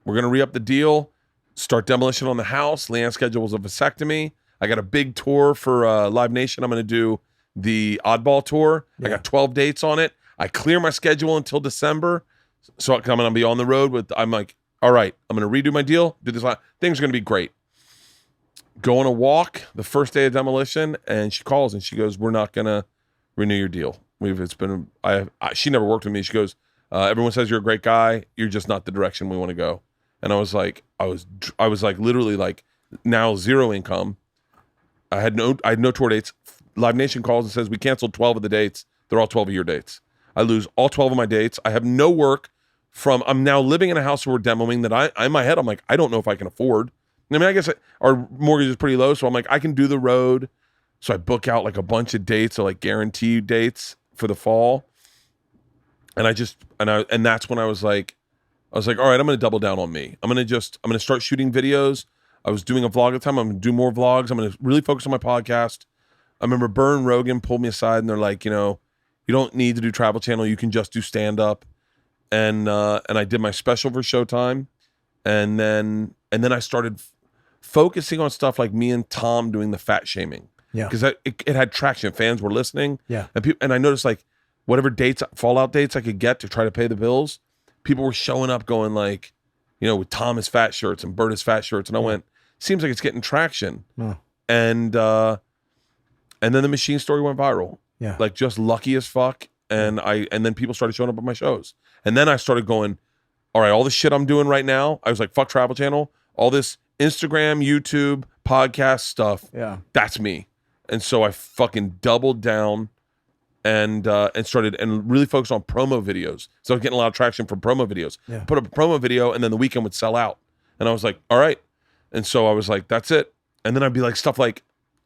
S5: we're going to re-up the deal, start demolition on the house. Leanne schedules a vasectomy. I got a big tour for Live Nation. I'm going to do the Oddball Tour.
S4: Yeah.
S5: I got 12 dates on it. I clear my schedule until December. So I'm going to be on the road I'm like, all right, I'm going to redo my deal. Do this. Things are going to be great. Go on a walk the first day of demolition, and she calls and she goes, we're not going to renew your deal. She never worked with me. She goes, everyone says you're a great guy. You're just not the direction we want to go. And I was like, I was like literally like now zero income. I had no tour dates. Live Nation calls and says we canceled 12 of the dates. They're all 12 of your dates. I lose all 12 of my dates. I have no work I'm now living in a house where we're demoing that in my head, I'm like, I don't know if I can afford. I mean, I guess our mortgage is pretty low. So I'm like, I can do the road. So I book out like a bunch of dates, so like guaranteed dates for the fall. And that's when I was like, all right, I'm going to double down on me. I'm going to start shooting videos. I was doing a vlog at the time. I'm going to do more vlogs. I'm going to really focus on my podcast. I remember Bert and Rogan pulled me aside and they're like, you don't need to do Travel Channel. You can just do stand up. And I did my special for Showtime. And then I started focusing on stuff like me and Tom doing the fat shaming.
S4: Yeah.
S5: Because it had traction. Fans were listening.
S4: Yeah.
S5: And I noticed like whatever Fallout dates I could get to try to pay the bills, people were showing up going like, with Thomas fat shirts and Bert is fat shirts. And I went, seems like it's getting traction.
S4: Oh.
S5: And then the machine story went viral.
S4: Yeah.
S5: Like just lucky as fuck. And then people started showing up at my shows. And then I started going, all right, all the shit I'm doing right now, I was like, fuck Travel Channel, all this Instagram, YouTube, podcast stuff. Yeah. That's me. And so I fucking doubled down and started and really focused on promo videos. So I was getting a lot of traction from promo videos. Yeah. Put up a promo video and then the weekend would sell out. And I was like, all right. And so I was like, that's it. And then I'd be like stuff like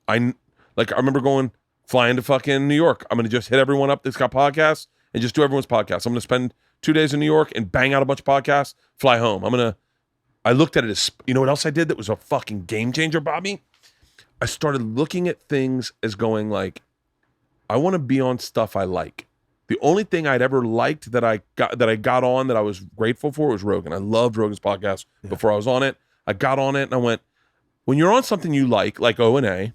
S5: I remember flying to fucking New York. I'm going to just hit everyone up that's got podcasts and just do everyone's podcast. I'm going to spend 2 days in New York and bang out a bunch of podcasts, fly home. I looked at it as, you know what else I did that was a fucking game changer, Bobby? I started looking at things as going like, I want to be on stuff I like. The only thing I'd ever liked that I got on that I was grateful for was Rogan. I loved Rogan's podcast before I was on it. I got on it and I went, when you're on something you like O&A,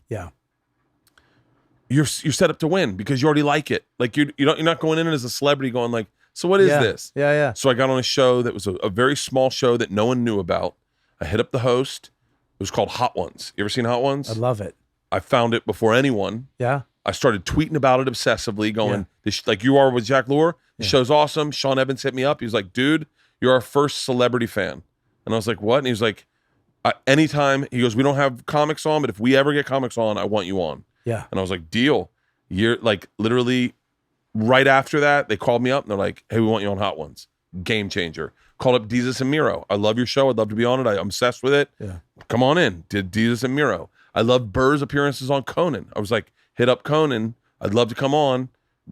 S5: you're set up to win because you already like it. Like you're not going in as a celebrity going like, so what is this?
S4: Yeah.
S5: So I got on a show that was a very small show that no one knew about. I hit up the host. It was called Hot Ones. You ever seen Hot Ones?
S4: I love it.
S5: I found it before anyone.
S4: Yeah.
S5: I started tweeting about it obsessively, going, like you are with Jack Lure. The show's awesome. Sean Evans hit me up. He was like, dude, you're our first celebrity fan. And I was like, what? And he was like, anytime. He goes, we don't have comics on, but if we ever get comics on, I want you on.
S4: Yeah.
S5: And I was like, deal. You're like literally right after that, they called me up and they're like, hey, we want you on Hot Ones. Game changer. Called up Jesus and Miro. I love your show. I'd love to be on it. I'm obsessed with it. Yeah. Come on in. Did Jesus and Miro. I love Burr's appearances on Conan. I was like, hit up Conan. I'd love to come on.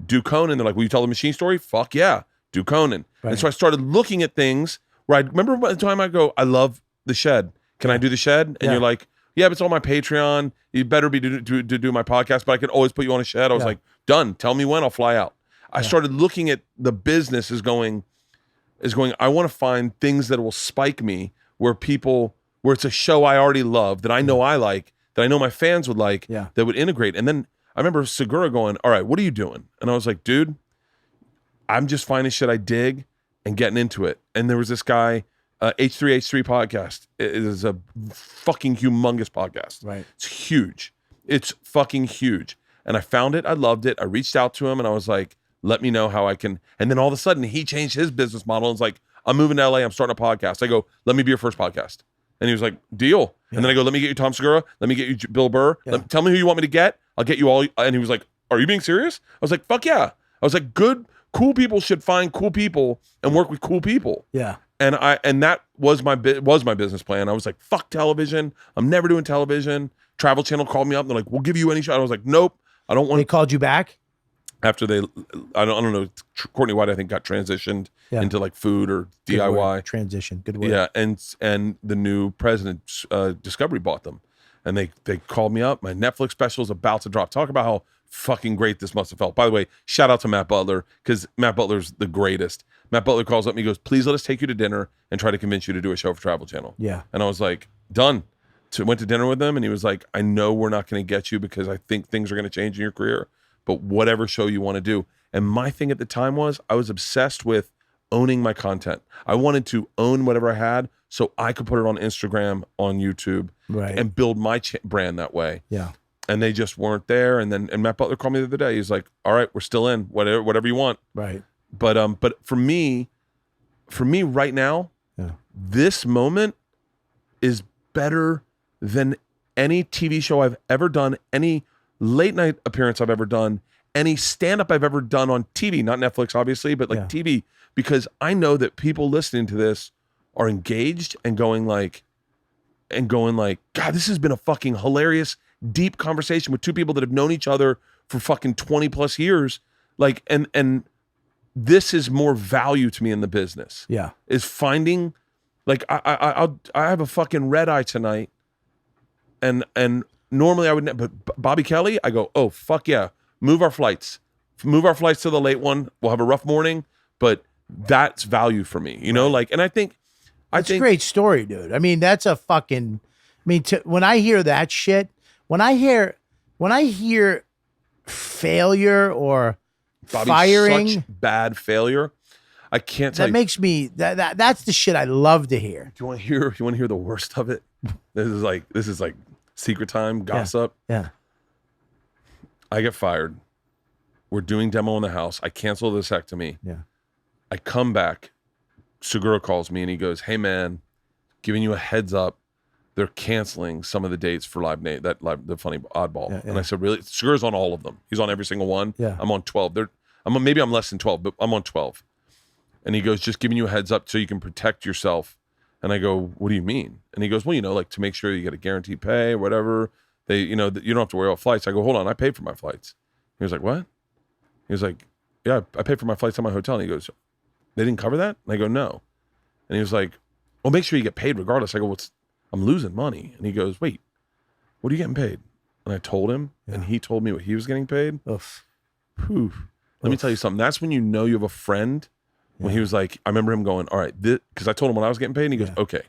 S5: Do Conan. They're like, will you tell the machine story? Fuck yeah. Do Conan. Right. And so I started looking at things where I remember by the time I go, I love the shed. Can I do the shed? And you're like, yeah, but it's on my Patreon. You better be to do my podcast, but I can always put you on a shed. I was like, done. Tell me when, I'll fly out. I started looking at the business as going, I want to find things that will spike me where it's a show I already love, that I know I like, that I know my fans would like, that would integrate. And then I remember Cigar going, all right, what are you doing? And I was like, dude, I'm just finding shit I dig and getting into it. And there was this guy, H3H3 podcast. It is a fucking humongous podcast.
S4: Right.
S5: It's huge. It's fucking huge. And I found it. I loved it. I reached out to him and I was like, let me know how I can. And then all of a sudden he changed his business model and was like, I'm moving to LA. I'm starting a podcast. I go, let me be your first podcast. And he was like, deal. Yeah. And then I go, let me get you Tom Segura. Let me get you Bill Burr.
S4: Yeah.
S5: Tell me who you want me to get. I'll get you all. And he was like, are you being serious? I was like, fuck yeah. I was like, cool people should find cool people and work with cool people.
S4: Yeah.
S5: And that was my business plan. I was like, fuck television. I'm never doing television. Travel Channel called me up. And they're like, we'll give you any shot. I was like, nope. I don't want.
S4: They called you back
S5: after I don't know. Courtney White, I think, got transitioned into like food or
S4: Good
S5: DIY
S4: word. Transition. Good word.
S5: Yeah, and the new president, Discovery, bought them, and they called me up. My Netflix special is about to drop. Talk about how fucking great this must have felt. By the way, shout out to Matt Butler, because Matt Butler's the greatest. Matt Butler calls up and he goes, please let us take you to dinner and try to convince you to do a show for Travel Channel.
S4: Yeah.
S5: And I was like, done. So went to dinner with him and he was like, I know we're not going to get you because I think things are going to change in your career, but whatever show you want to do. And my thing at the time was I was obsessed with owning my content. I wanted to own whatever I had so I could put it on Instagram, on YouTube,
S4: right,
S5: and build my brand that way.
S4: Yeah.
S5: And they just weren't there. And Matt Butler called me the other day. He's like, all right, we're still in, whatever you want.
S4: Right.
S5: But for me right now, this moment is better than any TV show I've ever done, any late night appearance I've ever done, any stand-up I've ever done on TV, not Netflix, obviously, but like TV, because I know that people listening to this are engaged and going like, God, this has been a fucking hilarious, deep conversation with two people that have known each other for fucking 20 plus years. Like, and this is more value to me in the business.
S4: Yeah.
S5: Is finding, like, I have a fucking red eye tonight. And normally I would, but Bobby Kelly, I go, oh, fuck yeah. Move our flights to the late one. We'll have a rough morning, but that's value for me, you know, like, and I think
S4: it's a great story, dude. I mean, that's a fucking, when I hear that shit, when I hear failure or
S5: Bobby's
S4: firing,
S5: such bad failure, I can't tell
S4: that makes me, that's the shit I love to hear.
S5: Do you want to hear the worst of it? This is like secret time, gossip.
S4: Yeah.
S5: I get fired. We're doing demo in the house. I cancel the vasectomy.
S4: Yeah.
S5: I come back. Segura calls me and he goes, hey man, giving you a heads up. They're canceling some of the dates for the funny oddball.
S4: Yeah.
S5: And I said, really? Segura's on all of them. He's on every single one.
S4: Yeah.
S5: I'm on 12. Maybe I'm less than 12, but I'm on 12. And he goes, just giving you a heads up so you can protect yourself. And I go, what do you mean? And he goes, well, like to make sure you get a guaranteed pay or whatever. They, you don't have to worry about flights. I go, hold on, I paid for my flights. He was like, what? He was like, yeah, I paid for my flights on my hotel. And he goes, they didn't cover that? And I go, no. And he was like, well, make sure you get paid regardless. I go, I'm losing money. And he goes, wait, what are you getting paid? And I told him, and he told me what he was getting paid.
S4: Oof.
S5: Whew. Let me tell you something. That's when you know you have a friend. When he was like, I remember him going, all right, because I told him when I was getting paid, and he goes, okay,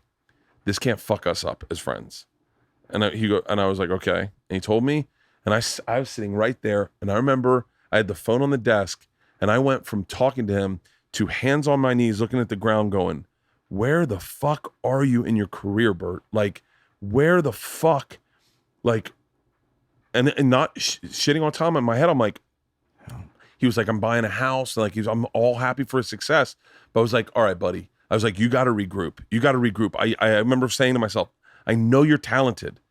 S5: this can't fuck us up as friends. And I was like, okay. And he told me, and I was sitting right there, and I remember I had the phone on the desk, and I went from talking to him to hands on my knees, looking at the ground, going, where the fuck are you in your career, Bert? Like, where the fuck, like, and not shitting on Tom. In my head, I'm like, he was like, I'm buying a house. And like, I'm all happy for his success. But I was like, all right, buddy. I was like, you got to regroup. I remember saying to myself, I know you're talented.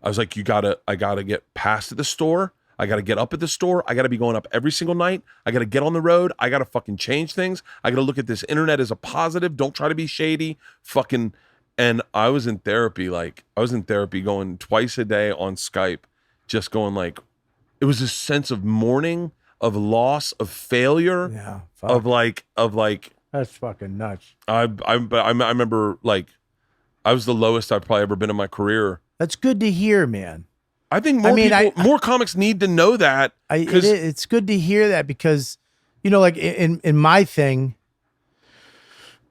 S5: I was like, I got to get past at the store. I got to get up at the store. I got to be going up every single night. I got to get on the road. I got to fucking change things. I got to look at this internet as a positive. Don't try to be shady. Fucking. And I was in therapy. Going twice a day on Skype, just going like, it was this sense of mourning, of loss, of failure, of like
S4: that's fucking nuts.
S5: I remember like I was the lowest I've probably ever been in my career.
S4: That's good to hear, man.
S5: I think more comics need to know that.
S4: It's good to hear that because, like in my thing,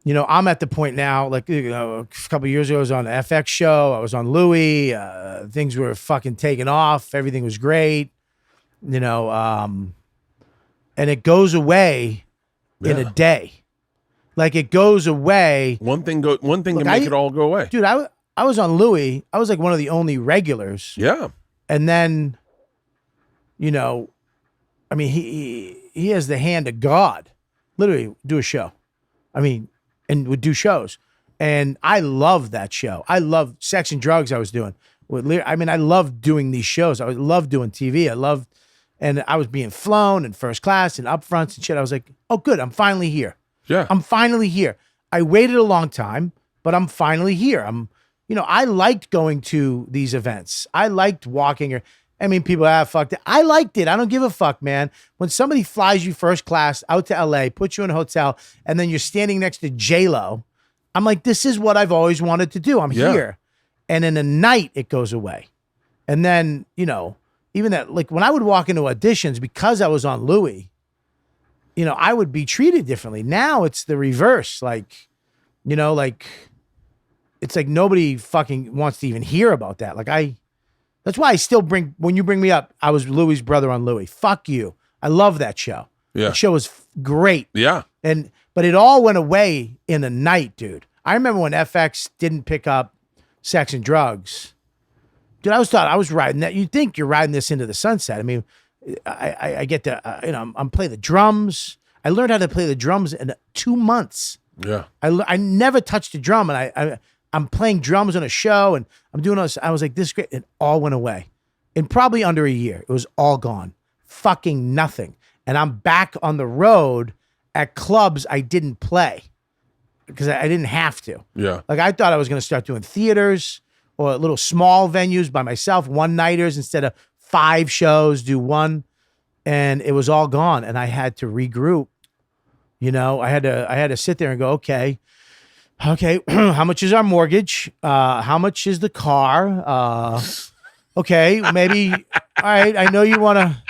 S4: I'm at the point now, like a couple of years ago, I was on the FX show. I was on Louis. Things were fucking taking off. Everything was great, and it goes away in a day. Like it goes away.
S5: One thing can make it all go away.
S4: Dude, I was on Louis. I was like one of the only regulars.
S5: Yeah.
S4: And then, you know, I mean, he has the hand of God. Literally do a show. I mean, and would do shows. And I love that show. I love Sex and Drugs I was doing. I mean, I loved doing these shows. I loved doing TV. And I was being flown in first class and upfronts and shit. I was like, oh, good. I'm finally here.
S5: Yeah.
S4: I'm finally here. I waited a long time, but I'm finally here. I liked going to these events. I liked walking. I mean, people fucked it. I liked it. I don't give a fuck, man. When somebody flies you first class out to LA, puts you in a hotel, and then you're standing next to J-Lo, I'm like, this is what I've always wanted to do. I'm here. And in a night, it goes away. And then, even that, like when I would walk into auditions, because I was on Louis, I would be treated differently. Now it's the reverse. Like, it's like nobody fucking wants to even hear about that. That's why I still when you bring me up, I was Louis' brother on Louis. Fuck you. I love that show.
S5: Yeah.
S4: That show was great.
S5: Yeah.
S4: But it all went away in a night, dude. I remember when FX didn't pick up Sex and Drugs. Dude, I was riding that. You'd think you're riding this into the sunset. I mean, I get to, I'm playing the drums. I learned how to play the drums in 2 months.
S5: Yeah.
S4: I never touched a drum, and I'm playing drums on a show, and I'm doing all this. I was like, this is great. It all went away in probably under a year. It was all gone. Fucking nothing. And I'm back on the road at clubs I didn't play because I didn't have to.
S5: Yeah.
S4: Like I thought I was going to start doing theaters or little small venues by myself, one-nighters instead of 5 shows, do one. And it was all gone. And I had to regroup. I had to sit there and go, okay, how much is our mortgage? How much is the car? Okay, maybe, all right, I know you want to.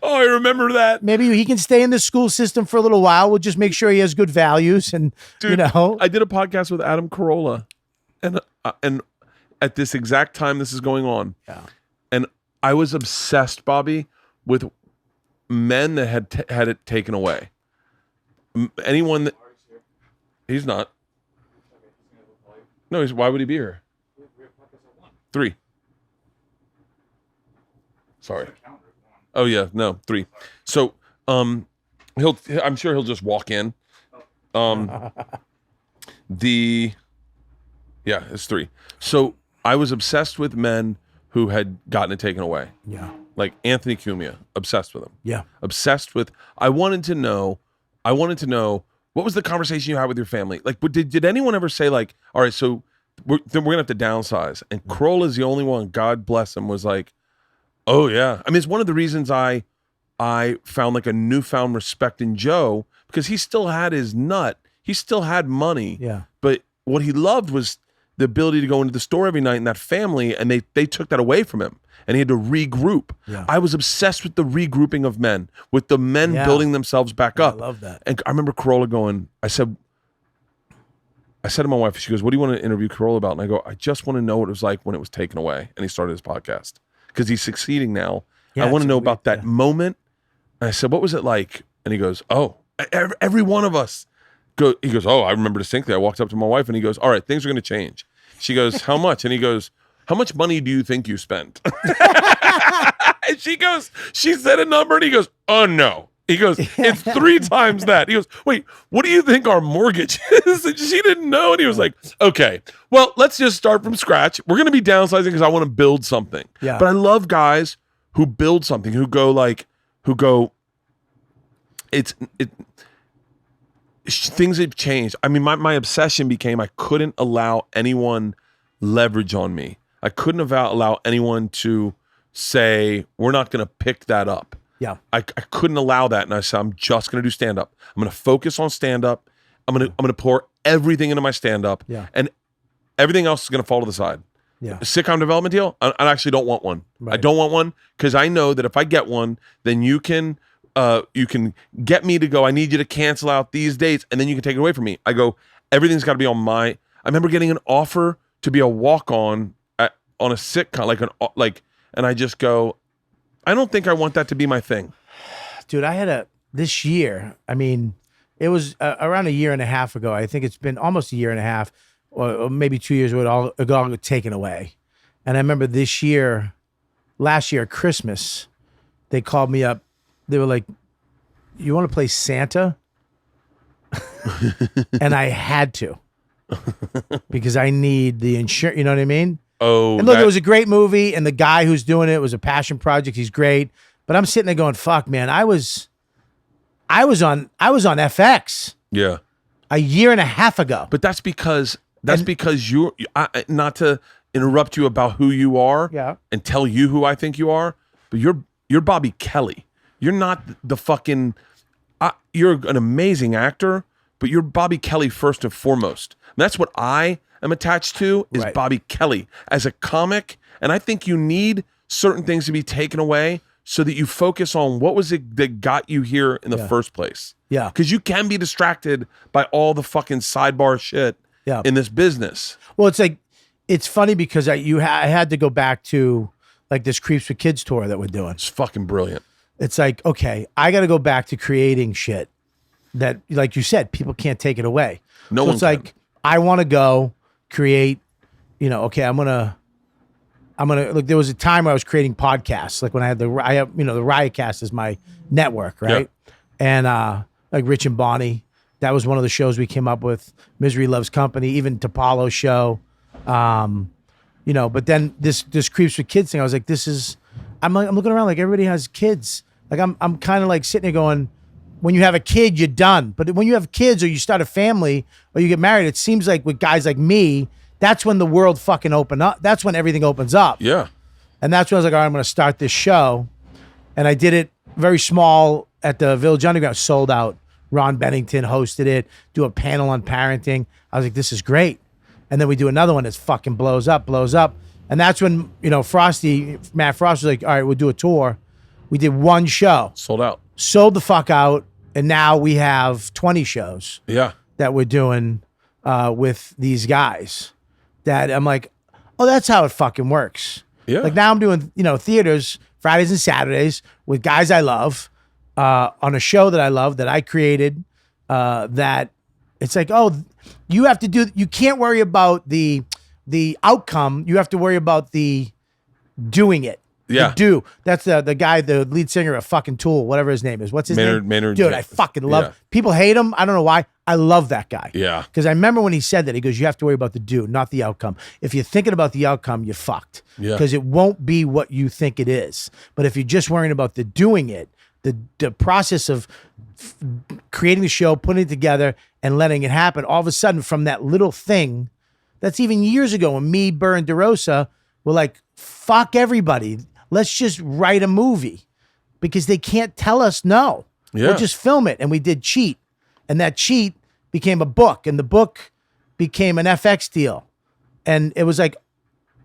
S5: Oh, I remember that.
S4: Maybe he can stay in the school system for a little while. We'll just make sure he has good values. And,
S5: Dude, I did a podcast with Adam Carolla. And at this exact time this is going on.
S4: Yeah.
S5: And I was obsessed, Bobby, with men that had it taken away. Anyone that... He's not. No, why would he be here? 3. Sorry. Oh yeah, no, 3. So, I'm sure he'll just walk in. It's 3. So I was obsessed with men who had gotten it taken away.
S4: Yeah.
S5: Like Anthony Cumia, obsessed with him.
S4: Yeah.
S5: Obsessed with. I wanted to know what was the conversation you had with your family. Like, did anyone ever say like, all right, so we're gonna have to downsize? And Carolla's the only one, God bless him, was like, oh yeah. I mean, it's one of the reasons I found like a newfound respect in Joe, because he still had his nut. He still had money.
S4: Yeah.
S5: But what he loved was the ability to go into the store every night and that family, and they took that away from him. And he had to regroup.
S4: Yeah.
S5: I was obsessed with the regrouping of men, with the men building themselves back up.
S4: I love that.
S5: And I remember Carolla going, I said to my wife, she goes, what do you want to interview Carolla about? And I go, I just want to know what it was like when it was taken away. And he started his podcast because he's succeeding now.
S4: Yeah,
S5: I want to know about that moment. And I said, what was it like? And he goes, oh, every one of us. He goes, oh, I remember distinctly. I walked up to my wife and he goes, all right, things are going to change. She goes, how much? And he goes, how much money do you think you spent? And she said a number and he goes, oh no. He goes, it's 3 times that. He goes, wait, what do you think our mortgage is? And she didn't know. And he was like, okay, well, let's just start from scratch. We're going to be downsizing because I want to build something.
S4: Yeah.
S5: But I love guys who build something, things have changed. I mean, my obsession became I couldn't allow anyone leverage on me. I couldn't allow anyone to say, we're not going to pick that up.
S4: Yeah.
S5: I couldn't allow that. And I said, I'm just going to do stand-up. I'm going to focus on stand-up. I'm going to pour everything into my stand-up.
S4: Yeah.
S5: And everything else is going to fall to the side.
S4: Yeah.
S5: A sitcom development deal, I actually don't want one.
S4: Right.
S5: I don't want one because I know that if I get one, then you can get me to go, I need you to cancel out these dates, and then you can take it away from me. I go, everything's got to be on my... I remember getting an offer to be a walk-on on a sitcom, and I just go, I don't think I want that to be my thing.
S4: Dude, I had this year, I mean, It was around a year and a half ago. I think it's been almost a year and a half, or maybe 2 years ago. It all got taken away. And I remember last year, Christmas, they called me up. They were like, "You want to play Santa?" And I had to because I need the insurance. You know what I mean?
S5: Oh,
S4: and look, it was a great movie, and the guy who's doing it was a passion project. He's great, but I'm sitting there going, "Fuck, man, I was on FX
S5: yeah,
S4: a year and a half ago."
S5: but that's because you're not to interrupt you about who you are,
S4: Yeah.
S5: and tell you who I think you are, but you're Bobby Kelly. You're not the fucking. You're an amazing actor, but you're Bobby Kelly first and foremost. And that's what I am attached to is
S4: Right.
S5: Bobby Kelly as a comic. And I think you need certain things to be taken away so that you focus on what was it that got you here in the first place.
S4: Yeah.
S5: Because you can be distracted by all the fucking sidebar shit in this business.
S4: Well, it's funny because I had to go back to like this Creeps with Kids tour that we're doing.
S5: It's fucking brilliant.
S4: It's like, okay, I got to go back to creating shit that, like you said, people can't take it away.
S5: No
S4: So
S5: one
S4: it's
S5: can.
S4: like, I want to go create, okay, I'm gonna look. There was a time where I was creating podcasts, like when I have the Riotcast is my network, right? And like Rich and Bonnie, that was one of the shows we came up with. Misery Loves Company, even Topalo's show, But then this Creeps with Kids thing, I was like, I'm looking around like everybody has kids. Like I'm kind of like sitting there going, when you have a kid, you're done. But when you have kids or you start a family or you get married, it seems like with guys like me, that's when the world fucking open up. That's when everything opens up.
S5: Yeah.
S4: And that's when I was like, all right, I'm going to start this show. And I did it very small at the Village Underground, sold out. Ron Bennington hosted it, do a panel on parenting. I was like, this is great. And then we do another one that fucking blows up. And that's when, Matt Frost was like, all right, we'll do a tour. We did one show. Sold the fuck out. And now we have 20 shows that we're doing with these guys that I'm like, oh, that's how it fucking works.
S5: Yeah.
S4: Like now I'm doing, theaters Fridays and Saturdays with guys I love on a show that I love that I created that it's like, oh, you can't worry about the outcome. You have to worry about the doing it.
S5: Yeah.
S4: That's the guy, the lead singer of fucking Tool, whatever his name is. What's his name?
S5: Maynard.
S4: Dude, I fucking love people hate him. I don't know why. I love that guy.
S5: Yeah.
S4: Because I remember when he said that, he goes, you have to worry about the do, not the outcome. If you're thinking about the outcome, you're fucked.
S5: Yeah.
S4: Because it won't be what you think it is. But if you're just worrying about the doing it, the process of creating the show, putting it together, and letting it happen, all of a sudden from that little thing, that's even years ago when me, Bert, and DeRosa were like, fuck everybody. Let's just write a movie because they can't tell us no.
S5: Yeah.
S4: We'll just film it. And we did Cheat. And that Cheat became a book. And the book became an FX deal. And it was like,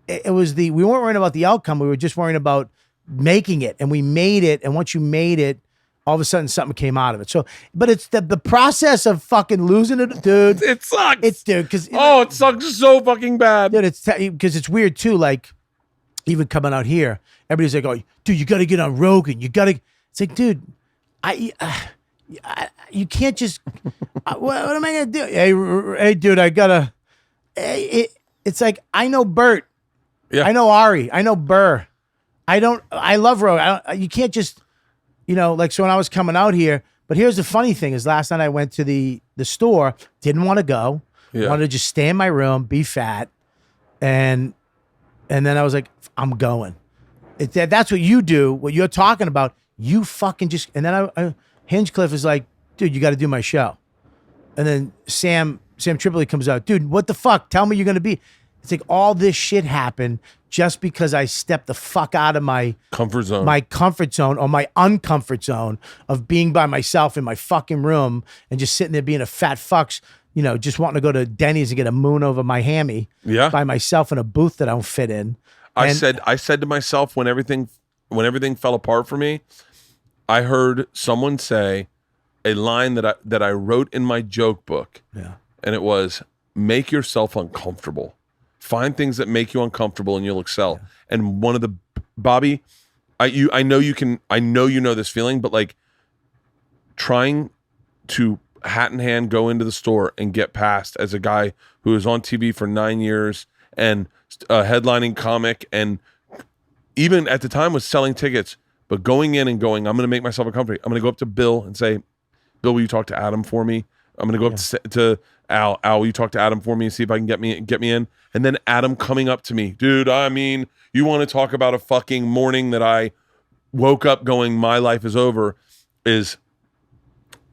S4: we weren't worrying about the outcome. We were just worrying about making it. And we made it. And once you made it, all of a sudden something came out of it. So, but it's the process of fucking losing it, dude.
S5: It sucks.
S4: Because
S5: it sucks so fucking bad.
S4: Dude, because it's weird too. Like even coming out here, everybody's like, "Oh, dude, you got to get on Rogan. You got to." It's like, dude, you can't just. What am I gonna do? Hey, dude, I gotta. It's like I know Bert.
S5: Yeah.
S4: I know Ari. I know Burr. I love Rogan. You can't just. Like so when I was coming out here. But here's the funny thing: is last night I went to the store, didn't want to go, wanted to just stay in my room, be fat, and then I was like, I'm going. That's what you do. What you're talking about, you fucking just. And then Hinchcliffe is like, dude, you got to do my show. And then Sam Tripoli comes out, dude, what the fuck? Tell me you're gonna be. It's like all this shit happened just because I stepped the fuck out of my
S5: comfort zone
S4: or my uncomfort zone of being by myself in my fucking room and just sitting there being a fat fucks, just wanting to go to Denny's and get a moon over my hammy by myself in a booth that I don't fit in.
S5: I said to myself when everything fell apart for me, I heard someone say a line that I wrote in my joke book.
S4: Yeah.
S5: And it was, make yourself uncomfortable. Find things that make you uncomfortable and you'll excel. Yeah. And one of the Bobby, I know you know this feeling, but like trying to hat in hand, go into the store and get past as a guy who was on TV for 9 years and headlining comic, and even at the time was selling tickets, but going in and going, I'm going to make myself uncomfortable. I'm going to go up to Bill and say, Bill, will you talk to Adam for me? I'm going to go up to Al. Al, will you talk to Adam for me and see if I can get me in? And then Adam coming up to me, dude, I mean, you want to talk about a fucking morning that I woke up going, my life is over, is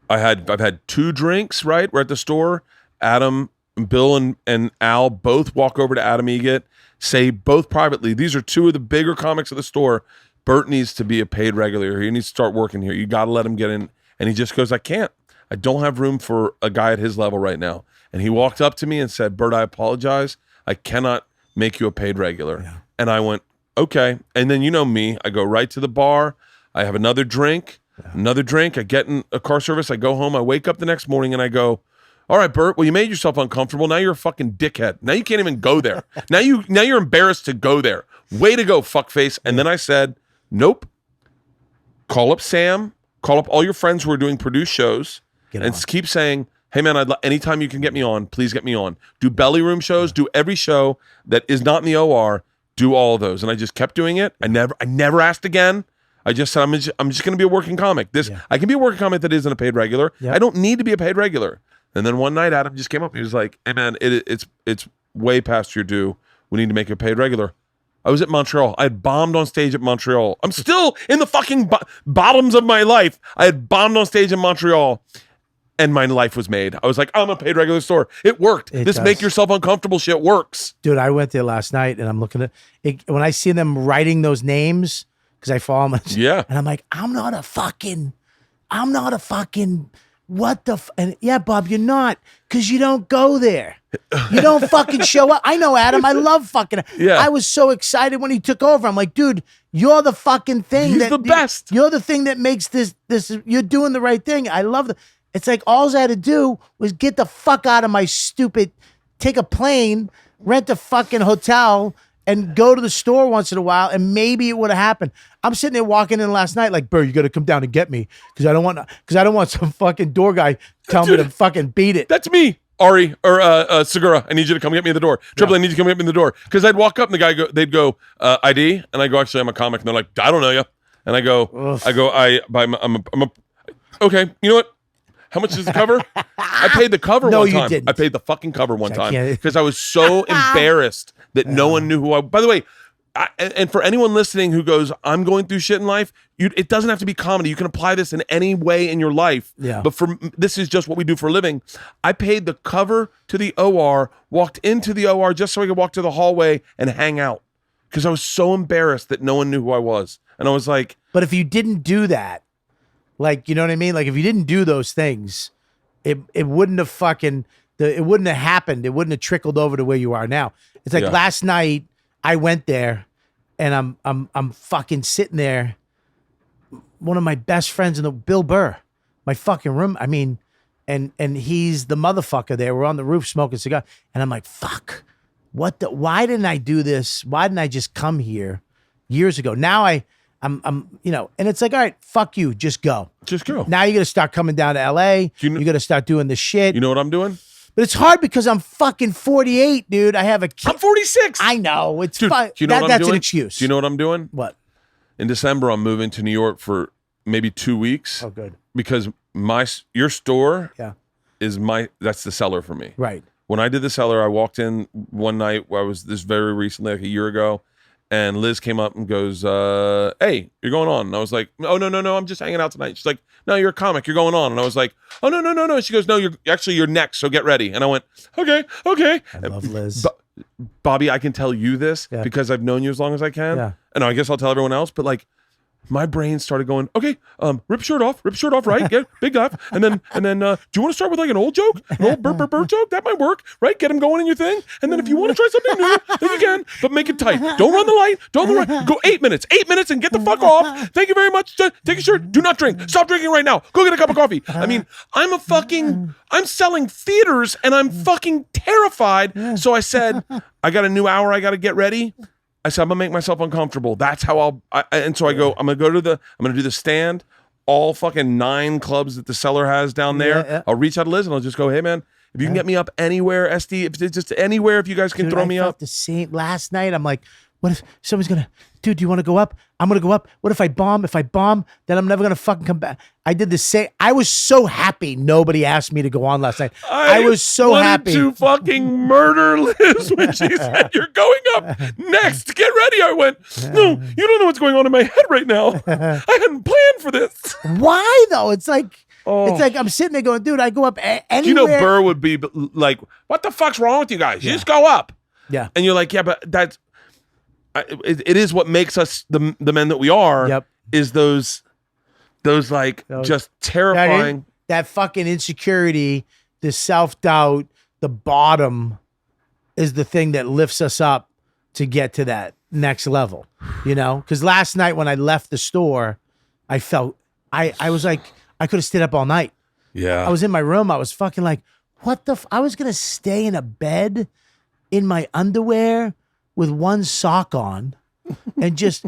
S5: I've had 2 drinks, right? We're at the store. Adam, Bill, and Al both walk over to Adam Egget, say both privately, these are 2 of the bigger comics at the store. Bert needs to be a paid regular. He needs to start working here. You got to let him get in. And he just goes, I can't. I don't have room for a guy at his level right now. And he walked up to me and said, Bert, I apologize. I cannot make you a paid regular. Yeah. And I went, okay. And then you know me. I go right to the bar. I have another drink. I get in a car service. I go home. I wake up the next morning and I go, all right, Bert, well, you made yourself uncomfortable. Now you're a fucking dickhead. Now you can't even go there. now you're embarrassed to go there. Way to go, fuckface. And then I said, nope. Call up Sam. Call up all your friends who are doing produced shows and keep saying, hey, man, anytime you can get me on, please get me on. Do belly room shows. Do every show that is not in the OR. Do all of those. And I just kept doing it. I never asked again. I just said, I'm just going to be a working comic. I can be a working comic that isn't a paid regular. Yep. I don't need to be a paid regular. And then one night, Adam just came up. He was like, hey, man, it's way past your due. We need to make you a paid regular. I was at Montreal. I had bombed on stage at Montreal. I'm still in the fucking bottoms of my life. I had bombed on stage in Montreal, and my life was made. I was like, I'm a paid regular store. It worked. This make yourself uncomfortable shit works.
S4: Dude, I went there last night, and I'm looking at it. When I see them writing those names, because I follow them.
S5: Yeah.
S4: And I'm like, I'm not a fucking, what the, and yeah, Bob, you're not, because you don't go there. You don't fucking show up. I know, Adam. I love fucking.
S5: Yeah.
S4: I was so excited when he took over. I'm like, dude, you're the fucking thing.
S5: He's the best.
S4: You're the thing that makes this. You're doing the right thing. I love the. It's like all I had to do was get the fuck out of my stupid. Take a plane, rent a fucking hotel, and go to the store once in a while, and maybe it would have happened. I'm sitting there walking in last night, like, Bert, you got to come down and get me, because I don't want some fucking door guy telling me to fucking beat it.
S5: That's me. Ari or Cigar, I need you to come get me at the door. Triple, I need you to come get me in the door. Because I'd walk up and they'd go, ID, and I go, actually, I'm a comic, and they're like, I don't know you, and I go, okay, you know what? How much is the cover? I paid the cover one time.
S4: Didn't.
S5: I paid the fucking cover one time because I was so embarrassed that no one knew who I. By the way, and for anyone listening who goes, I'm going through shit in life, it doesn't have to be comedy. You can apply this in any way in your life.
S4: Yeah.
S5: But this is just what we do for a living. I paid the cover to the OR, walked into the OR just so I could walk to the hallway and hang out because I was so embarrassed that no one knew who I was. And I was like,
S4: but if you didn't do that, like, you know what I mean? Like, if you didn't do those things, it wouldn't have it wouldn't have happened. It wouldn't have trickled over to where you are now. It's like last night I went there and I'm fucking sitting there. One of my best friends in the Bill Burr, my fucking room. I mean, and he's the motherfucker there. We're on the roof smoking cigar. And I'm like, fuck, why didn't I do this? Why didn't I just come here years ago? Now I'm, you know, and it's like, all right, fuck you, just go.
S5: Just go.
S4: Now you're gonna start coming down to LA. You're gonna start doing the shit.
S5: You know what I'm doing?
S4: But it's hard because I'm fucking 48, dude. I have a kid.
S5: I'm 46.
S4: I know. It's
S5: dude,
S4: fine.
S5: You know what I'm
S4: that's
S5: doing?
S4: An excuse.
S5: Do you know what I'm doing?
S4: What?
S5: In December, I'm moving to New York for maybe 2 weeks.
S4: Oh, good.
S5: Because your store
S4: is
S5: that's the cellar for me.
S4: Right.
S5: When I did the cellar, I walked in one night where I was this very recently, like a year ago, and Liz came up and goes, hey, you're going on. And I was like, oh, no, I'm just hanging out tonight. She's like, no, you're a comic, you're going on. And I was like, oh, no. She goes, no, you're next, so get ready. And I went, okay.
S4: I love Liz.
S5: Bobby, I can tell you this because I've known you as long as I can. Yeah. And I guess I'll tell everyone else, but like, my brain started going, okay, rip shirt off, right? Get big laugh. And then do you want to start with like an old joke? An old Bert joke? That might work, right? Get him going in your thing. And then if you want to try something new, then you can, but make it tight. Don't run the light. Go 8 minutes. 8 minutes and get the fuck off. Thank you very much. Take a shirt. Do not drink. Stop drinking right now. Go get a cup of coffee. I mean, I'm selling theaters and I'm fucking terrified. So I said, I got a new hour. I got to get ready. I said, I'm gonna make myself uncomfortable. That's how and so I go, I'm gonna do the stand. all fucking 9 clubs that the cellar has down there.
S4: Yeah.
S5: I'll reach out to Liz and I'll just go, hey man, if you can get me up anywhere, SD, if it's just anywhere, if you guys can throw me up.
S4: The same last night. I'm like, what if someone's gonna, dude, do you want to go up? I'm gonna go up. What if I bomb? If I bomb, then I'm never gonna fucking come back. I did the same. I was so happy nobody asked me to go on last night. I was so happy
S5: to fucking murder Liz when she said you're going up next. Get ready. I went, no, you don't know what's going on in my head right now. I hadn't planned for this.
S4: Why though? It's like I'm sitting there going, dude, I go up anywhere.
S5: Do you know Burr would be like, what the fuck's wrong with you guys? You just go up.
S4: Yeah.
S5: And you're like, yeah, but that's, it is what makes us the men that we are.
S4: Yep.
S5: Is those like just terrifying.
S4: That fucking insecurity, the self-doubt, the bottom is the thing that lifts us up to get to that next level, you know? Because last night when I left the store, I felt, I was like, I could have stayed up all night.
S5: Yeah.
S4: I was in my room. I was fucking like, what the, I was going to stay in a bed in my underwear with one sock on and just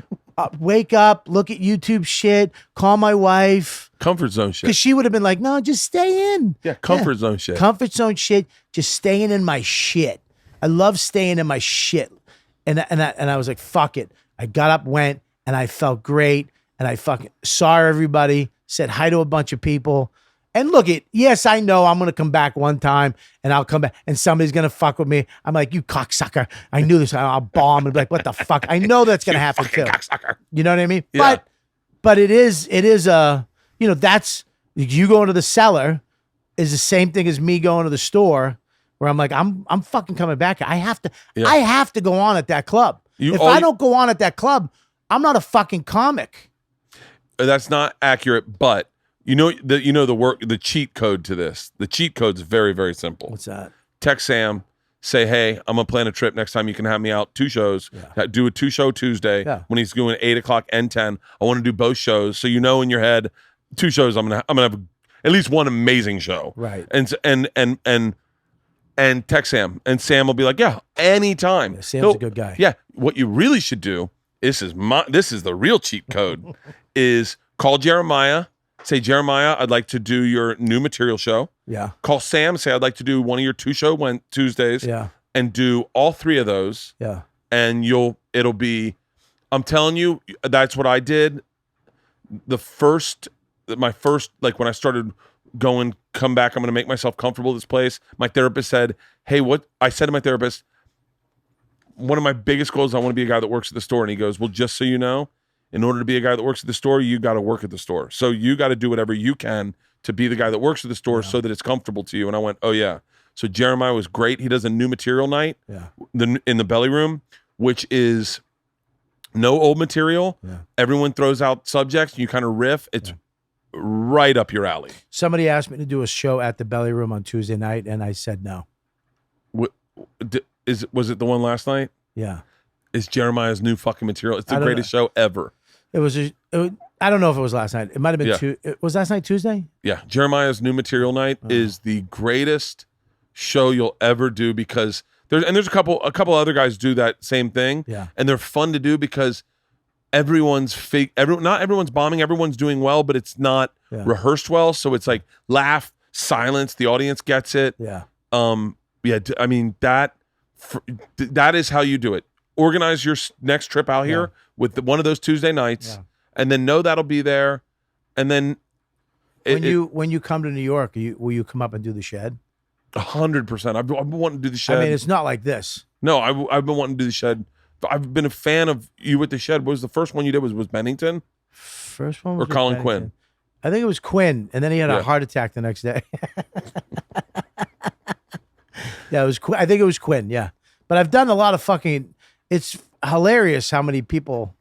S4: wake up, look at YouTube shit, call my wife.
S5: Comfort zone shit.
S4: Because she would have been like, no, just stay in.
S5: Yeah, comfort zone shit.
S4: Comfort zone shit, just staying in my shit. I love staying in my shit. And I was like, fuck it. I got up, went, and I felt great. And I fucking saw everybody, said hi to a bunch of people. And look it, yes, I know I'm going to come back one time and I'll come back and somebody's going to fuck with me. I'm like, you cocksucker. I knew this. I'll bomb and be like, what the fuck? I know that's going to happen too.
S5: Cocksucker.
S4: You know what I mean?
S5: Yeah.
S4: But it is you know, that's, you going to the cellar is the same thing as me going to the store where I'm like, I'm fucking coming back. I have to go on at that club. If I don't go on at that club, I'm not a fucking comic.
S5: That's not accurate, but the cheat code to this. The cheat code's very, very simple.
S4: What's that?
S5: Text Sam, say, hey, I'm gonna plan a trip next time. You can have me out 2 shows.
S4: Yeah.
S5: Do a 2-show Tuesday when he's doing 8 o'clock and 10. I want to do both shows, so you know in your head, 2 shows. I'm gonna have at least one amazing show.
S4: Right.
S5: And text Sam, and Sam will be like, yeah, anytime.
S4: Yeah, Sam's a good guy.
S5: Yeah. What you really should do. This is the real cheat code. Is call Jeremiah. Say, Jeremiah, I'd like to do your new material show.
S4: Yeah.
S5: Call Sam, say, I'd like to do one of your 2-show Tuesdays.
S4: Yeah. And
S5: do all 3 of those.
S4: Yeah.
S5: And it'll be, I'm telling you, that's what I did. My first, like when I started come back, I'm going to make myself comfortable at this place. My therapist said, hey, I said to my therapist, one of my biggest goals, I want to be a guy that works at the store. And he goes, well, just so you know, in order to be a guy that works at the store, you got to work at the store. So you got to do whatever you can to be the guy that works at the store so that it's comfortable to you. And I went, oh yeah. So Jeremiah was great. He does a new material night in the belly room, which is no old material. Yeah. Everyone throws out subjects and you kind of riff. It's right up your alley.
S4: Somebody asked me to do a show at the belly room on Tuesday night and I said no.
S5: Was it the one last night?
S4: Yeah.
S5: It's Jeremiah's new fucking material. It's the greatest show ever.
S4: I don't know if it was last night. It might have been was last night Tuesday?
S5: Yeah. Jeremiah's new material night is the greatest show you'll ever do because there's a couple other guys do that same thing.
S4: Yeah.
S5: And they're fun to do because everyone's fake. Not everyone's bombing. Everyone's doing well, but it's not rehearsed well. So it's like laugh, silence. The audience gets it.
S4: Yeah.
S5: I mean that is how you do it. Organize your next trip out here with one of those Tuesday nights, and then know that'll be there. And then
S4: when you come to New York, will you come up and do the shed?
S5: 100%. I've been wanting to do the shed.
S4: I mean, it's not like this.
S5: No, I've been wanting to do the shed. I've been a fan of you with the shed. What was the first one you did? Was Bennington?
S4: First one was
S5: or Colin
S4: Bennington.
S5: Quinn?
S4: I think it was Quinn, and then he had a heart attack the next day. Yeah, it was. I think it was Quinn. Yeah, but I've done a lot of fucking. It's hilarious how many people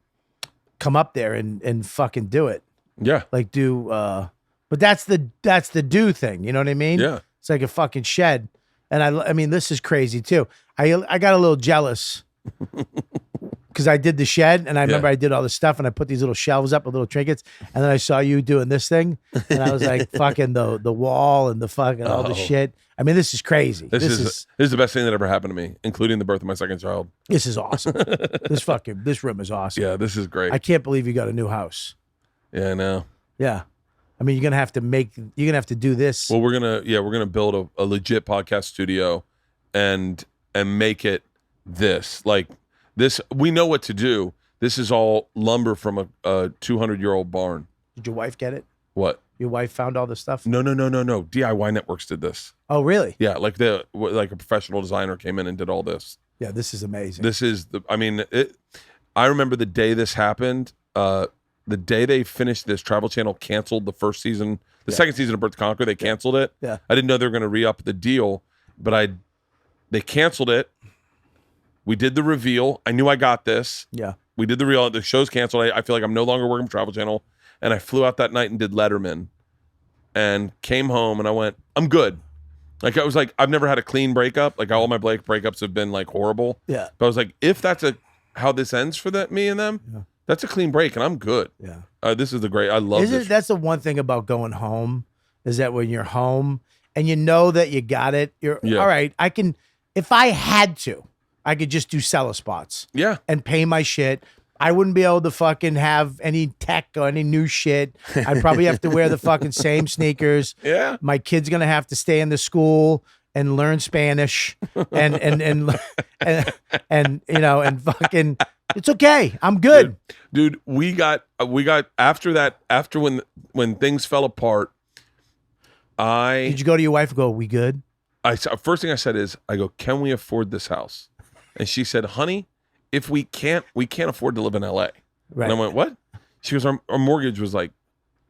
S4: come up there and fucking do it.
S5: Yeah,
S4: like do. But that's the do thing. You know what I mean?
S5: Yeah,
S4: it's like a fucking shed, and I mean this is crazy too. I got a little jealous. Because I did the shed and I remember I did all this stuff and I put these little shelves up with little trinkets and then I saw you doing this thing and I was like fucking the wall and the fucking all the shit. I mean, this is crazy.
S5: This is the best thing that ever happened to me, including the birth of my second child.
S4: This is awesome. This room is awesome.
S5: Yeah, this is great.
S4: I can't believe you got a new house.
S5: Yeah, I know.
S4: Yeah. I mean, you're gonna have to do this.
S5: Well, we're gonna build a legit podcast studio, and make it this like this. We know what to do. This is all lumber from a 200-year-old barn.
S4: Did your wife get it?
S5: What?
S4: Your wife found all the stuff?
S5: No. DIY Networks did this.
S4: Oh, really?
S5: Yeah, like a professional designer came in and did all this.
S4: Yeah, this is amazing.
S5: This is I remember the day this happened. The day they finished this, Travel Channel canceled the first season, the second season of Bert the Conqueror. They canceled it.
S4: Yeah.
S5: I didn't know they were going to re-up the deal, but they canceled it. We did the reveal. I knew I got this.
S4: Yeah.
S5: We did the show's canceled. I feel like I'm no longer working for Travel Channel. And I flew out that night and did Letterman and came home and I went, I'm good. Like I was like, I've never had a clean breakup. Like all my breakups have been like horrible.
S4: Yeah.
S5: But I was like, if that's how this ends for me and them, that's a clean break and I'm good.
S4: Yeah.
S5: This is I love this.
S4: That's the one thing about going home is that when you're home and you know that you got it, you're all right. If I had to, I could just do seller spots.
S5: Yeah.
S4: And pay my shit. I wouldn't be able to fucking have any tech or any new shit. I'd probably have to wear the fucking same sneakers.
S5: Yeah.
S4: My kid's gonna have to stay in the school and learn Spanish and fucking it's okay. I'm good.
S5: Dude, we got after that, after when things fell apart,
S4: Did you go to your wife and go, we good?
S5: First thing I said is, I go, can we afford this house? And she said, honey, if we can't afford to live in LA.
S4: Right.
S5: And I went, what? She goes, our mortgage was like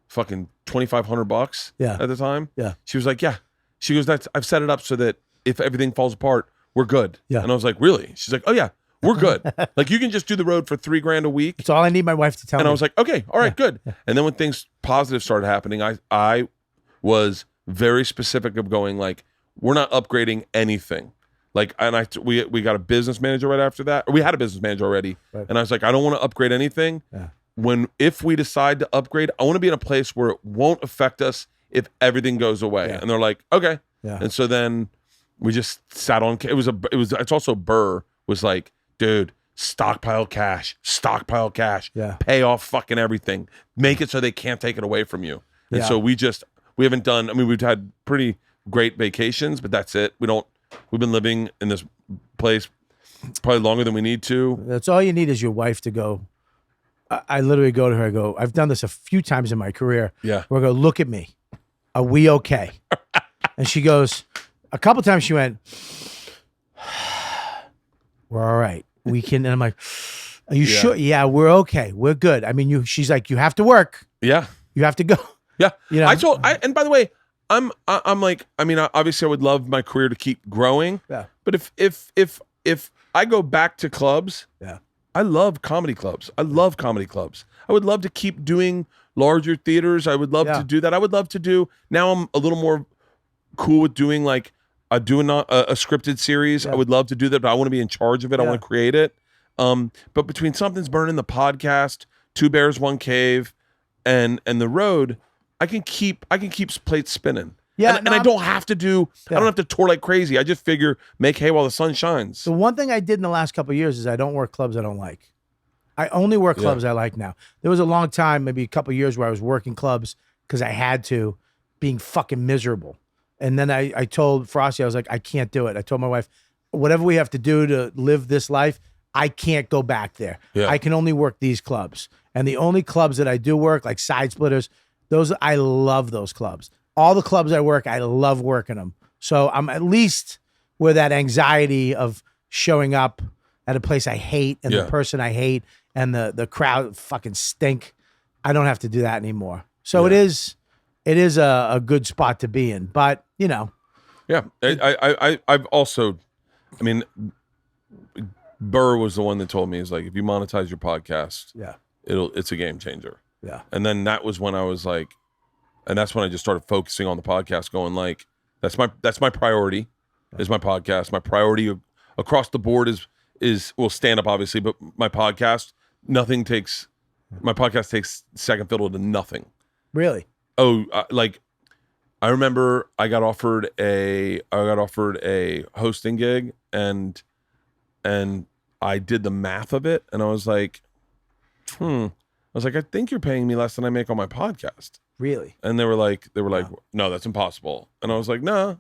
S5: fucking $2,500 at the time.
S4: Yeah.
S5: She was like, yeah. She goes, I've set it up so that if everything falls apart, we're good.
S4: Yeah.
S5: And I was like, really? She's like, oh yeah, we're good. Like you can just do the road for $3,000 a week.
S4: That's all I need my wife to tell me.
S5: And I was like, okay, all right, good. Yeah. And then when things positive started happening, I was very specific of going like, we're not upgrading anything. Like, and we got a business manager right after that. Or we had a business manager already. Right. And I was like, I don't want to upgrade anything. Yeah. If we decide to upgrade, I want to be in a place where it won't affect us if everything goes away. Yeah. And they're like, okay. Yeah. And so then we just sat on, it's also Burr was like, dude, stockpile cash, pay off fucking everything, make it so they can't take it away from you. And so we haven't done, we've had pretty great vacations, but that's it. We've been living in this place probably longer than we need to.
S4: That's all you need is your wife to go. I literally go to her, I go, I've done this a few times in my career.
S5: Yeah.
S4: Where I go, look at me. Are we okay? And she goes, a couple times she went, we're all right. We can, and I'm like, are you sure? Yeah, we're okay. We're good. I mean, she's like, you have to work. Yeah. You have to go.
S5: Yeah.
S4: You know?
S5: And by the way, I'm like, I mean, obviously I would love my career to keep growing. Yeah. But if I go back to clubs, I love comedy clubs. I would love to keep doing larger theaters. I would love to do that. I would love to do, now I'm a little more cool with doing like, doing a scripted series. I would love to do that, but I want to be in charge of it. I want to create it. But between Something's Burning, the podcast, Two Bears, One Cave, and the road, I can keep plates spinning. Yeah, and I don't have to I don't have to tour like crazy. I just figure make hay while the sun shines.
S4: The one thing I did in the last couple of years is I don't work clubs I don't like. I only work clubs I like now. There was a long time, maybe a couple of years, where I was working clubs because I had to, being fucking miserable. And then I told Frosty, I was like, I can't do it. I told my wife, whatever we have to do to live this life, I can't go back there. Yeah. I can only work these clubs. And the only clubs that I do work, like Side Splitters, I love those clubs. All the clubs I work, I love working them. So I'm at least where that anxiety of showing up at a place I hate and the person I hate and the crowd fucking stink. I don't have to do that anymore. So it is a good spot to be in. But, you know.
S5: Yeah. I've also, I mean, Burr was the one that told me, is like, if you monetize your podcast, it's a game changer. Yeah. And then that was when I was like, and that's when I just started focusing on the podcast, going like, that's my priority, is my podcast. My priority across the board is stand up obviously, but my podcast takes second fiddle to nothing.
S4: Really?
S5: Oh, like I remember I got offered a hosting gig and I did the math of it and I was like, I think you're paying me less than I make on my podcast.
S4: Really?
S5: And they were like, no, that's impossible. And I was like, no,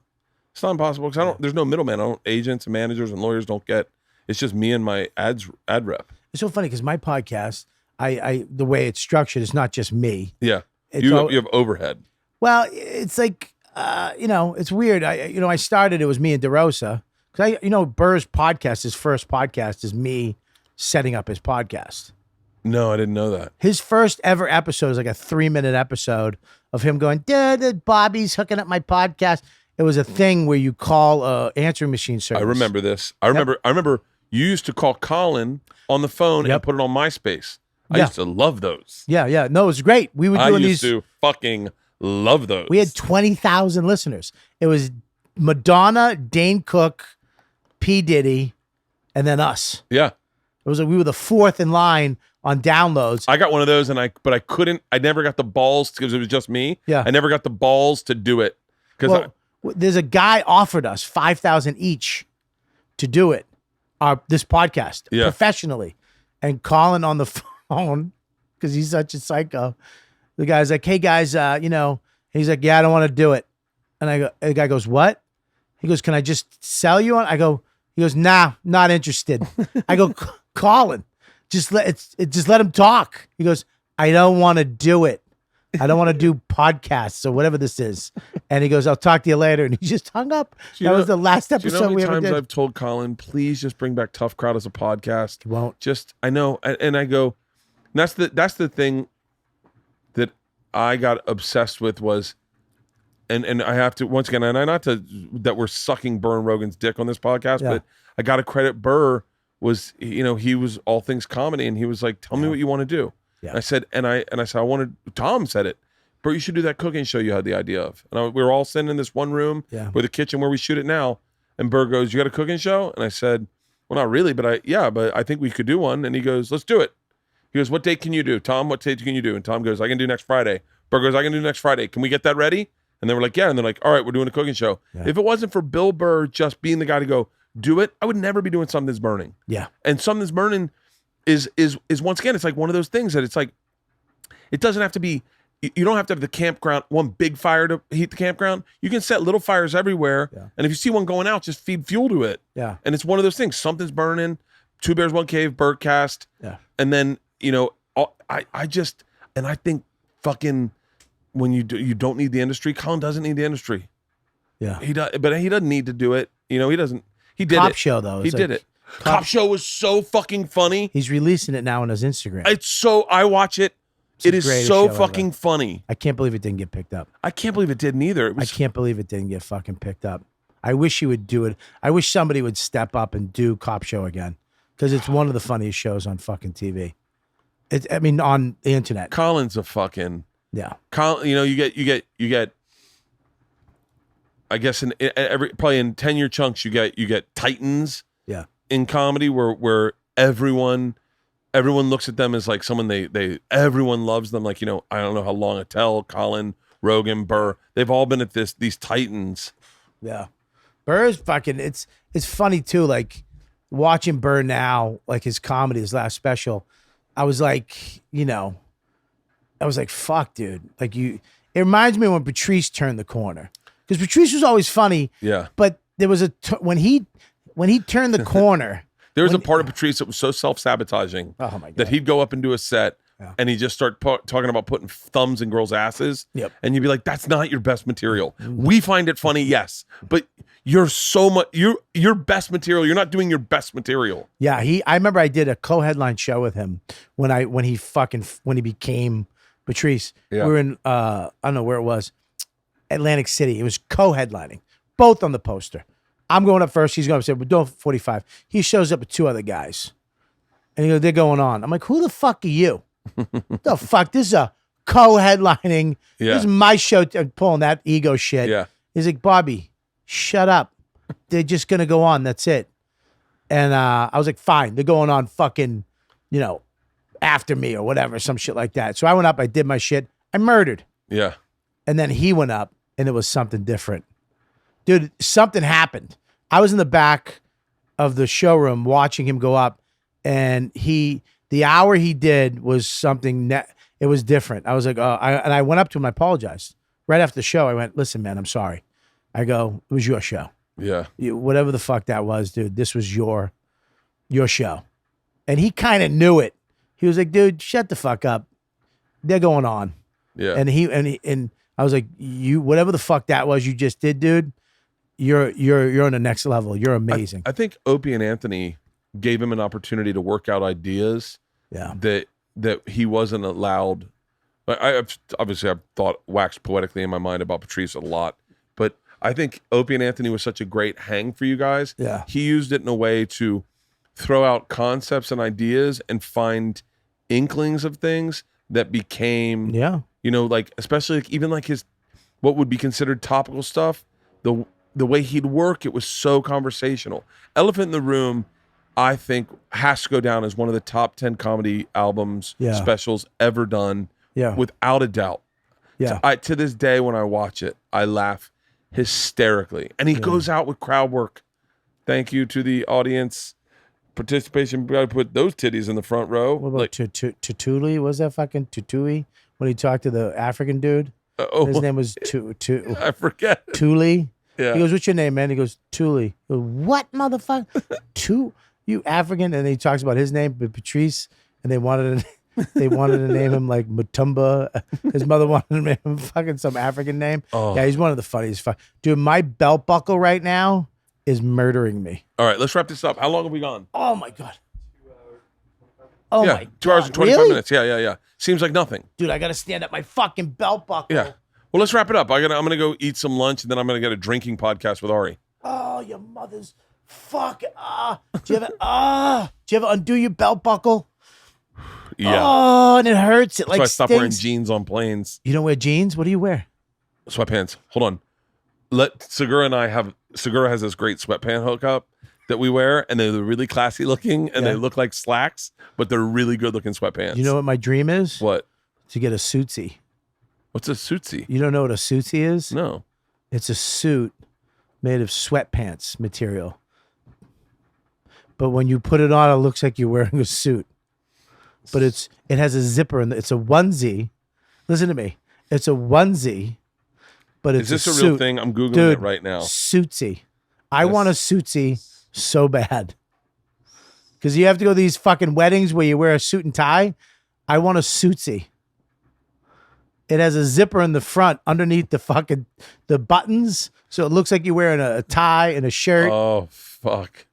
S5: it's not impossible because there's no middleman. Agents and managers and lawyers don't get. It's just me and my ad rep.
S4: It's so funny because my podcast, the way it's structured, is not just me.
S5: Yeah,
S4: It's
S5: you
S4: all-
S5: have overhead.
S4: Well, it's like, it's weird. I started, it was me and DeRosa. Because Burr's podcast, his first podcast is me setting up his podcast.
S5: No, I didn't know that.
S4: His first ever episode is like a 3-minute episode of him going, Dude, Bobby's hooking up my podcast. It was a thing where you call a answering machine service.
S5: I remember this. I remember you used to call Colin on the phone and put it on MySpace. I used to love those.
S4: Yeah. No, it was great. We were
S5: I
S4: doing
S5: used
S4: these.
S5: to fucking love those.
S4: We had 20,000 listeners. It was Madonna, Dane Cook, P. Diddy, and then us.
S5: Yeah.
S4: It was like we were the fourth in line on downloads.
S5: I got one of those, but I couldn't. I never got the balls because it was just me.
S4: Yeah.
S5: I never got the balls to do it because
S4: There's a guy offered us 5,000 each to do it, this podcast professionally, and Colin on the phone because he's such a psycho. The guy's like, "Hey guys, he's like, yeah, I don't want to do it," and the guy goes, "What?" He goes, "Can I just sell you on?" He goes, "Nah, not interested." I go, "Colin, just let him talk." He goes, "I don't want to do it. I don't want to do podcasts or whatever this is." And he goes, "I'll talk to you later." And he just hung up. That was the last episode we ever did.
S5: Times I've told Colin, please just bring back Tough Crowd as a podcast.
S4: He won't.
S5: I know, and I go, and that's the thing that I got obsessed with was, and I have to once again, and I not to that we're sucking Burr and Rogan's dick on this podcast, but I got to credit Burr was he was all things comedy, and he was like, tell me what you want to do. Yeah. I said, Tom said it, Bert, you should do that cooking show you had the idea of. And we were all sitting in this one room with the kitchen where we shoot it now. And Bert goes, you got a cooking show? And I said, well, not really, but I think we could do one. And he goes, let's do it. He goes, what date can you do? Tom, what date can you do? And Tom goes, I can do next Friday. Bert goes, I can do next Friday. Can we get that ready? And they were like, yeah. And they're like, all right, we're doing a cooking show. Yeah. If it wasn't for Bill Burr just being the guy to go do it, I would never be doing Something's Burning. Yeah. And Something's Burning is once again, it's like one of those things that it's like, it doesn't have to be, you don't have to have the campground, one big fire to heat the campground. You can set little fires everywhere. Yeah. And if you see one going out, just feed fuel to it. Yeah. And it's one of those things. Something's burning, Two Bears, One Cave, Bertcast. Yeah. And then, I think fucking when you don't need the industry, Colin doesn't need the industry. Yeah. He does, but he doesn't need to do it. He doesn't, he did
S4: Cop
S5: it.
S4: Show though.
S5: He did it. Cop Show was so fucking funny.
S4: He's releasing it now on his Instagram.
S5: I watch it. It is so fucking funny.
S4: I can't believe it didn't get picked up.
S5: I can't believe it didn't either.
S4: I can't believe it didn't get fucking picked up. I wish he would do it. I wish somebody would step up and do Cop Show again because it's one of the funniest shows on fucking TV. On the internet.
S5: Colin's a fucking Colin. You get. I guess in every probably in 10-year chunks you get titans. Yeah. In comedy where everyone looks at them as like someone everyone loves them. Like, I don't know how long Attell, Colin, Rogan, Burr, they've all been at these titans. Yeah.
S4: Burr is fucking, it's funny too. Like watching Burr now, like his comedy, his last special, I was like, fuck dude. Like it reminds me when Patrice turned the corner because Patrice was always funny. Yeah. But there was when he turned the corner,
S5: there was a part of Patrice that was so self-sabotaging that he'd go up and do a set and he'd just start talking about putting thumbs in girls' asses. Yep. And you'd be like, that's not your best material. We find it funny, yes, but you're so much, your best material, you're not doing your best material.
S4: Yeah, I remember I did a co-headline show with him when he became Patrice. Yeah. We were in, I don't know where it was, Atlantic City. It was co-headlining, both on the poster. I'm going up first. He's going up. We're doing 45. He shows up with two other guys. And he goes, they're going on. I'm like, who the fuck are you? The fuck? This is a co-headlining. Yeah. This is my show. I'm pulling that ego shit. Yeah. He's like, Bobby, shut up. They're just going to go on. That's it. And I was like, fine. They're going on fucking, after me or whatever, some shit like that. So I went up. I did my shit. I murdered. Yeah. And then he went up and it was something different. Dude, something happened. I was in the back of the showroom watching him go up, and the hour he did was something It was different. I was like, I went up to him. I apologized right after the show. I went, listen, man, I'm sorry. I go, it was your show.
S5: Yeah.
S4: Whatever the fuck that was, dude. This was your show, and he kind of knew it. He was like, dude, shut the fuck up. They're going on.
S5: Yeah.
S4: And I was like, whatever the fuck that was you just did, dude. You're on the next level. You're amazing.
S5: I think Opie and Anthony gave him an opportunity to work out ideas.
S4: Yeah.
S5: That he wasn't allowed. I've thought waxed poetically in my mind about Patrice a lot, but I think Opie and Anthony was such a great hang for you guys.
S4: Yeah.
S5: He used it in a way to throw out concepts and ideas and find inklings of things that became, like, especially like even like his, what would be considered topical stuff, the way he'd work, it was so conversational. Elephant in the Room, I think, has to go down as one of the top 10 comedy albums, specials ever done, without a doubt. Yeah. To this day, when I watch it, I laugh hysterically. And he goes out with crowd work. Thank you to the audience participation. We got to put those titties in the front row.
S4: What about Tutuli? Was that fucking Tutui when he talked to the African dude? His name was
S5: I forget.
S4: Tuli.
S5: Yeah.
S4: He goes, "What's your name, man?" He goes, "Tuli." He goes, "What, motherfucker? You African?" And he talks about his name, but Patrice, and they wanted to name him like Mutumba. His mother wanted to name him fucking some African name. Oh. Yeah, he's one of the funniest. Dude, my belt buckle right now is murdering me.
S5: All right, let's wrap this up. How long have we gone?
S4: Oh my God. Oh my God.
S5: 2 hours and 25 minutes. Yeah. Seems like nothing.
S4: Dude, I got to stand up my fucking belt buckle.
S5: Yeah. Well, let's wrap it up. I'm gonna go eat some lunch, and then I'm gonna get a drinking podcast with Ari.
S4: Oh, your mother's fuck. Do you ever undo your belt buckle?
S5: Yeah.
S4: Oh, and it hurts. It
S5: That's why I stopped wearing
S4: stings.
S5: jeans on planes.
S4: You don't wear jeans? What do you wear?
S5: Sweatpants. Hold on. Cigar has this great sweatpant hookup that we wear, and they're really classy looking, and they look like slacks, but they're really good looking sweatpants.
S4: You know what my dream is?
S5: What?
S4: To get a suitsy.
S5: What's a suitsy?
S4: You don't know what a suitsy is?
S5: No.
S4: It's a suit made of sweatpants material. But when you put it on, it looks like you're wearing a suit. But it has a zipper, and it's a onesie. Listen to me. It's a onesie, but it's
S5: Is this
S4: a
S5: a real
S4: suit.
S5: thing? I'm Googling
S4: Dude,
S5: it right now.
S4: Suitsy. I want a suitsy so bad. Because you have to go to these fucking weddings where you wear a suit and tie. I want a suitsy. It has a zipper in the front underneath the buttons. So it looks like you're wearing a tie and a shirt.
S5: Oh, fuck.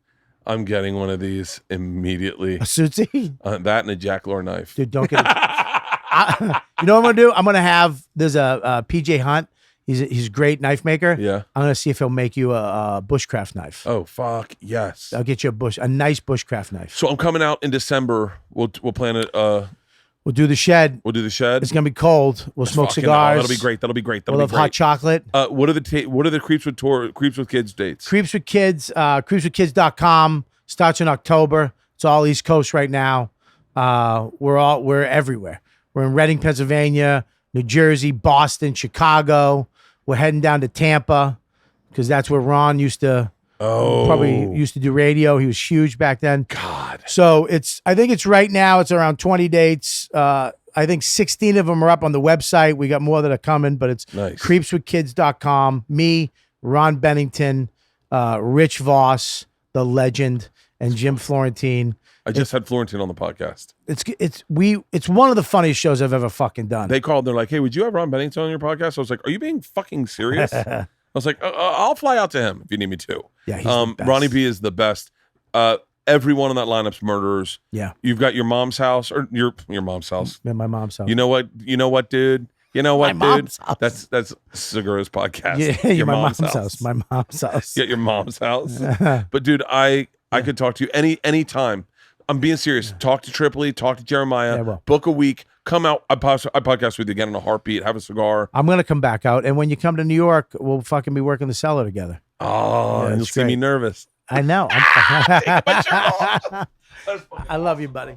S5: I'm getting one of these immediately.
S4: A suitsy?
S5: That and a Jack Lore knife.
S4: Dude, don't get it. You know what I'm going to do? I'm going to have, there's a PJ Hunt. He's a great knife maker.
S5: Yeah.
S4: I'm going to see if he'll make you a bushcraft knife.
S5: Oh, fuck. Yes.
S4: I'll get you a nice bushcraft knife.
S5: So I'm coming out in December. We'll plan it.
S4: We'll do the shed.
S5: It's gonna be
S4: cold. We'll smoke cigars.
S5: That'll be great.
S4: We'll have hot chocolate.
S5: What are the Creeps with Kids dates?
S4: Creeps with Kids. Creepswithkids.com starts in October. It's all East Coast right now. We're everywhere. We're in Reading, Pennsylvania, New Jersey, Boston, Chicago. We're heading down to Tampa because that's where Ron used to do radio. He was huge back then.
S5: God.
S4: So I think it's right now, it's around 20 dates. I think 16 of them are up on the website. We got more that are coming, but it's
S5: nice.
S4: Creepswithkids.com. Me, Ron Bennington, Rich Voss, the legend, and Jim Florentine.
S5: I just had Florentine on the podcast.
S4: It's one of the funniest shows I've ever fucking done.
S5: They called. They're like, "Hey, would you have Ron Bennington on your podcast?" I was like, "Are you being fucking serious?" I was like, "I'll fly out to him if you need me to."
S4: Yeah, he's the best.
S5: Ronnie B is the best. Everyone on that lineup's murderers.
S4: Yeah,
S5: you've got your mom's house or your mom's house.
S4: Yeah, my mom's house.
S5: You know what, dude? You know what,
S4: my
S5: dude?
S4: Mom's house.
S5: That's Cigar's podcast.
S4: Yeah, your mom's house. My mom's house.
S5: Get your mom's house. But dude, I could talk to you anytime. I'm being serious. Yeah. Talk to Tripoli. Talk to Jeremiah. Yeah, book a week. Come out. I podcast with you again in a heartbeat. Have a cigar.
S4: I'm gonna come back out, and when you come to New York, we'll fucking be working the cellar together.
S5: Oh, you'll see me nervous.
S4: I know. I love you, buddy.